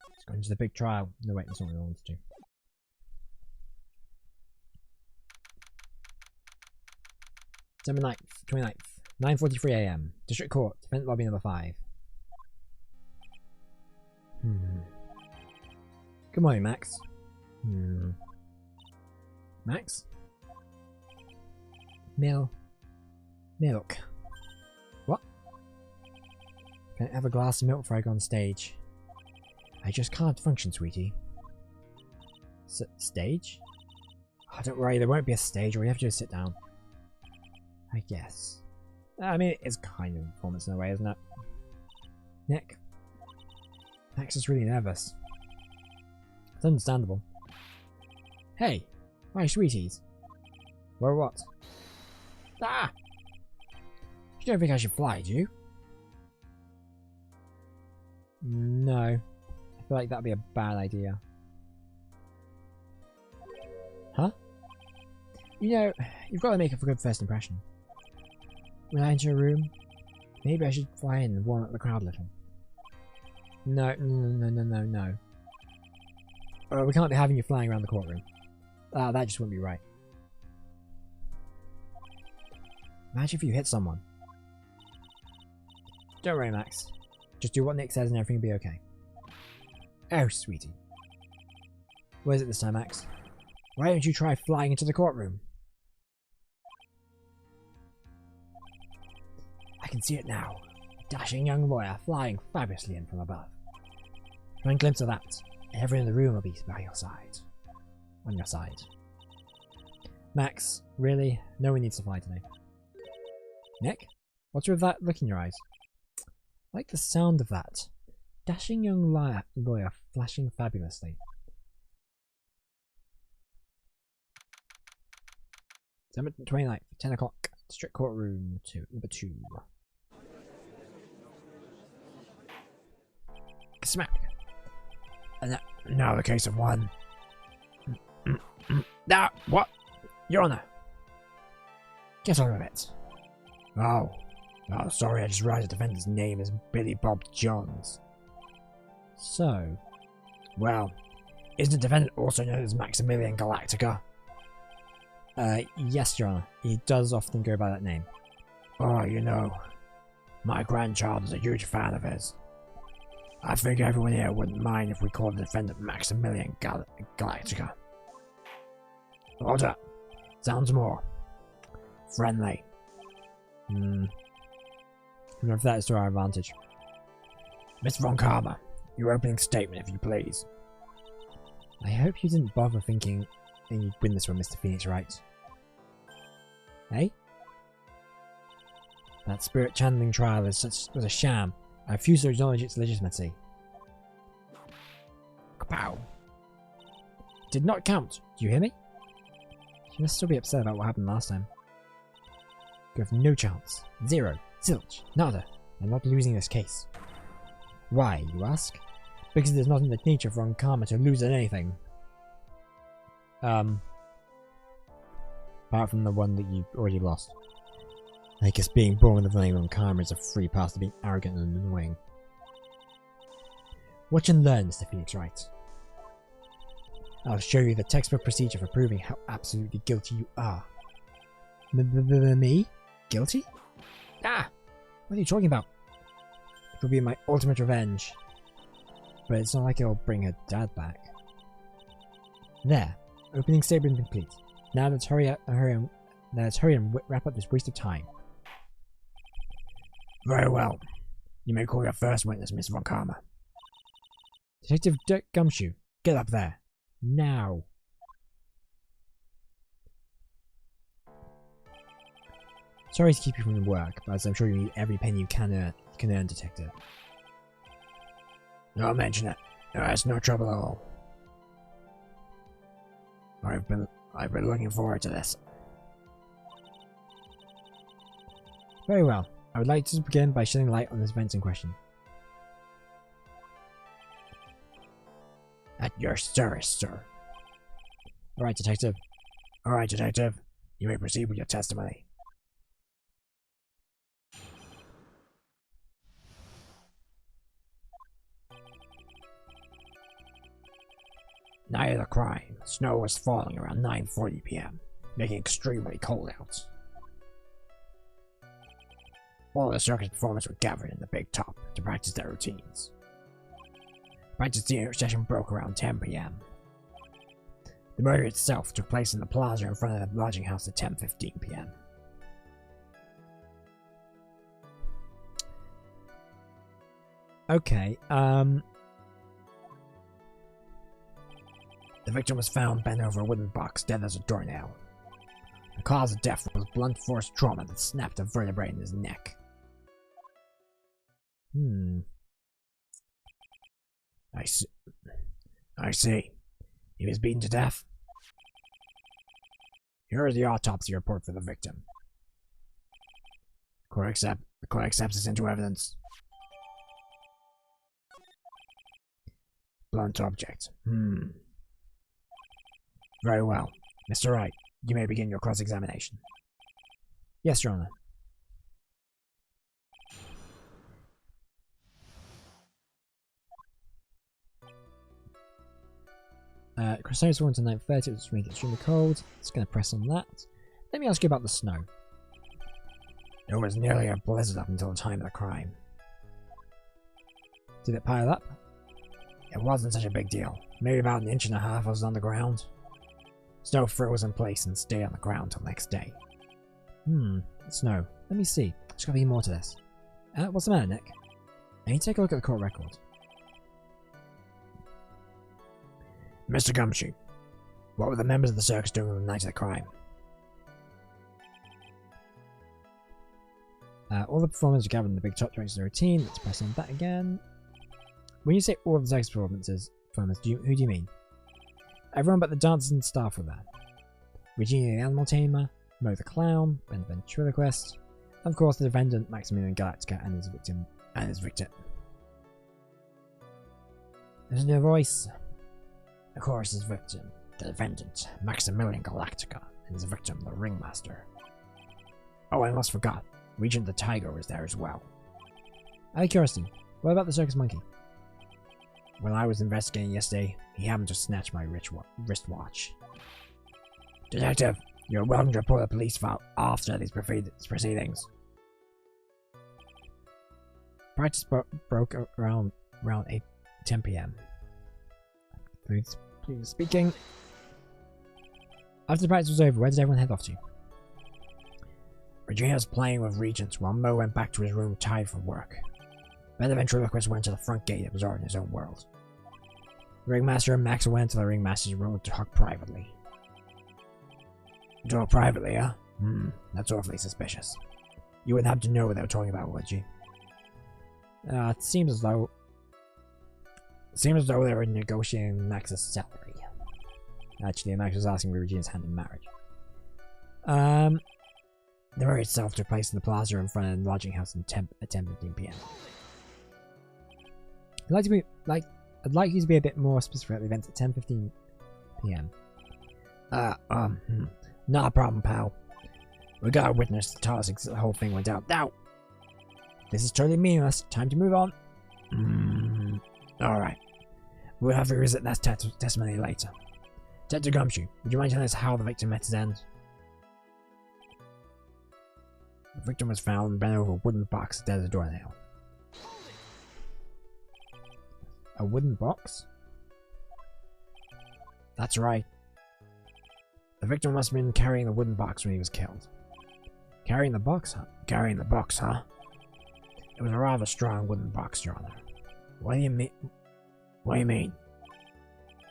Let's go into the big trial. No, wait, that's not what I wanted to do. December 9th, 29th, 9:43 AM. District Court, Defendant Lobby number 5. Good morning, Max. Max? Milk. What? Can I have a glass of milk before I go on stage? I just can't function, sweetie. Stage? Oh, don't worry, there won't be a stage. All you have to do is sit down. I guess. I mean, it's kind of a performance in a way, isn't it? Nick? Max is really nervous. It's understandable. Hey! My sweeties. Or what? Ah! You don't think I should fly, do you? No. I feel like that'd be a bad idea. Huh? You know, you've got to make a good first impression. When I enter a room, maybe I should fly in and warm up the crowd a little. No. We can't be having you flying around the courtroom. That just wouldn't be right. Imagine if you hit someone. Don't worry, Max. Just do what Nick says and everything will be okay. Oh, sweetie. Where is it this time, Max? Why don't you try flying into the courtroom? I can see it now. A dashing young lawyer flying fabulously in from above. One glimpse of that, and everyone in the room will be by your side. On your side. Max, really? No one needs to fly today. Nick? What's with that look in your eyes? I like the sound of that. Dashing young lawyer flashing fabulously. December 29th, 10 o'clock. District Courtroom 2, number 2. Smack! And now the case of 1. What? Your Honor! Get on with it. Oh, sorry, I just realized the defendant's name is Billy Bob Johns. So? Well, isn't the defendant also known as Maximilian Galactica? Yes, Your Honor. He does often go by that name. Oh, you know, my grandchild is a huge fan of his. I think everyone here wouldn't mind if we called the defendant Maximilian Galactica. Order. Sounds more friendly. I don't know if that is to our advantage. Miss Von Karma, your opening statement, if you please. I hope you didn't bother thinking you'd win this one, Mr. Phoenix Wright. Hey? That spirit channeling trial was a sham. I refuse to acknowledge its legitimacy. Kapow! Did not count. Do you hear me? You must still be upset about what happened last time. You have no chance. Zero. Zilch. Nada. I'm not losing this case. Why, you ask? Because it is not in the nature of Von Karma to lose at anything. Apart from the one that you already lost. I guess being born with the name Von Karma is a free pass to being arrogant and annoying. Watch and learn, Mr. Phoenix Wright. I'll show you the textbook procedure for proving how absolutely guilty you are. Me? Guilty? Ah! What are you talking about? It will be my ultimate revenge. But it's not like it'll bring her dad back. There. Opening statement complete. Now let's hurry and wrap up this waste of time. Very well. You may call your first witness, Miss Von Karma. Detective Gumshoe, get up there. Now. Sorry to keep you from the work, but as I'm sure you need every penny you can earn, Detective. Don't mention it. No, it's no trouble at all. I've been looking forward to this. Very well. I would like to begin by shedding light on this event in question. At your service, sir. Alright, Detective. Alright, Detective. You may proceed with your testimony. Night of the crime. Snow was falling around 9:40 p.m., making it extremely cold out. All the circus performers were gathered in the big top to practice their routines. Practice session broke around 10 p.m. The murder itself took place in the plaza in front of the lodging house at 10:15 p.m. Okay, the victim was found bent over a wooden box, dead as a doornail. The cause of death was blunt force trauma that snapped a vertebrae in his neck. I see. He was beaten to death. Here is the autopsy report for the victim. The court accepts this into evidence. Blunt object. Very well. Mr. Wright, you may begin your cross-examination. Yes, Your Honor. Crosshaves 1 to 9:30, which makes it extremely cold. It's going to press on that. Let me ask you about the snow. It was nearly a blizzard up until the time of the crime. Did it pile up? It wasn't such a big deal. Maybe about 1.5 inches was on the ground. Snow froze in place and stayed on the ground till next day. Snow. Let me see. There's got to be more to this. What's the matter, Nick? I need to take a look at the court record. Mr. Gumshoe, what were the members of the circus doing on the night of the crime? All the performers were gathered in the big top direction of the routine. Let's press on that again. When you say all of the circus performers, who do you mean? Everyone but the dancers and staff were there. Regina the Animal Tamer, Mo the Clown, Ben the Ventriloquist, and of course the defendant Maximilian Galactica and his victim. There's no voice. Of course, his victim, the defendant, Maximilian Galactica, and his victim, the Ringmaster. Oh, I almost forgot. Regent the Tiger was there as well. Out of curiosity, what about the circus monkey? When I was investigating yesterday, he happened to snatch my wristwatch. Detective, you're welcome to report the police file after these proceedings. Practice broke around 10 p.m. Please speaking. After the practice was over, where did everyone head off to? Regina was playing with Regents while Mo went back to his room tired from work. Ben the Ventriloquist went to the front gate, absorbed in his own world. The Ringmaster and Max went to the Ringmaster's room to talk privately. Talk privately, huh? That's awfully suspicious. You wouldn't have to know what they were talking about, would you? It seems as though they were negotiating Max's salary. Actually, Max was asking Regina's hand in marriage. The murder itself took place in the plaza in front of the lodging house at 10:15 p.m. I'd like you to be a bit more specific at the event at 10:15 p.m. Not a problem, pal. We got a witness to tell us the whole thing went down. Now, this is totally meaningless. Time to move on. Alright. We'll have to revisit that testimony later. Detective Gumshoe, would you mind telling us how the victim met his end? The victim was found bent over a wooden box dead as a doornail. A wooden box? That's right. The victim must have been carrying the wooden box when he was killed. Carrying the box, huh? Carrying the box, huh? It was a rather strong wooden box, Your Honor. What do you mean? What do you mean?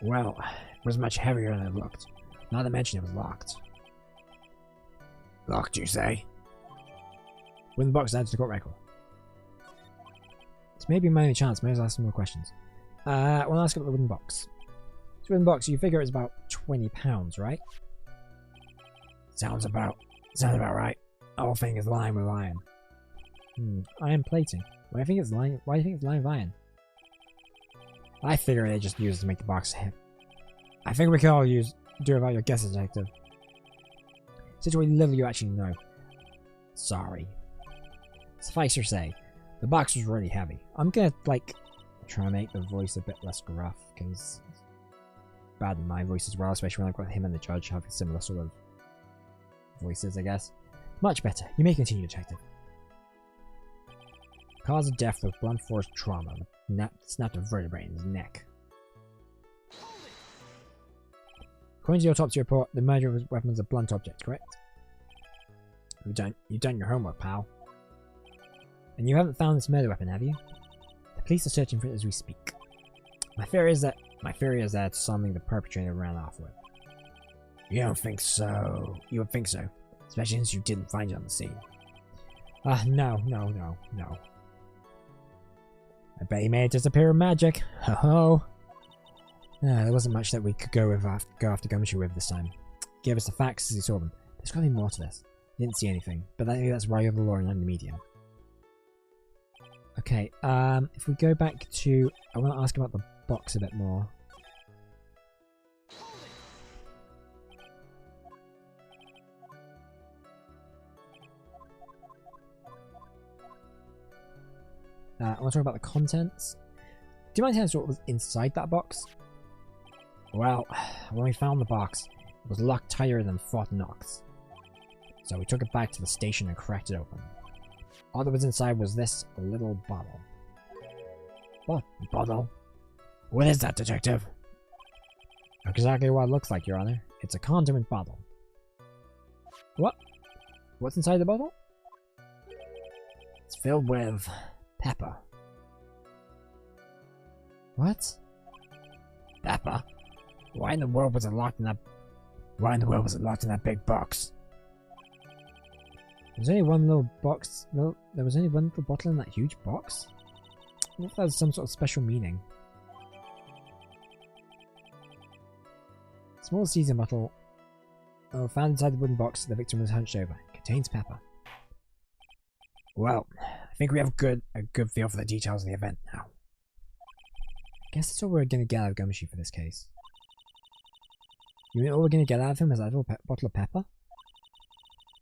Well, it was much heavier than it looked. Not to mention it was locked. Locked, you say? Wooden box adds to the court record. This may be my only chance. May as well ask some more questions. I want to ask about the wooden box. This wooden box, you figure it's about £20, right? Sounds about right. The whole thing is lined with iron. Iron plating. Why do you think it's lined with iron? I figure they just use it to make the box heavy. I think we can all do about your guess, detective. Situated little you actually know. Sorry. Suffice to say, the box was really heavy. I'm gonna, try and make the voice a bit less gruff, because it's bad in my voice as well, especially when I've got him and the judge having similar sort of voices, I guess. Much better. You may continue, detective. Cause of death was blunt force trauma. Snapped a vertebrae in his neck. According to your autopsy report, the murder weapon was a blunt object, correct? You've done your homework, pal. And you haven't found this murder weapon, have you? The police are searching for it as we speak. My theory is that it's something the perpetrator ran off with. You don't think so? You would think so, especially since you didn't find it on the scene. No. I bet he made it disappear with magic. Ho. There wasn't much that we could go after Gumshoe with this time. Gave us the facts as he saw them. There's gotta be more to this. I didn't see anything, but that's why you're the lawyer and I'm the medium. Okay, if we go back to... I want to ask about the box a bit more. I want to talk about the contents. Do you mind telling us what was inside that box? Well, when we found the box, it was locked tighter than Fort Knox. So we took it back to the station and cracked it open. All that was inside was this little bottle. What bottle? What is that, detective? Exactly what it looks like, Your Honor. It's a condiment bottle. What? What's inside the bottle? It's filled with pepper. What? Pepper? Why in the world was it locked in that big box? There's only one little box. Well, there was only one little bottle in that huge box? I wonder if that has some sort of special meaning. Small season bottle. Oh, found inside the wooden box the victim was hunched over. Contains pepper. Well, I think we have a good feel for the details of the event now. I guess that's all we're gonna get out of Gumshoe for this case. You mean all we're gonna get out of him is a little bottle of pepper?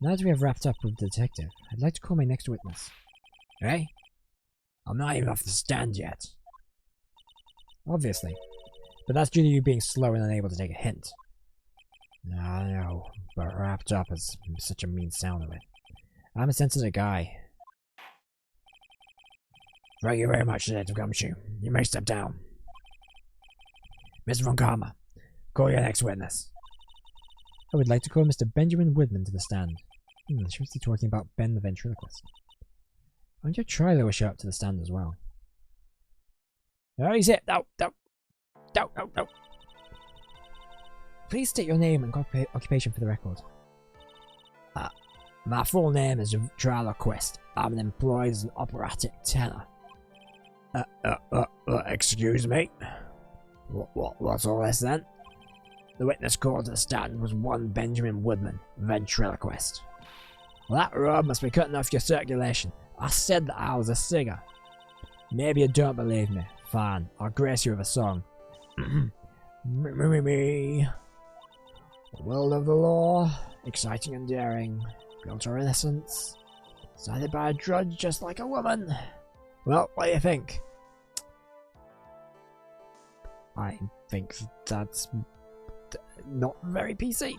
Now that we have wrapped up with the detective, I'd like to call my next witness. Hey? I'm not even off the stand yet. Obviously. But that's due to you being slow and unable to take a hint. I know, but wrapped up is such a mean sound of it. I'm a sensitive guy. Thank you very much, Detective Gumshoe. You may step down. Mr. Von Karma, call your next witness. I would like to call Mr. Benjamin Woodman to the stand. Should we be talking about Ben the ventriloquist? I wonder if Trilo will show up to the stand as well. Oh, he's it! No! Please state your name and occupation for the record. My full name is Trilo Quest. I'm employed as an operatic tenor. Excuse me? What's all this then? The witness called to the stand was one Benjamin Woodman, ventriloquist. Well, that rub must be cutting off your circulation. I said that I was a singer. Maybe you don't believe me. Fine, I'll grace you with a song. Me. The world of the law, exciting and daring, guilt or innocence, decided by a judge just like a woman. Well, what do you think? I think that's not very PC.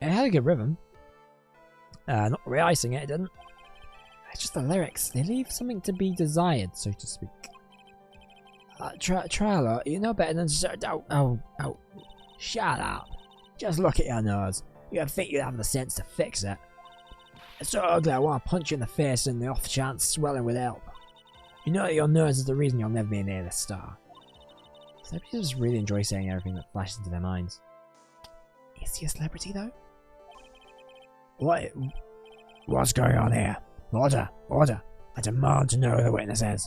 It had a good rhythm. Not re-icing it didn't. It's just the lyrics. They leave something to be desired, so to speak. Trailer, you know better than... Oh. Shut up. Just look at your nose. You don't think you'd have the sense to fix it. It's so ugly I want to punch you in the face in the off chance swelling would help. You know that your nose is the reason you'll never be an A-list star. Celebrities just really enjoy saying everything that flashes into their minds. Is he a celebrity, though? What's going on here? Order! Order! I demand to know who the witness is.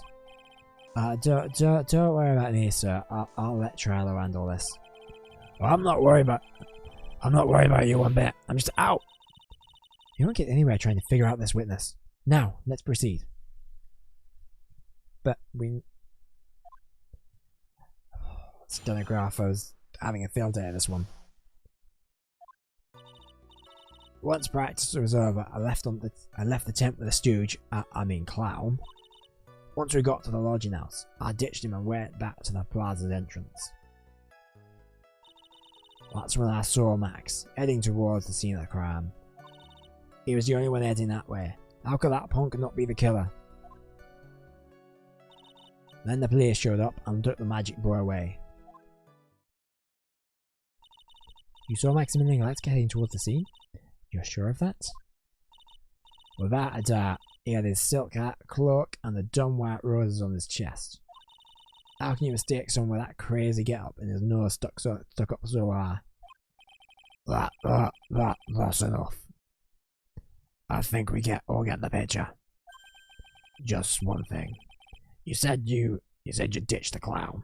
Don't worry about me, sir. I'll let Trilo handle this. Well, I'm not worried about you one bit. I'm just out. You won't get anywhere trying to figure out this witness. Now, let's proceed. But Stenographer's having a field day of this one. Once practice was over, I left the tent with the stooge, clown. Once we got to the lodging house, I ditched him and went back to the plaza's entrance. That's when I saw Max, heading towards the scene of the crime. He was the only one heading that way. How could that punk not be the killer? Then the police showed up and took the magic boy away. You saw Maximum Lights heading towards the scene? You're sure of that? Without a doubt, he had his silk hat, cloak, and the dumb white roses on his chest. How can you mistake someone with that crazy get-up and his nose stuck up so high? That's enough. I think we all get the picture. Just one thing. You said you ditched the clown.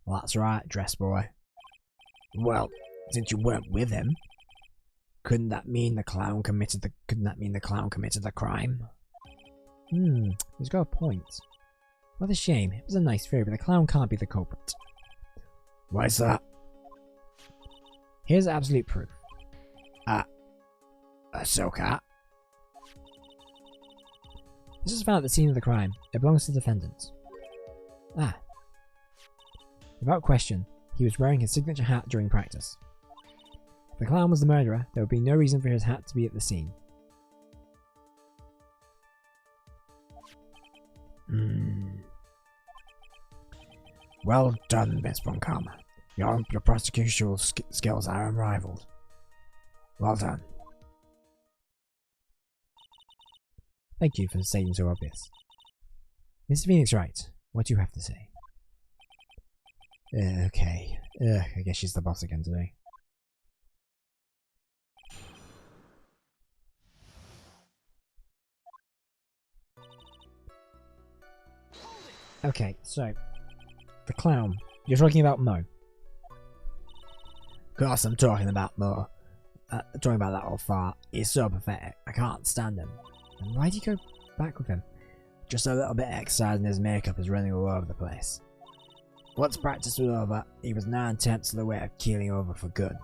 Well, that's right, dress boy. Well, since you weren't with him, couldn't that mean the clown committed the crime? He's got a point. What a shame. It was a nice theory, but the clown can't be the culprit. Why's that? Here's absolute proof. A silk hat? This is found at the scene of the crime. It belongs to the defendant. Without question, he was wearing his signature hat during practice. If the clown was the murderer, there would be no reason for his hat to be at the scene. Well done, Miss Buncombe. Your prosecutorial skills are unrivaled. Well done. Thank you for saying so obvious. Mr. Phoenix Wright, what do you have to say? Okay. I guess she's the boss again today. Okay, so the clown. You're talking about Mo. Of course I'm talking about Mo. Talking about that old fart. He's so pathetic. I can't stand him. And why'd you go back with him? Just a little bit of exercise and his makeup is running all over the place. Once practice was over, he was 9/10 of the way of keeling over for good.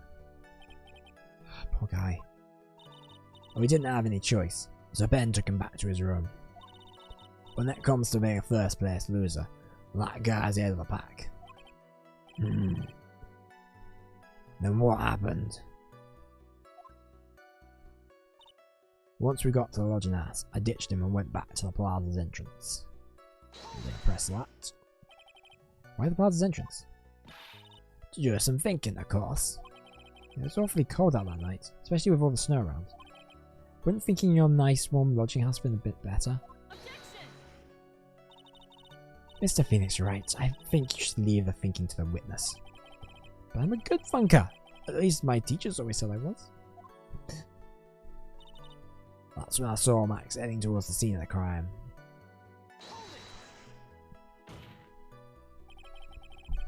Poor guy. Well, we didn't have any choice, so Ben took him back to his room. When it comes to being a first place loser, that guy's head of the pack. Then what happened? Once we got to the lodging house, I ditched him and went back to the plaza's entrance. Then press that. Why the plaza's entrance? To do some thinking, of course. It was awfully cold out that night, especially with all the snow around. Wouldn't thinking your nice warm lodging house been a bit better? Mr. Phoenix Wright, I think you should leave the thinking to the witness. But I'm a good funker. At least my teachers always said I was. That's when I saw Max heading towards the scene of the crime.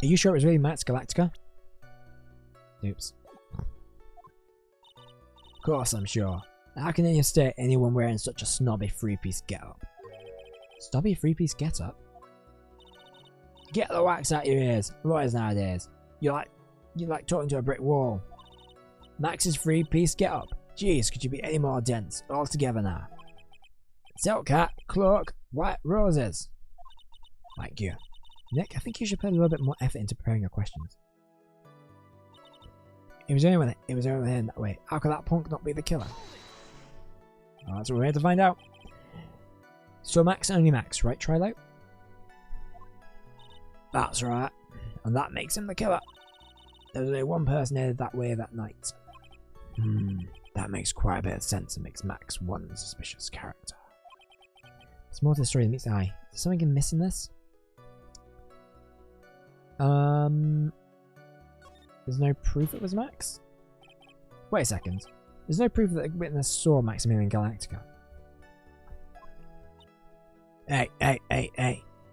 Are you sure it was really Max Galactica? Oops. Of course I'm sure. How can you stare at anyone wearing such a snobby three-piece get-up? Snobby three-piece get-up? Get the wax out your ears, boys nowadays. You're like talking to a brick wall. Max's three-piece get-up. Jeez, could you be any more dense? All together now. Silk hat, cloak, white roses. Thank you. Nick, I think you should put a little bit more effort into preparing your questions. It was only him that way. How could that punk not be the killer? Well, that's what we're here to find out. So Max and only Max, right, Trilo? That's right. And that makes him the killer. There was only one person headed that way that night. That makes quite a bit of sense and makes Max one suspicious character. There's more to the story than meets the eye. Is something amiss in this? There's no proof it was Max? Wait a second. There's no proof that the witness saw Maximilian Galactica. Hey.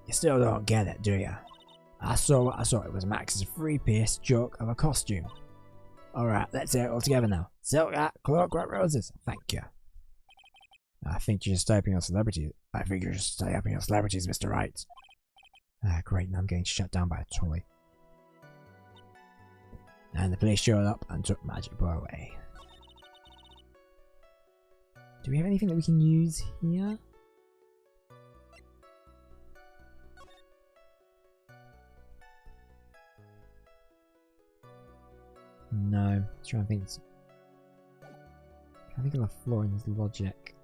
You still don't get it, do you? I saw what I saw. It was Max's three-piece joke of a costume. Alright, let's hear it all together now. Silk hat, clockwork roses. Thank you. I think you should stay up in your celebrities. Mr. Wright. Ah, great, now I'm getting shut down by a toy. And the police showed up and took Magic Boy away. Do we have anything that we can use here? No. Trying to think. I think of a flaw in his logic.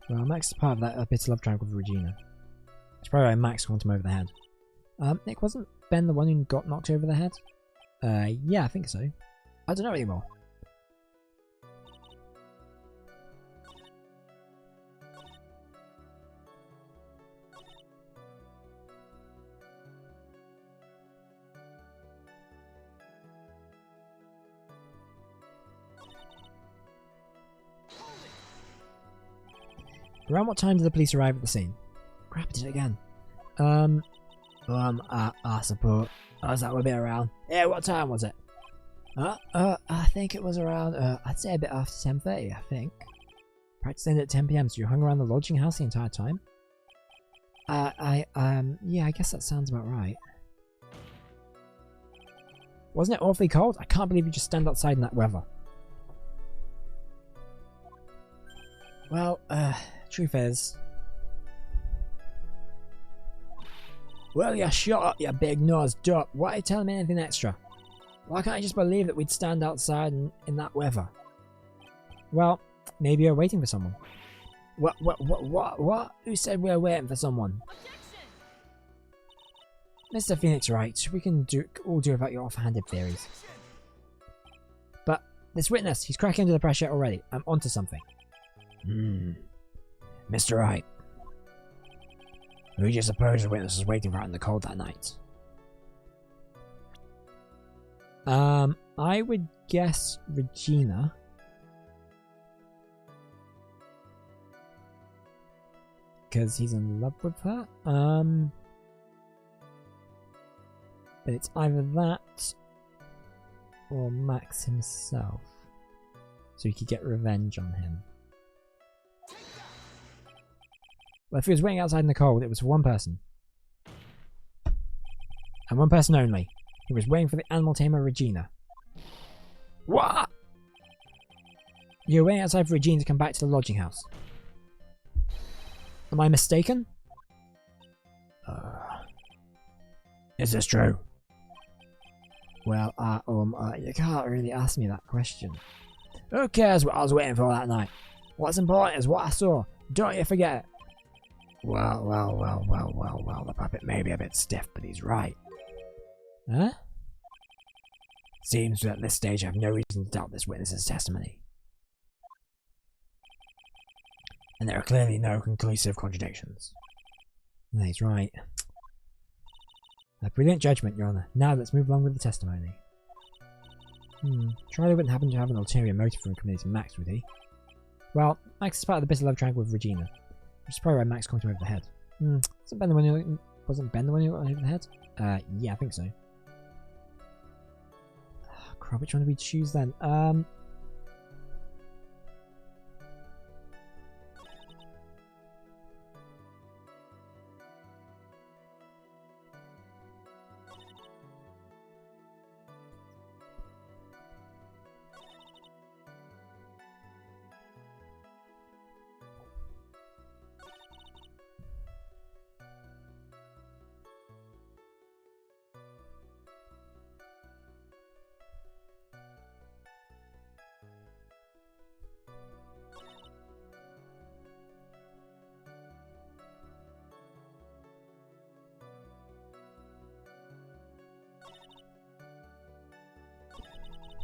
Well, Max is part of that bit of love triangle with Regina. It's probably why Max got him over the head. Nick, wasn't Ben the one who got knocked over the head? Yeah, I think so. I don't know anymore. Around what time did the police arrive at the scene? Crap, I did it again. I suppose. Was that a bit around? Yeah, what time was it? I think it was around, I'd say a bit after 10:30, I think. Practice ended at 10 PM, so you hung around the lodging house the entire time? Yeah, I guess that sounds about right. Wasn't it awfully cold? I can't believe you just stand outside in that weather. Well, truth is... Well, you shut up, you big-nosed duck. Why are you telling me anything extra? Why can't I just believe that we'd stand outside in that weather? Well, maybe you're waiting for someone. What? Who said we were waiting for someone? Mr. Phoenix Wright, we can all do without your offhanded theories. But this witness, he's cracking under the pressure already. I'm onto something. Mr. Wright. Who do you suppose the witness was waiting for out in the cold that night? I would guess Regina. Because he's in love with her. But it's either that or Max himself. So he could get revenge on him. Well, if he was waiting outside in the cold, it was for one person. And one person only. He was waiting for the animal tamer Regina. What? You were waiting outside for Regina to come back to the lodging house. Am I mistaken? Is this true? Well, you can't really ask me that question. Who cares what I was waiting for that night? What's important is what I saw. Don't you forget it. Well, the puppet may be a bit stiff, but he's right. Huh? Seems that at this stage I have no reason to doubt this witness's testimony. And there are clearly no conclusive contradictions. No, he's right. A brilliant judgment, Your Honour. Now let's move along with the testimony. Charlie wouldn't happen to have an ulterior motive for incriminating Max, would he? Well, Max is part of the bitter love triangle with Regina. Which is probably why Max conked him over the head. Wasn't Ben the one who got over the head? Yeah, I think so. Oh, crap, which one do we choose then?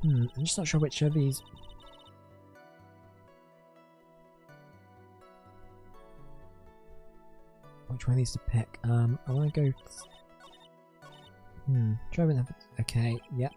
I'm just not sure which of these. Which one of these to pick? I want to go. Try with that. Okay, yep.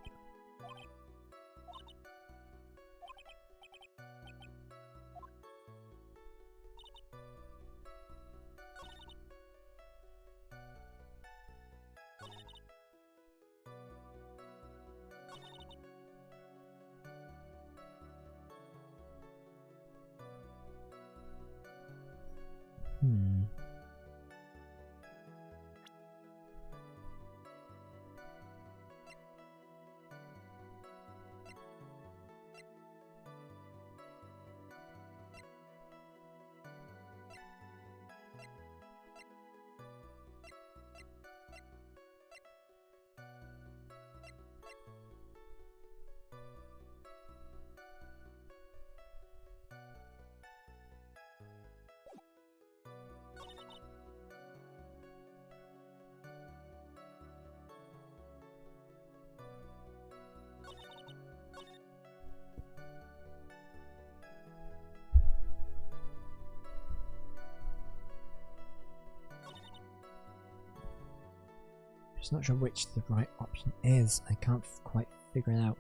Just not sure which the right option is. I can't quite figure it out.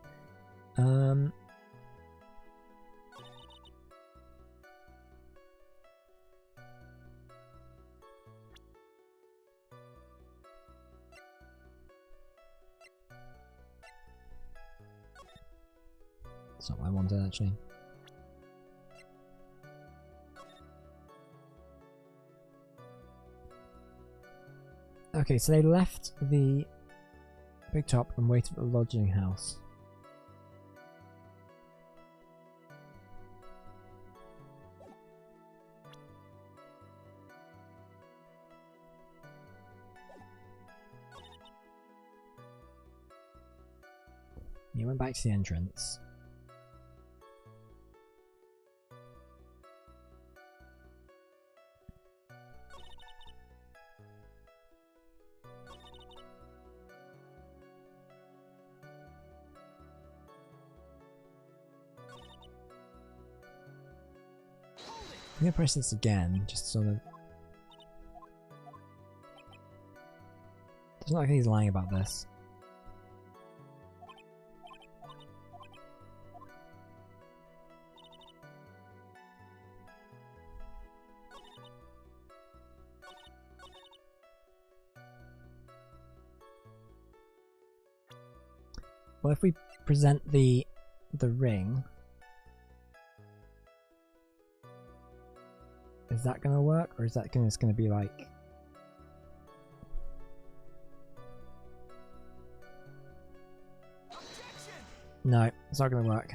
That's not what I wanted actually. Okay, so they left the big top and waited at the lodging house. He went back to the entrance. I'm gonna press this again, just sort of. Doesn't look like he's lying about this. Well, if we present the ring. Is that gonna work, or is that just gonna be like? No, it's not gonna work.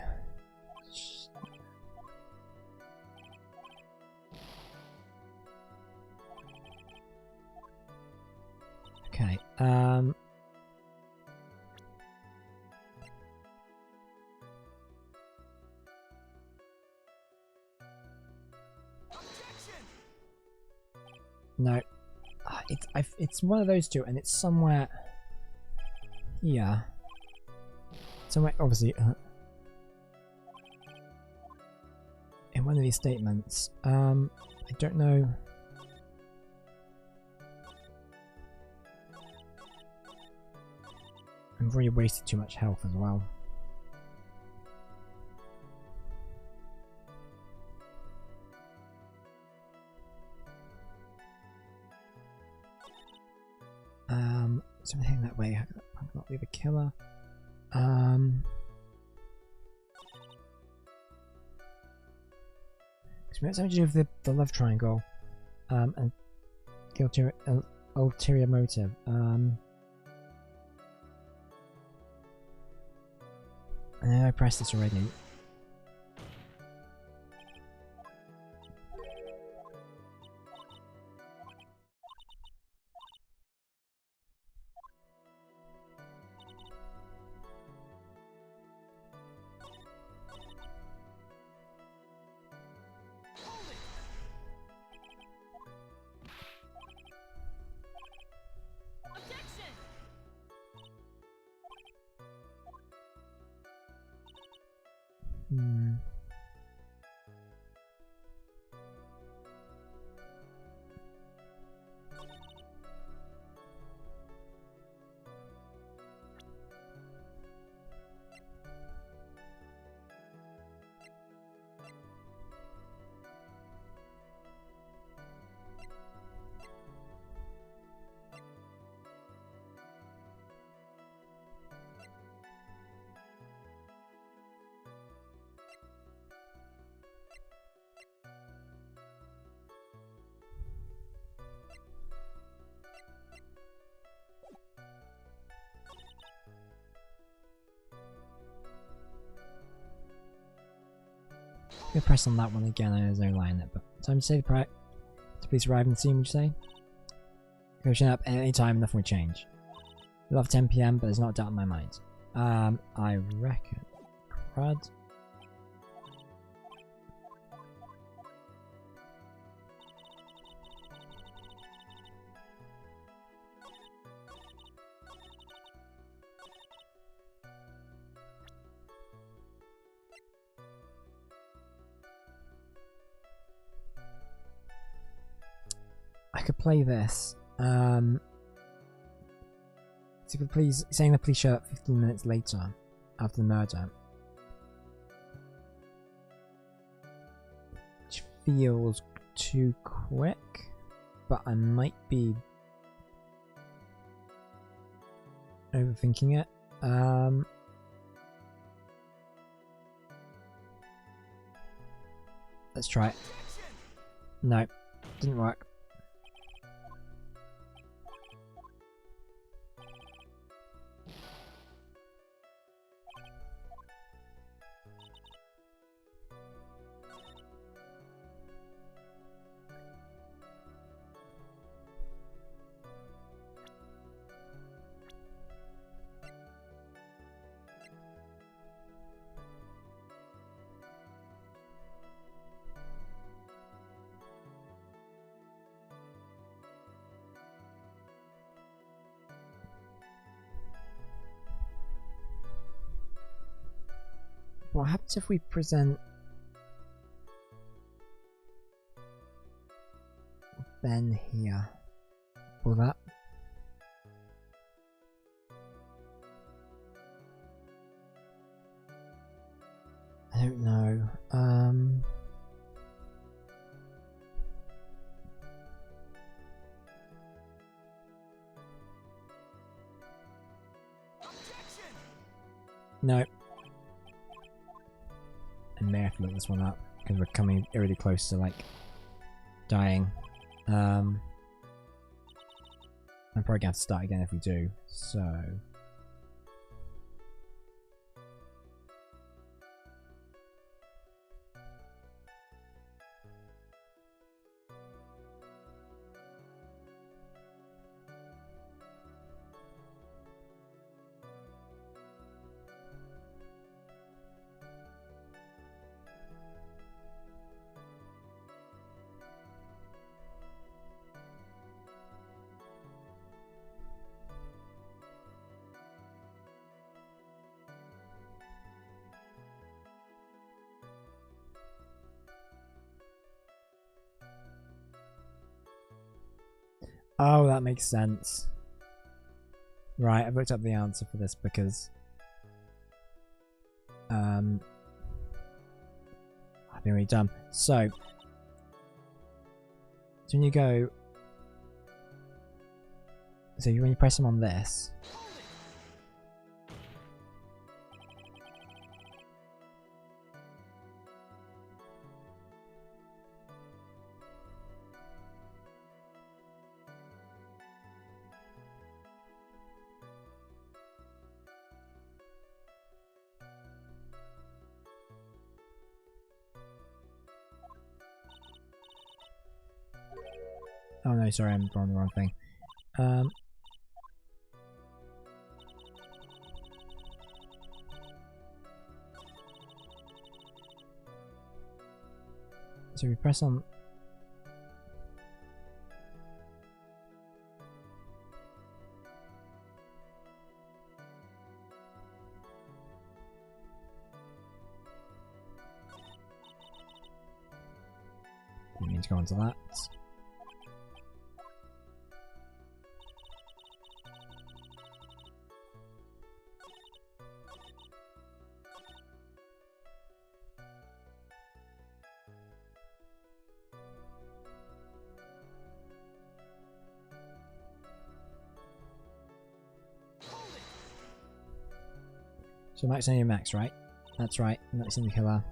Okay. No, it's one of those two, and it's somewhere here. Somewhere, obviously, in one of these statements. I don't know. I've already wasted too much health as well. Something that way. I've got to leave a killer. Because we have something to do with the love triangle. And the ulterior motive. And then I pressed this already. gonna press on that one again. I know there's no line in it, but time to say the police arrive on the scene, would you say? Go up at any time, nothing would change. We love 10 PM, but there's not a doubt in my mind. I reckon. Crud. I could play this. So please, saying the police show up 15 minutes later after the murder, which feels too quick, but I might be overthinking it. Let's try it. No, didn't work. What happens if we present Ben here? Will that? I don't know. No. I may have to look this one up because we're coming really close to like dying. I'm probably gonna have to start again if we do. So. Oh, that makes sense. Right, I've looked up the answer for this because I've been really dumb. So when you go, when you press them on this, oh no, sorry, I'm on the wrong thing. So we press on. Didn't mean to go onto that. So Max only Max, right? That's right, Max in the killer.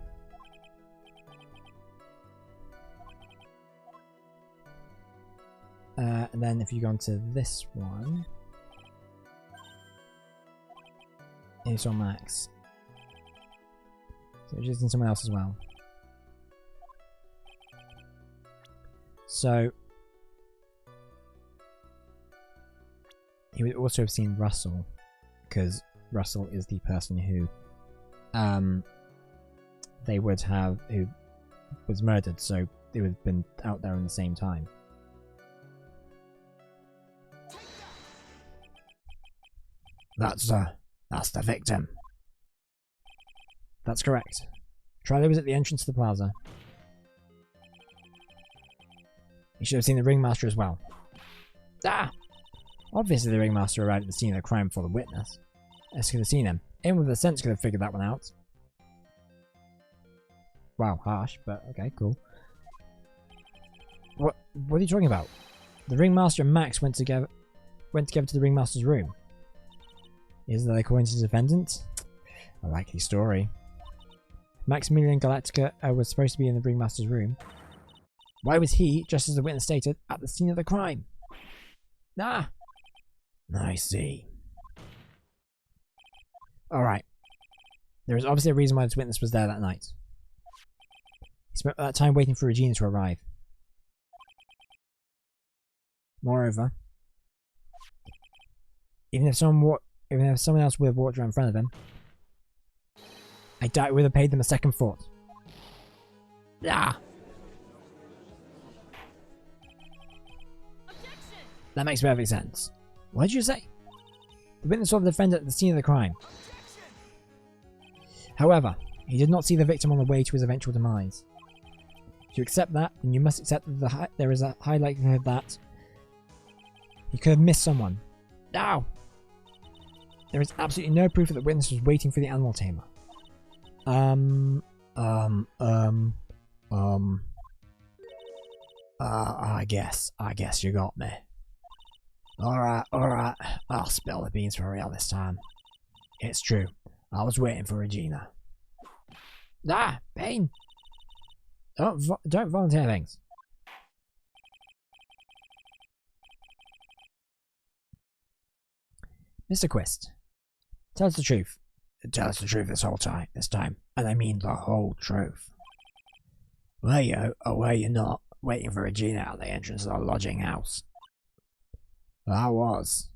And then if you go onto this one, it's on Max. So it's using someone else as well. So he would also have seen Russell, because Russell is the person who they would have, who was murdered, so they would have been out there in the same time. That's the victim. That's correct. Charlie was at the entrance to the plaza. You should have seen the ringmaster as well. Ah! Obviously the ringmaster arrived at the scene of the crime before the witness. As could have seen him. Anyone with a sense could have figured that one out. Wow, harsh, but okay, cool. What are you talking about? The ringmaster and Max went together to the ringmaster's room. Is that according to the defendant? A likely story. Maximilian Galactica was supposed to be in the ringmaster's room. Why was he, just as the witness stated, at the scene of the crime? Ah! I see. Alright. There is obviously a reason why this witness was there that night. He spent that time waiting for Regina to arrive. Moreover, even if someone else would have walked around in front of him, I doubt it would have paid them a second thought. Ah! That makes perfect sense. What did you say? The witness saw the defendant at the scene of the crime. However, he did not see the victim on the way to his eventual demise. If you accept that, then you must accept that there is a high likelihood that he could have missed someone. Now, there is absolutely no proof that the witness was waiting for the animal tamer. I guess you got me. Alright, I'll spill the beans for real this time. It's true, I was waiting for Regina. Ah, Bane! Don't volunteer things. Mr. Quist, tell us the truth. Tell us the truth this time, and I mean the whole truth. Were you, or were you not, waiting for Regina at the entrance of the lodging house? I was.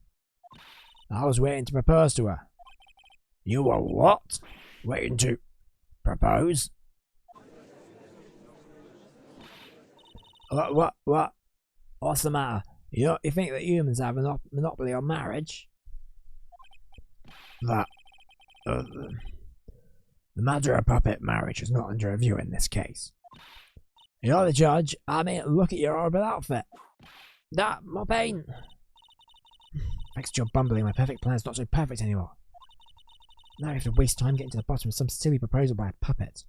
I was waiting to propose to her. You were what? Waiting to propose? What? What's the matter? You think that humans have a monopoly on marriage? The matter of puppet marriage is not under review in this case. You're the judge. I mean, look at your horrible outfit. That, more pain. Thanks to your bumbling, my perfect plan's not so perfect anymore. Now I have to waste time getting to the bottom of some silly proposal by a puppet.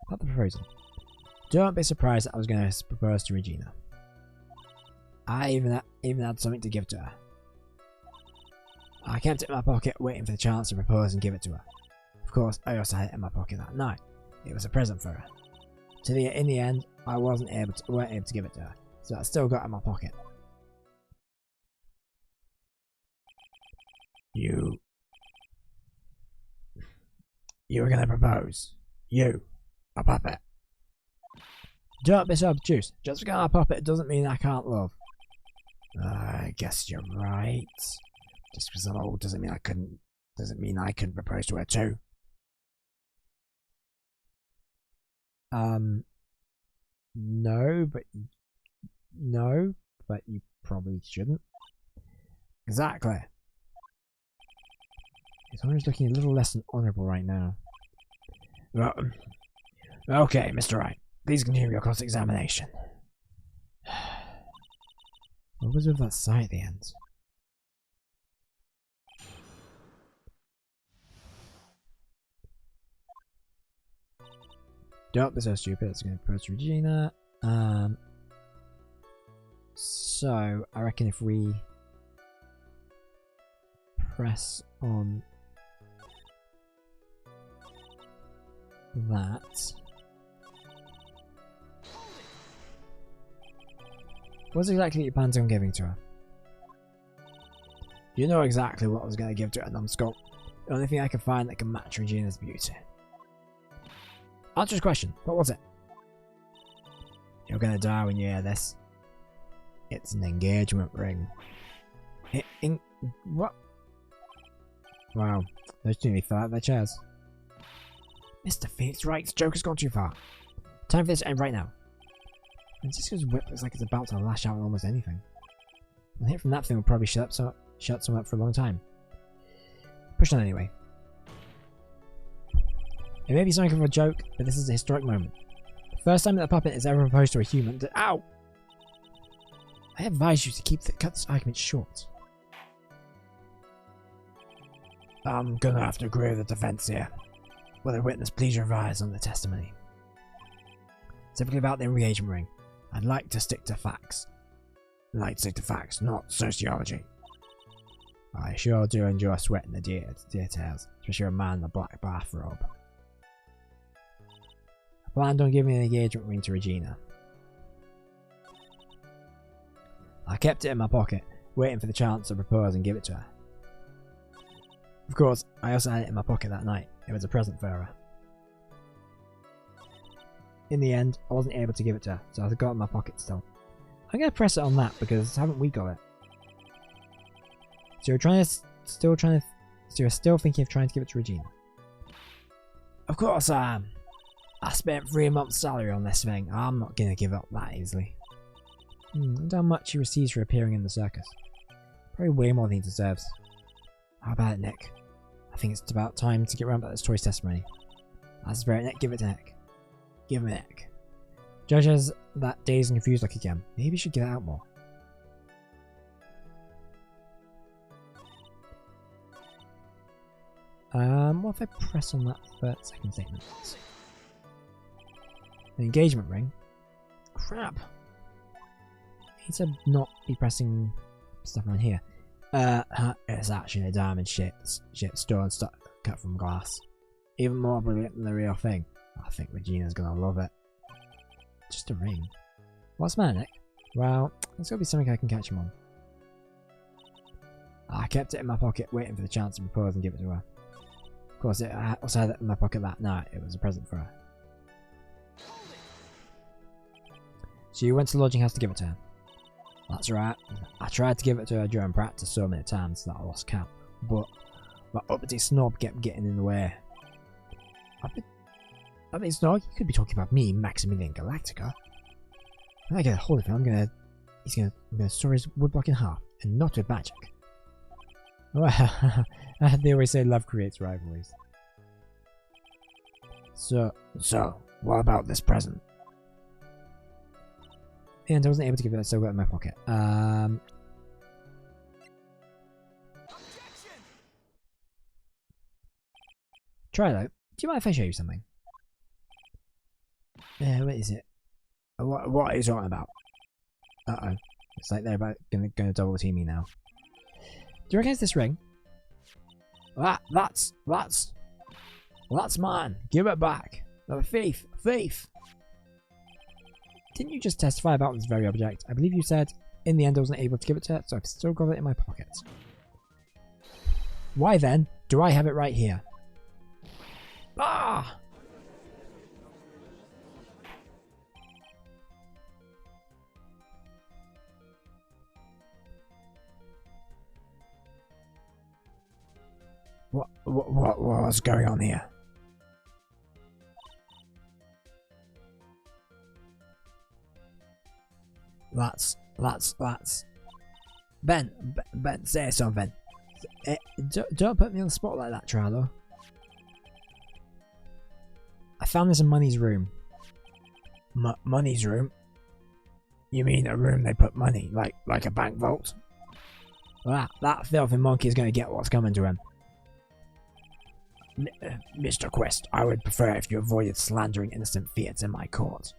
About the proposal. Don't be surprised that I was going to propose to Regina. I even had something to give to her. I kept it in my pocket waiting for the chance to propose and give it to her. Of course, I also had it in my pocket that night. It was a present for her. In the end, I weren't able to give it to her, so I still got it in my pocket. You were gonna propose. You, a puppet. Don't be so obtuse. Just because I'm a puppet doesn't mean I can't love. I guess you're right. Just because I'm old doesn't mean I couldn't propose to her too. No, but you probably shouldn't. Exactly. His honor's looking a little less than honourable right now. Well, okay, Mr. Wright. Please continue your cross-examination. What was with that sigh at the end? Don't be so stupid, it's going to propose to Regina. So, I reckon if we press on that. What's exactly your plans on giving to her? You know exactly what I was going to give to her, numbskull. The only thing I can find that can match Regina's beauty. Answer his question. What was it? You're gonna die when you hear this. It's an engagement ring. What? Wow, those two fell out of their chairs. Mr. Phoenix Wright's joke has gone too far. Time for this to end right now. Francisco's whip looks like it's about to lash out on almost anything. A hit from that thing will probably shut someone up for a long time. Push on anyway. It may be something of a joke, but this is a historic moment. The first time that a puppet is ever proposed to a human. Ow! I advise you to cut this argument short. I'm gonna have to agree with the defense here. Will the witness please revise on the testimony? Specifically about the engagement ring. I'd like to stick to facts. Not sociology. I sure do enjoy sweating the details, especially a man in a black bathrobe. I planned on giving an engagement ring to Regina. I kept it in my pocket, waiting for the chance to propose and give it to her. Of course, I also had it in my pocket that night. It was a present for her. In the end, I wasn't able to give it to her, so I got it in my pocket still. I'm going to press it on that because haven't we got it? So you're still thinking of trying to give it to Regina? Of course I am. I spent 3 months' salary on this thing. I'm not going to give up that easily. I wonder how much he receives for appearing in the circus. Probably way more than he deserves. How about it, Nick? I think it's about time to get round about this toy's testimony. That's the spirit, Nick. Give it to Nick. Give him Nick. Judge has that dazed and confused look again. Maybe you should get it out more. What if I press on that second statement? An engagement ring? Crap. I need to not be pressing stuff around here. It's actually a diamond shaped stone cut from glass. Even more brilliant than the real thing. I think Regina's gonna love it. Just a ring. What's the matter, Nick? Well, it's gotta be something I can catch him on. I kept it in my pocket, waiting for the chance to propose and give it to her. Of course, I also had it in my pocket that night. It was a present for her. So you went to the lodging house to give it to her? That's right. I tried to give it to her during practice so many times that I lost count, but that uppity snob kept getting in the way. I mean, Snog, you could be talking about me, Maximilian Galactica. When I get a hold of him, I'm gonna saw his woodblock in half, and not with magic. Well, they always say love creates rivalries. So, what about this present? And I wasn't able to give it, so I got it in my pocket. Trilo, do you mind if I show you something? What is it? What are you talking about? Uh-oh. It's like they're about gonna double team me now. Do you recognize this ring? That's mine. Give it back. I'm a thief. Thief. Didn't you just testify about this very object? I believe you said, in the end I wasn't able to give it to her, so I've still got it in my pocket. Why then do I have it right here? Ah! What's going on here? That's Ben, say something. Don't put me on the spot like that, Trilo. I found this in Money's room. Money's room? You mean a room they put money, like a bank vault? Well, that filthy monkey is going to get what's coming to him. Mr. Quest, I would prefer if you avoided slandering innocent fiats in my court.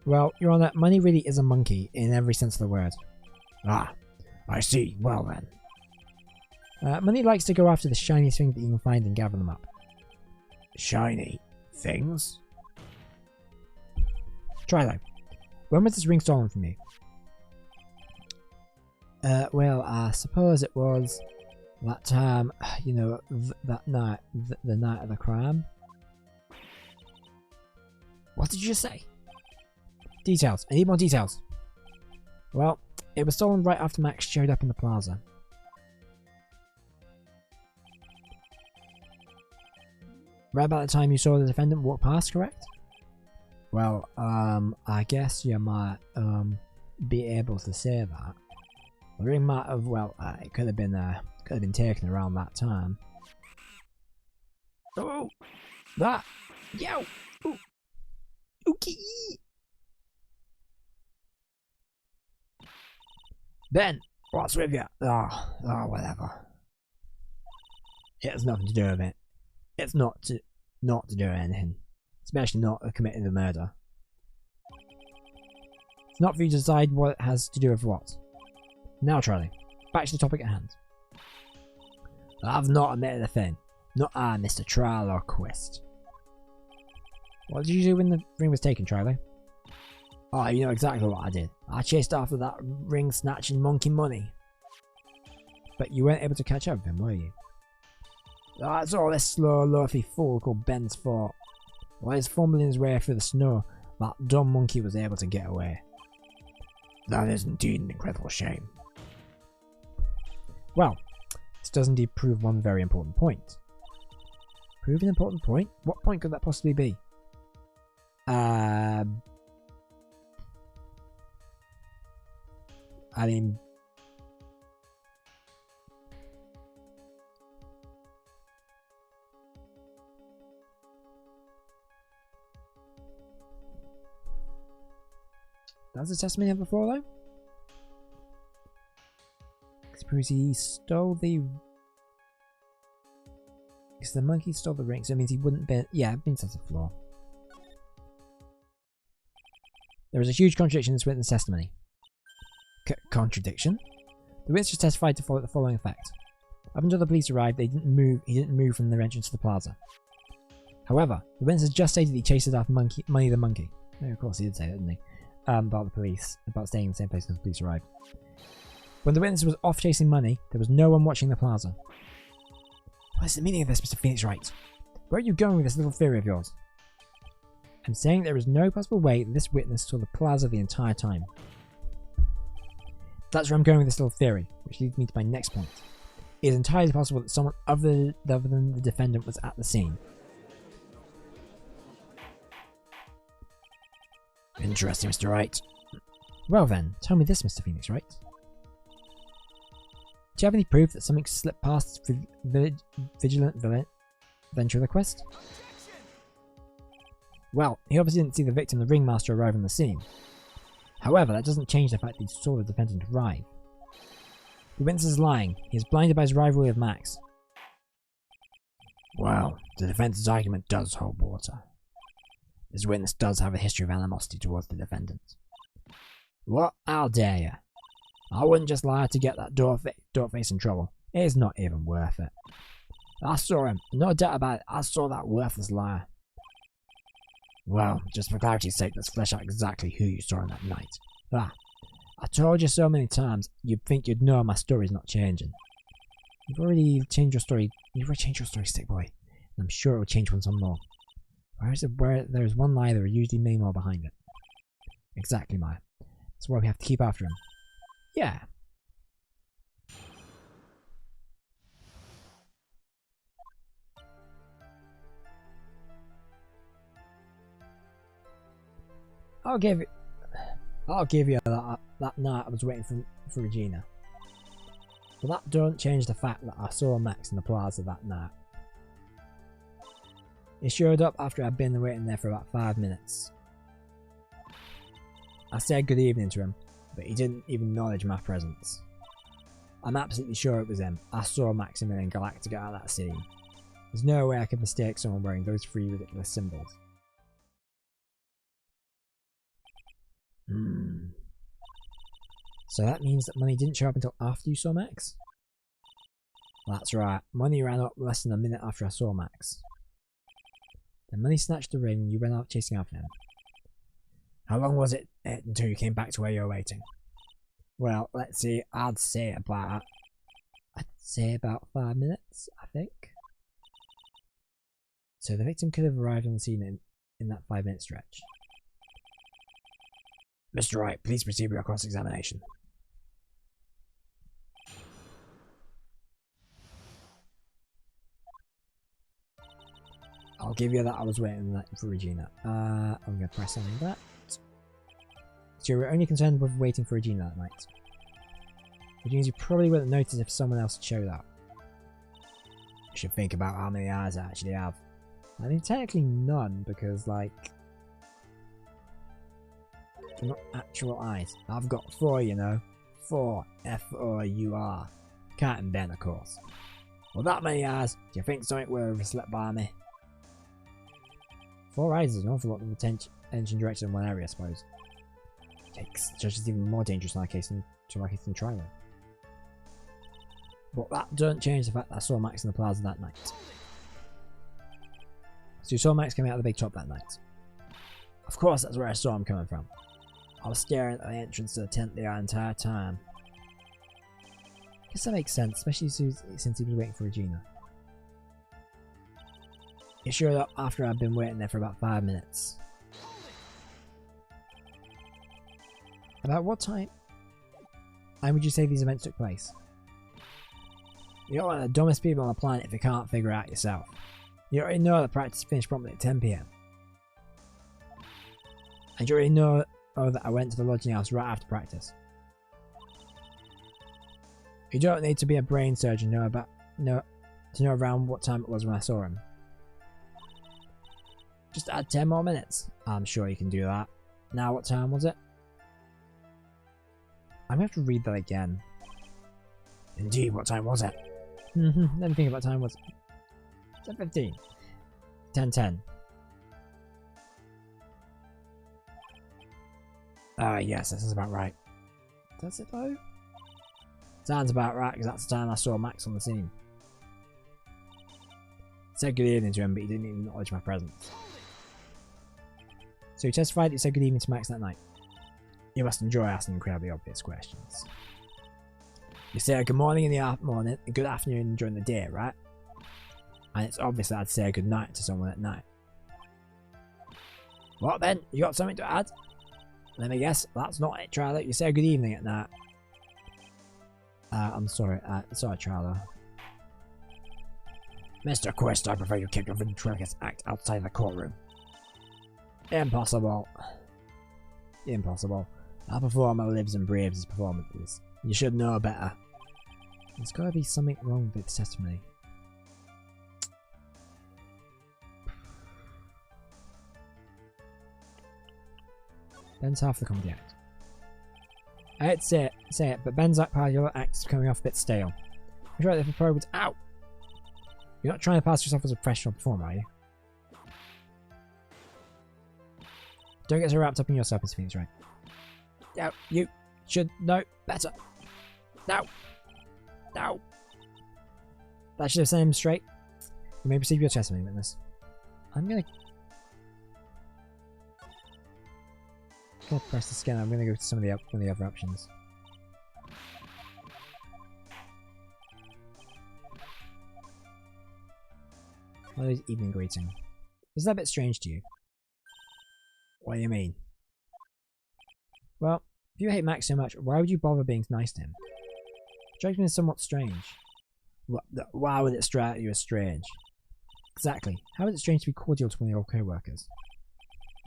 Well, Your Honour, Money really is a monkey in every sense of the word. Ah, I see. Well then. Money likes to go after the shiniest thing that you can find and gather them up. Shiny things? Trilo, when was this ring stolen from you? Well, I suppose it was that time, you know, that night, the night of the crime. What did you just say? Details. I need more details. Well, it was stolen right after Max showed up in the plaza. Right about the time you saw the defendant walk past, correct? Well, I guess you might, be able to say that. The ring might have, well, it could have been taken around that time. Oh! That! Yow! Ooh! Okay! Ben! What's with you? Oh, whatever. It has nothing to do with it. It's not to do with anything. Especially not committing the murder. It's not for you to decide what it has to do with what. Now, Charlie, back to the topic at hand. I've not admitted a thing. Not I, Mr. Trial or Quist. What did you do when the ring was taken, Charlie? Oh, you know exactly what I did. I chased after that ring-snatching monkey money. But you weren't able to catch up with him, were you? That's all this slow, loafy fool called Ben's fault. While he's fumbling his way through the snow, that dumb monkey was able to get away. That is indeed an incredible shame. Well, this does indeed prove one very important point. Prove an important point? What point could that possibly be? I mean... That's the testimony of before, though? Suppose he stole the... Because the monkey stole the ring, so it means he wouldn't be... Yeah, it means that's a flaw. There is a huge contradiction in this witness testimony. Contradiction? The witness just testified to the following effect. Up until the police arrived, he didn't move from their entrance to the plaza. However, the witness has just stated he chased after Money the monkey. No, of course he did say that, didn't he? About the police, about staying in the same place as the police arrived. When the witness was off chasing Money, there was no one watching the plaza. What is the meaning of this, Mr. Phoenix Wright? Where are you going with this little theory of yours? I'm saying there is no possible way that this witness saw the plaza the entire time. That's where I'm going with this little theory, which leads me to my next point. It is entirely possible that someone other than the defendant was at the scene. Interesting, Mr. Wright. Well then, tell me this, Mr. Phoenix Wright. Do you have any proof that something slipped past vigilant ventriloquist? Well, he obviously didn't see the victim, the ringmaster, arrive on the scene. However, that doesn't change the fact that he saw the defendant arrive. The witness is lying. He is blinded by his rivalry with Max. Well, the defense's argument does hold water. This witness does have a history of animosity towards the defendant. What? How dare you? I wouldn't just lie to get that door-face in trouble. It is not even worth it. I saw him. No doubt about it. I saw that worthless liar. Well, just for clarity's sake, let's flesh out exactly who you saw on that night. I told you so many times, you'd think you'd know my story's not changing. You've already changed your story. Stick boy. And I'm sure it will change once more. Where there's one lie, there are usually many more behind it. Exactly, Maya. That's why we have to keep after him. Yeah. I'll give you that night I was waiting for Regina. But that don't change the fact that I saw Max in the plaza that night. He showed up after I'd been waiting there for about 5 minutes. I said good evening to him, but he didn't even acknowledge my presence. I'm absolutely sure it was him. I saw Maximilian Galactica at that scene. There's no way I could mistake someone wearing those 3 ridiculous symbols. So that means that Money didn't show up until after you saw Max? That's right. Money ran up less than a minute after I saw Max. Then Money snatched the ring and you went out chasing after him. How long was it until you came back to where you were waiting? Well, let's see. I'd say about 5 minutes, I think. So the victim could have arrived on the scene in that 5-minute stretch. Mr. Wright, please proceed with your cross-examination. I'll give you that. I was waiting for Regina. I'm going to press on that. So you're only concerned with waiting for Regina that night. Which means you probably wouldn't notice if someone else showed up. You should think about how many eyes I actually have. I mean, technically none, because, like, they're not actual eyes. I've got 4, you know. 4. F-O-U-R. Cat and Ben, of course. Well, that many eyes, do you think something will have slipped by me? 4 eyes is an awful lot of attention directed in one area, I suppose. Yikes, the judge is even more dangerous in our case than Trilo. But that doesn't change the fact that I saw Max in the plaza that night. So you saw Max coming out of the big top that night. Of course, that's where I saw him coming from. I was staring at the entrance to the tent the entire time. I guess that makes sense, especially since he was waiting for Regina. He showed up after I'd been waiting there for about 5 minutes. About what time would you say these events took place? You're one of the dumbest people on the planet if you can't figure it out yourself. You already know the practice finished promptly at 10 PM. And you already know that I went to the lodging house right after practice. You don't need to be a brain surgeon to know around what time it was when I saw him. Just add 10 more minutes. I'm sure you can do that. Now what time was it? I'm gonna have to read that again. Indeed, what time was it? Let me think about time was 10:15. 10:10. Yes, this is about right. Does it though? Sounds about right, because that's the time I saw Max on the scene. Said good evening to him, but he didn't even acknowledge my presence. So you testified that you said good evening to Max that night. You must enjoy asking incredibly obvious questions. You say good morning in the morning and good afternoon during the day, right? And it's obvious that I'd say good night to someone at night. What then? You got something to add? Let me guess, that's not it, Trailer. You say good evening at night. I'm sorry, Trailer. Mr. Quest, I prefer you keep your ventriloquist act outside the courtroom. Impossible. Impossible. Our performer lives and breathes his performances. You should know better. There's gotta be something wrong with this testimony. Ben's half the comedy act. I hate to say it, but Ben's part of your act is coming off a bit stale. I'm sure that if the pro was out. You're not trying to pass yourself as a professional performer, are you? Don't get so wrapped up in yourself, Mr. Phoenix, right? No, you should know better. No. No. That should have sent him straight. You may proceed with your testimony, witness. I'm gonna press the scanner. I'm gonna go to some of the one of the other options. What is evening greeting? Is that a bit strange to you? What do you mean? Well, if you hate Max so much, why would you bother being nice to him? Strikes me as somewhat strange. Why would it strike you as strange? Exactly. How is it strange to be cordial to one of your co-workers?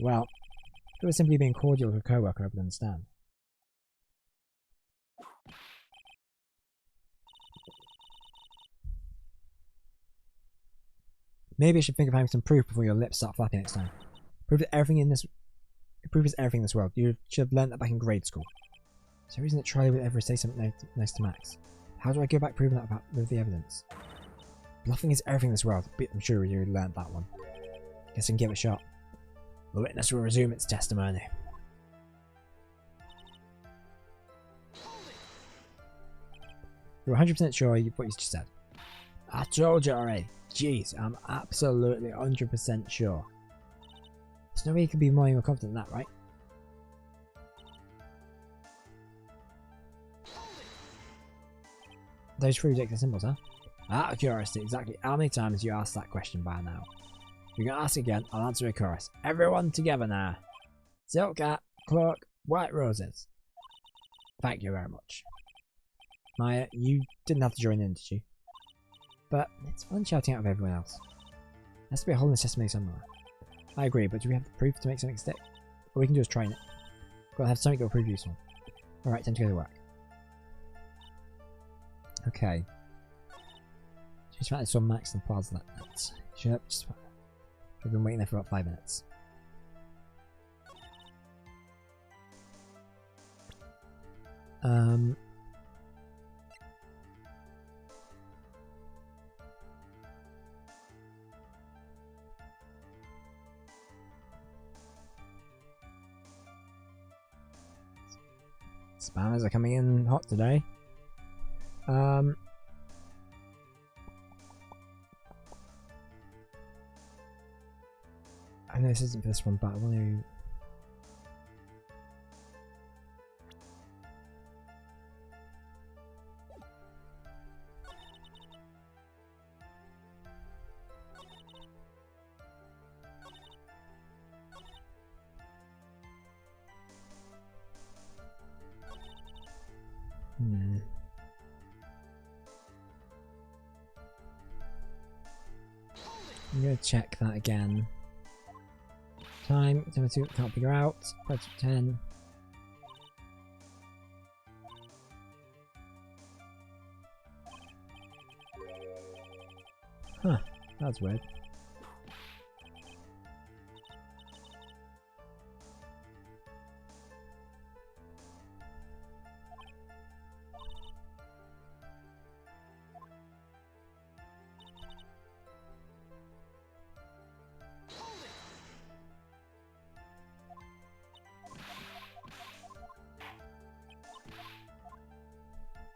Well, if it was simply being cordial to a co-worker, I would understand. Maybe I should think of having some proof before your lips start flapping next time. Proof is everything in this world. You should have learnt that back in grade school. Is there a reason that Charlie would ever say something nice to Max? How do I go back proving that with the evidence? Bluffing is everything in this world. I'm sure you learnt that one. Guess I can give it a shot. The witness will resume its testimony. You're 100% sure what you just said. I told you already. Jeez, I'm absolutely 100% sure. There's no way you can be more confident than that, right? Those three ridiculous symbols, huh? Out of curiosity, exactly how many times have you asked that question by now? If you're gonna ask again, I'll answer a chorus. Everyone together now. Silk hat, cloak, white roses. Thank you very much. Maya, you didn't have to join in, did you? But it's fun shouting out of everyone else. There has to be a hole in the sesame somewhere. I agree, but do we have the proof to make something stick? All we can do is train it. Gotta have something that'll prove useful. Alright, time to go to work. Okay. Just found I saw Max and Plaza that night. Just we've been waiting there for about 5 minutes. Spammers are coming in hot today. I know this isn't for this one, but I want to. I'm gonna check that again. Time, 72, can't figure out. 5 to 10. Huh, that's weird.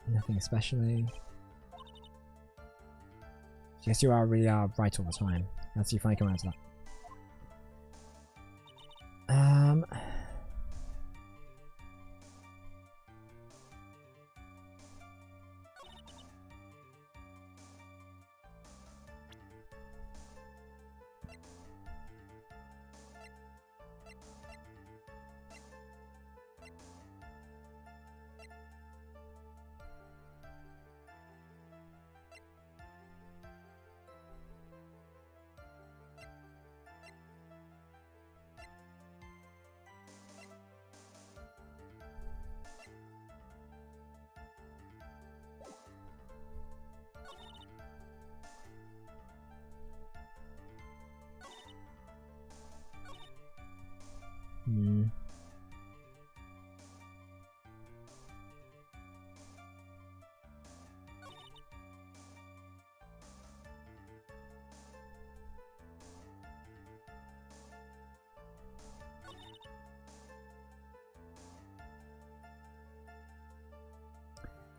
Nothing especially. Yes, you really are right all the time. Let's see if I can come around to that.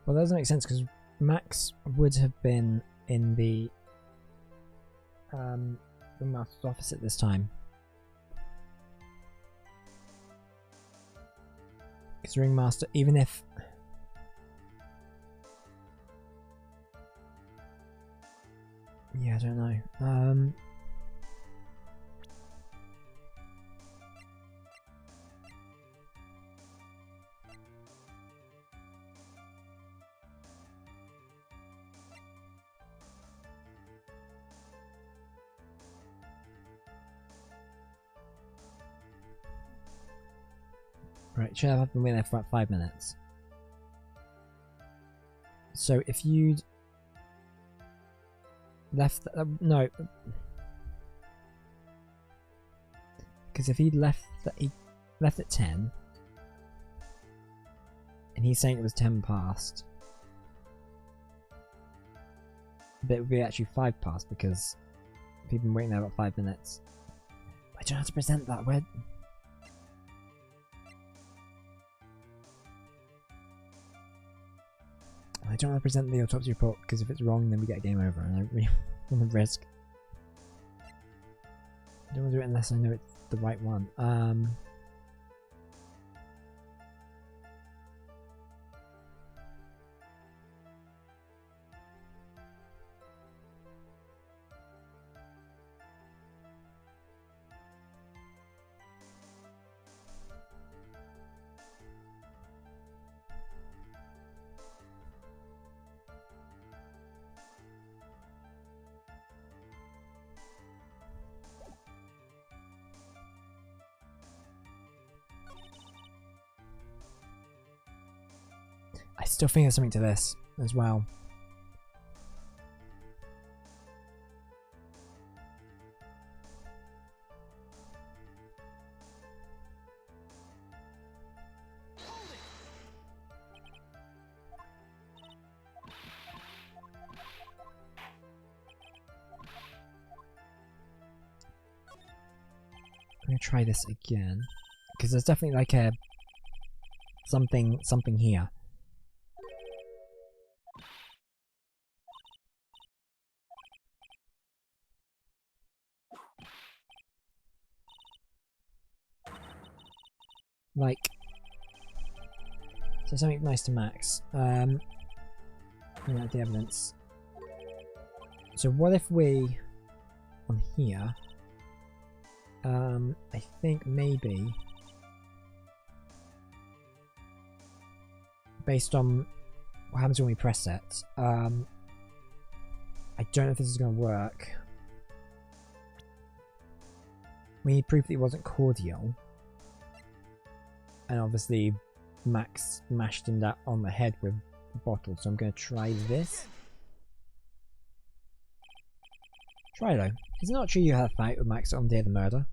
Well, that doesn't make sense because Max would have been in the Ringmaster's office at this time. Because Ringmaster, even if yeah, I don't know. Right, should have been there for about 5 minutes. So if you'd left, no, because if he left at 10, and he's saying it was 10 past, but it would be actually 5 past because people have been waiting there about 5 minutes. I don't have to present that. Where? I don't want to present the autopsy report because if it's wrong, then we get a game over, and I really want to risk. I don't want to do it unless I know it's the right one. still think there's something to this as well. I'm gonna try this again because there's definitely like a something here. Like, so something nice to Max. Yeah, the evidence. So what if we on here? I think maybe based on what happens when we press it. I don't know if this is going to work. We need proof that he wasn't cordial, and obviously Max smashed him that on the head with a bottle. So I'm going to try this. Try though. Is it not true you had a fight with Max on the day of the murder?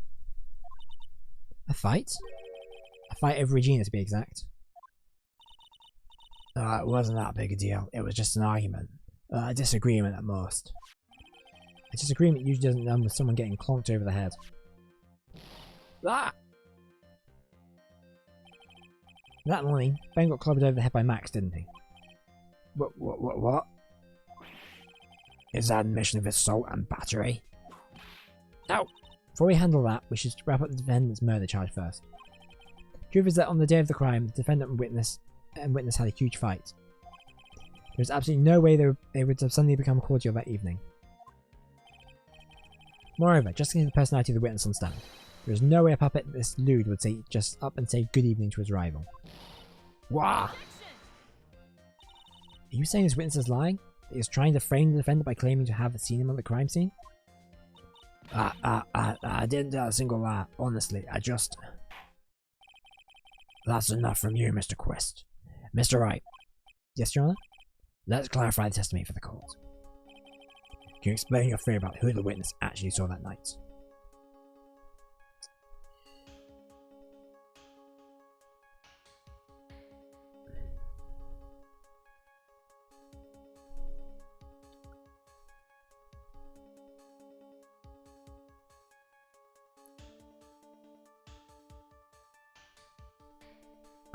A fight? A fight over Regina, to be exact. It wasn't that big a deal. It was just an argument. A disagreement at most. A disagreement usually doesn't end with someone getting clonked over the head. Ah! That morning, Ben got clubbed over the head by Max, didn't he? What? Is that admission of assault and battery? No! Before we handle that, we should wrap up the defendant's murder charge first. Truth is that on the day of the crime, the defendant and witness had a huge fight. There was absolutely no way they would have suddenly become cordial that evening. Moreover, just to get the personality of the witness on stand, there is no way a puppet this lewd would just up and say good evening to his rival. Wah! Are you saying this witness is lying? That he is trying to frame the defendant by claiming to have seen him on the crime scene? I didn't tell a single lie, honestly, I just... That's enough from you, Mr. Quist. Mr. Wright. Yes, Your Honor? Let's clarify the testimony for the court. Can you explain your theory about who the witness actually saw that night?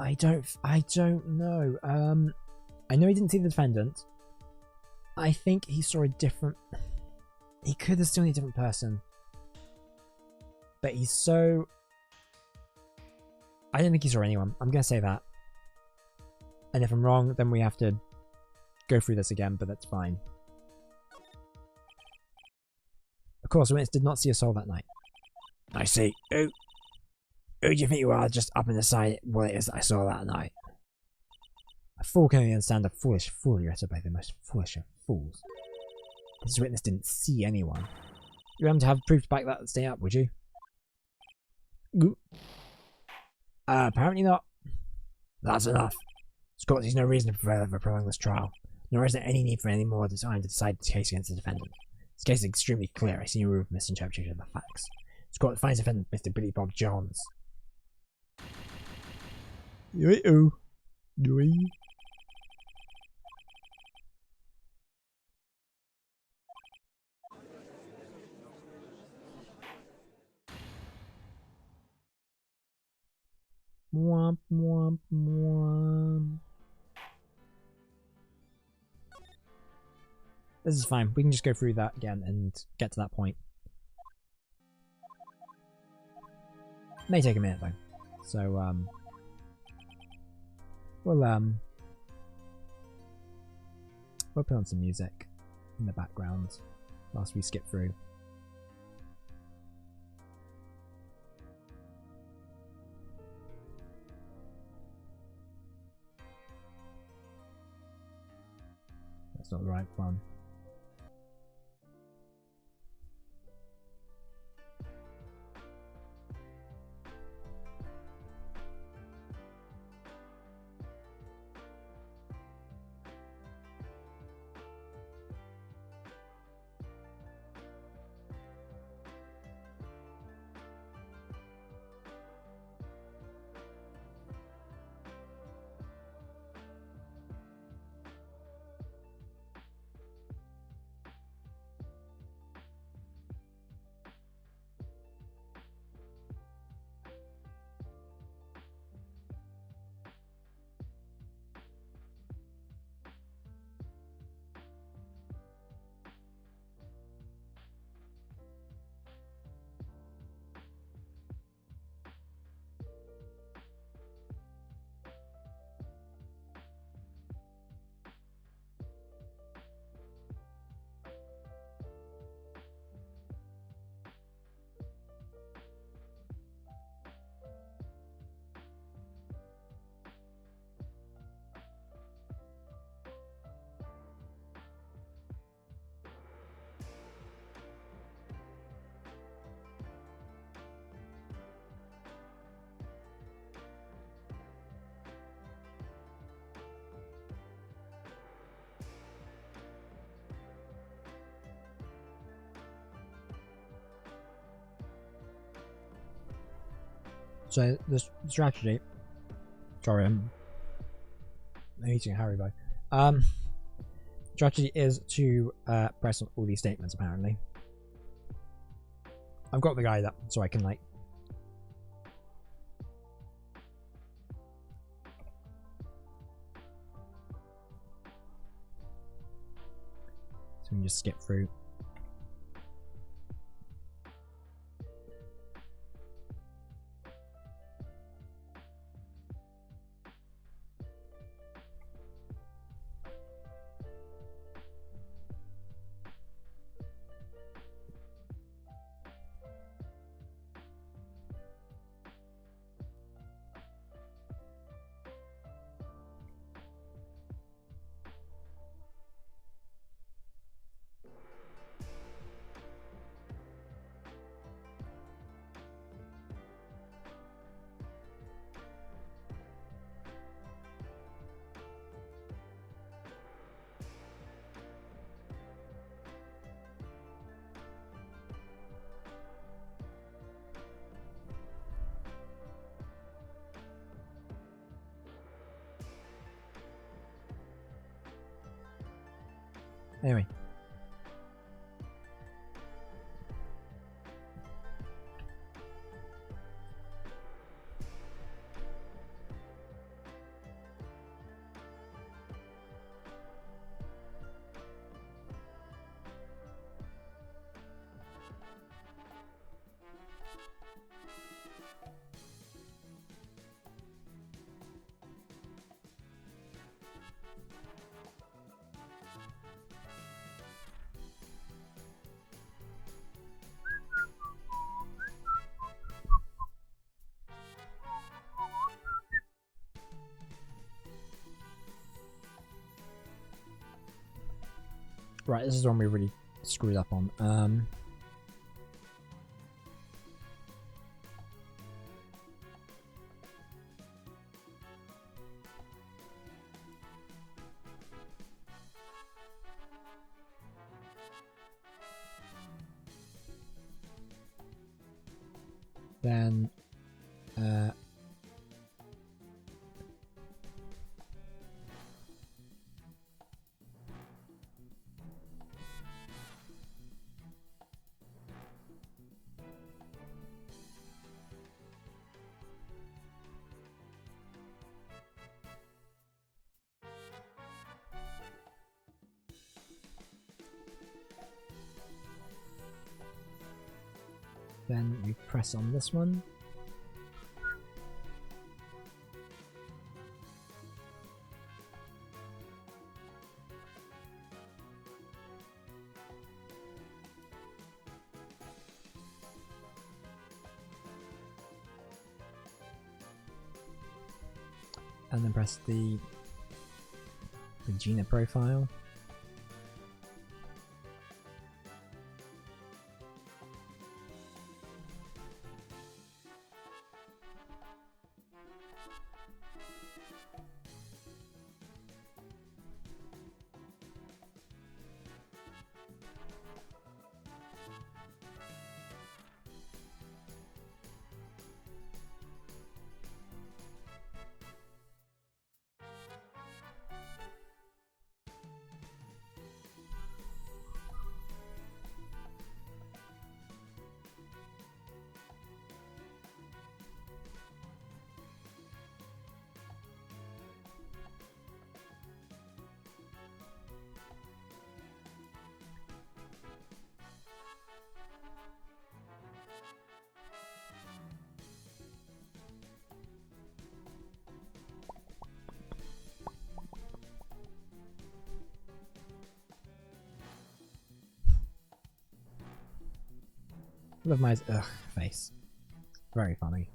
I don't know. I know he didn't see the defendant. I think he saw a different... He could have seen a different person. But he's so... I don't think he saw anyone. I'm going to say that. And if I'm wrong, then we have to go through this again, but that's fine. Of course, the witness did not see a soul that night. I see. Who do you think you are, just up and decide what it is that I saw that night? A fool can only understand a foolish fool uttered by the most foolish of fools. This witness didn't see anyone. You happen to have proof to back that stay up, would you? Apparently not. That's enough. Scott sees no reason to further prolong this trial, nor is there any need for any more time to decide the case against the defendant. This case is extremely clear. I see no room for misinterpretation of the facts. Scott finds the defendant Mr. Billy Bob Johns. Uh-oh. Womp womp womp. This is fine. We can just go through that again and get to that point. May take a minute though. So we'll put on some music in the background whilst we skip through. That's not the right one. So the strategy. Sorry, I'm eating a Haribo. Strategy is to press on all these statements. Apparently, I've got the guide up so I can like. So we can just skip through. Anyway. Right, this is one we really screwed up on. Then we press on this one. And then press the Regina profile. Love my face. Very funny.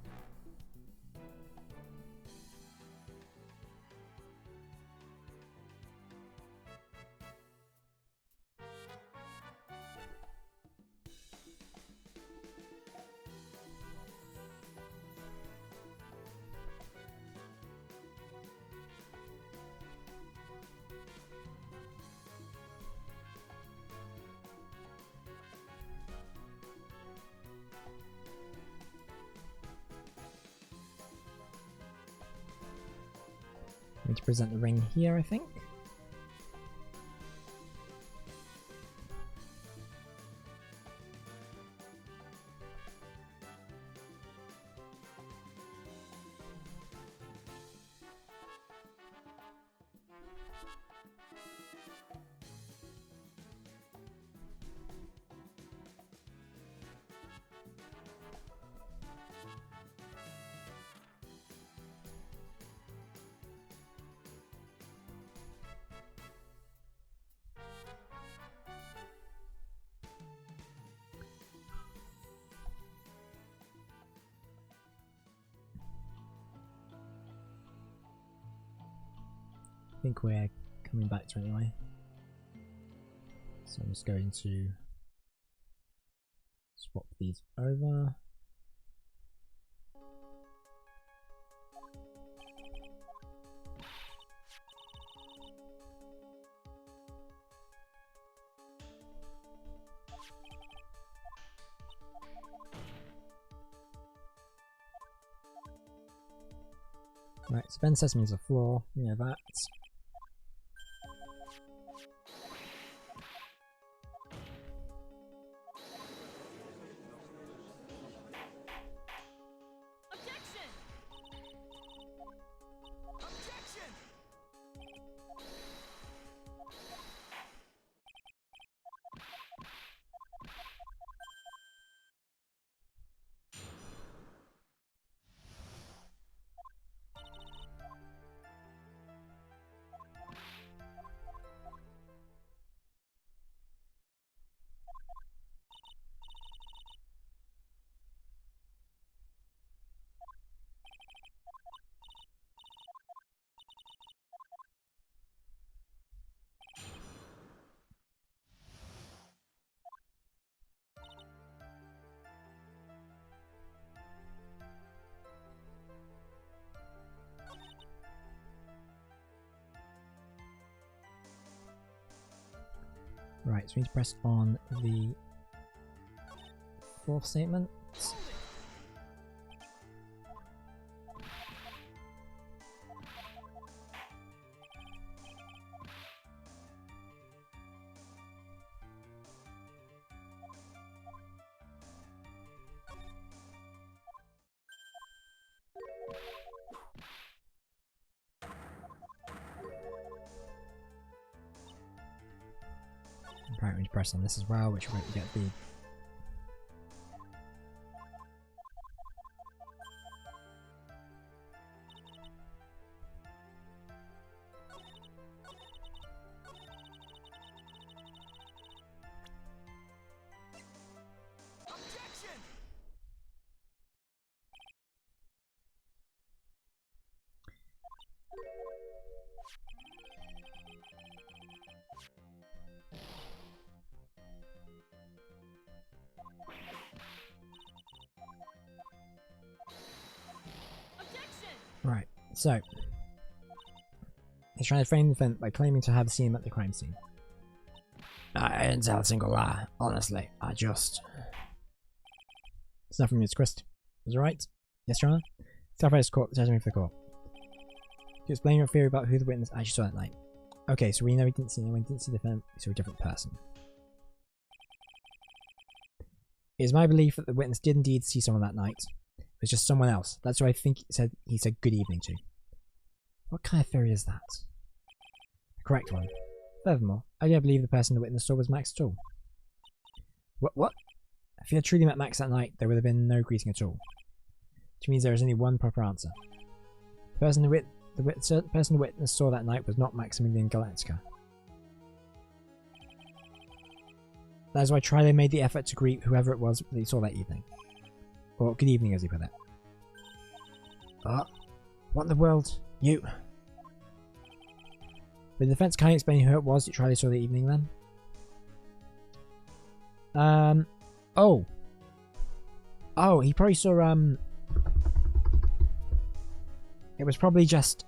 We need to present the ring here, I think. I think we're coming back to it anyway. So I'm just going to swap these over. Right, so Ben Sesame's the floor, we know that. Right, so we need to press on the fourth statement. Right, we need to press on this as well, which will get the Right, so he's trying to frame the event by claiming to have seen him at the crime scene. I didn't tell a single lie, honestly. I just... It's not from you, it's Chris. Was it right? Yes, Your Honor? Southwest Court, testimony for the court. To explain your theory about who the witness actually saw that night. Okay, so we know he didn't see anyone, didn't see the defendant, we saw a different person. It is my belief that the witness did indeed see someone that night. It was just someone else. That's who I think he said good evening to. What kind of theory is that? The correct one. Furthermore, I don't believe the person the witness saw was Max at all. What? If he had truly met Max that night, there would have been no greeting at all. Which means there is only one proper answer. The person the witness saw that night was not Maximilian Galactica. That is why Trillo made the effort to greet whoever it was that he saw that evening. Or good evening, as he put it. What in the world? You... The defense can't explain who it was that Trillo saw that evening then? Oh, he probably saw, it was probably just,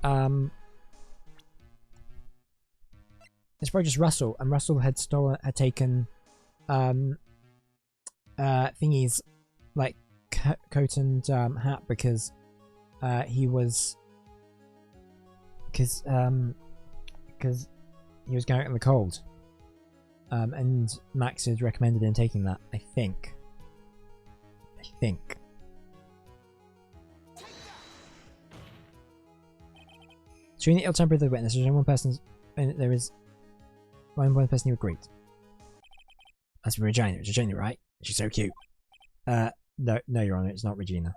it's probably just Russell, and Russell had taken, Thingy's, like, coat and, hat because, he was because he was going out in the cold. And Max had recommended him taking that, I think. Showing the ill temper of the witness, there's only one person. There is one person who agreed. That's Regina. It's Regina, right? She's so cute. No, Your Honor, it's not Regina.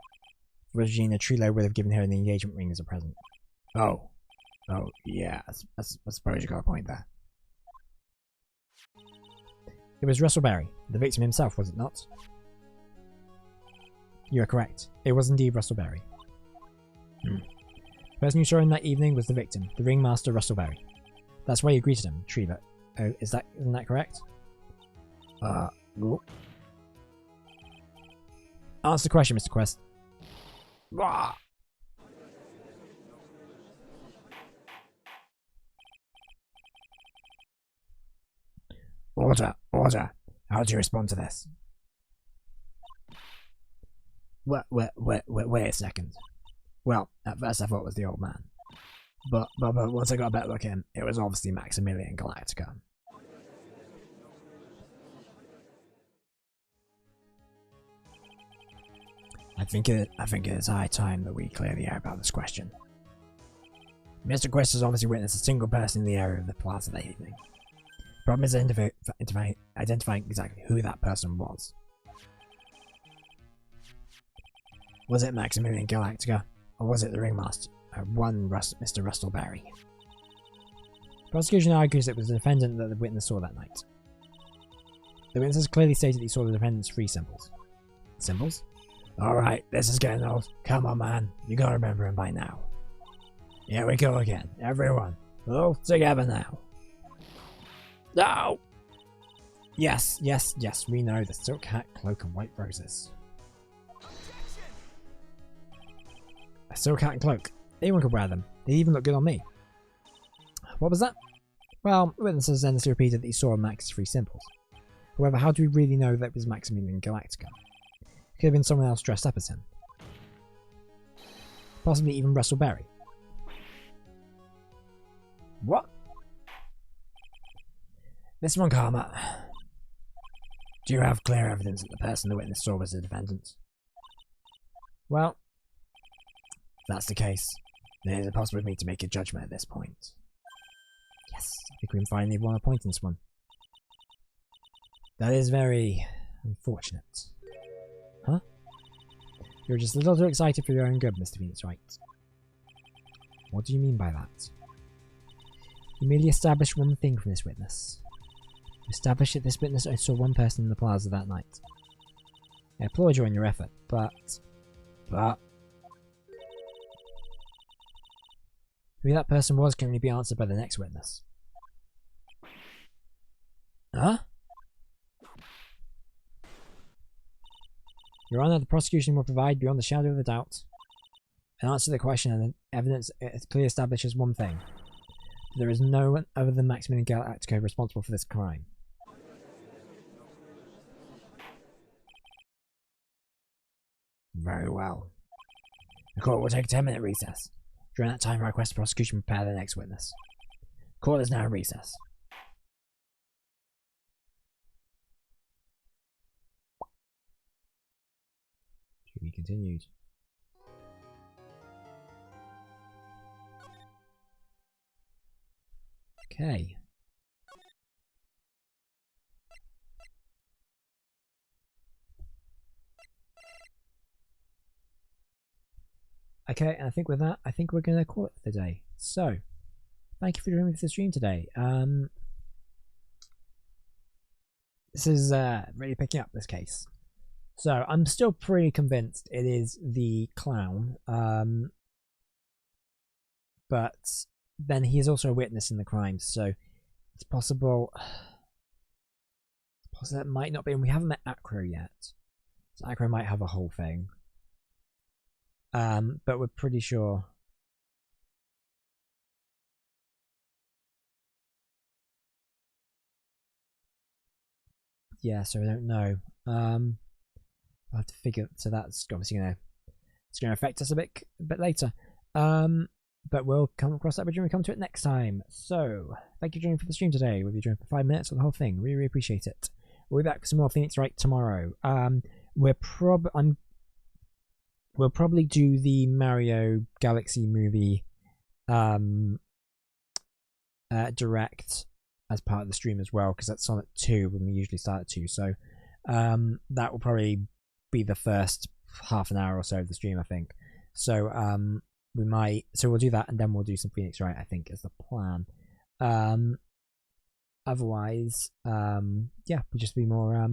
Regina, Trilo would have given her the engagement ring as a present. Oh, yeah. I suppose you got a point there. It was Russell Barry, the victim himself, was it not? You are correct. It was indeed Russell Barry. The person you saw him that evening was the victim, the ringmaster Russell Barry. That's why you greeted him, Treva. Oh, isn't that correct? No. Answer the question, Mr. Quest. Order. How do you respond to this? Wait a second. Well, at first I thought it was the old man. But once I got a better look at him, it was obviously Maximilian Galactica. I think it is high time that we clear the air about this question. Mr. Quest has obviously witnessed a single person in the area of the plaza that evening. Problem is identifying exactly who that person was. Was it Maximilian Galactica, or was it the ringmaster, Mr. Russell Barry? Prosecution argues it was the defendant that the witness saw that night. The witness has clearly stated that he saw the defendant's three symbols. Symbols? Alright, this is getting old. Come on, man. You gotta remember him by now. Here we go again. Everyone, all together now. No! Yes, we know the silk hat, cloak, and white roses. A silk hat and cloak. Anyone could wear them. They even look good on me. What was that? Well, witnesses endlessly repeated that he saw Max's three symbols. However, how do we really know that it was Maximilian Galactica? It could have been someone else dressed up as him. Possibly even Russell Barry. What? Mr. Moncalma, do you have clear evidence that the person the witness saw was the defendant? Well, if that's the case, then it is impossible for me to make a judgment at this point. Yes, I think we can finally have a point in this one. That is very unfortunate. Huh? You're just a little too excited for your own good, Mr. Phoenix Wright. What do you mean by that? You merely established one thing from this witness. You established that this witness only saw one person in the plaza that night. I applaud you on your effort, but... Who that person was can only be answered by the next witness. Huh? Your Honour, the prosecution will provide, beyond the shadow of a doubt, an answer to the question, and evidence it clearly establishes one thing. There is no one other than Maximilian Galactica responsible for this crime. Very well. The court will take a 10-minute recess. During that time, I request the prosecution prepare the next witness. Court is now in recess. To be continued. Okay. Okay, and I think with that, I think we're going to call it for the day. So, thank you for joining me for the stream today. This is really picking up this case. So, I'm still pretty convinced it is the clown. But then he is also a witness in the crime, so it's possible that might not be, and we haven't met Acro yet. So Acro might have a whole thing. But we're pretty sure. Yeah, so I don't know. I'll have to figure. So that's obviously gonna affect us a bit later. but we'll come across that bridge when we come to it next time. So, thank you for joining for the stream today. Whether you joined for 5 minutes or the whole thing, really, really appreciate it. We'll be back for some more Phoenix Wright tomorrow. We'll probably do the Mario Galaxy movie direct as part of the stream as well, because that's on at 2 when we usually start at 2. So that will probably be the first half an hour or so of the stream, I think. So we'll do that, and then we'll do some Phoenix Wright, I think, is the plan. Otherwise, yeah, we'll just be more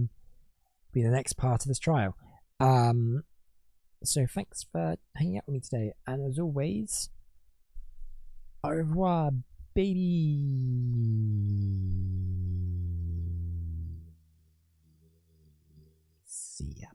be the next part of this trial. So thanks for hanging out with me today, and as always, au revoir, baby. See ya.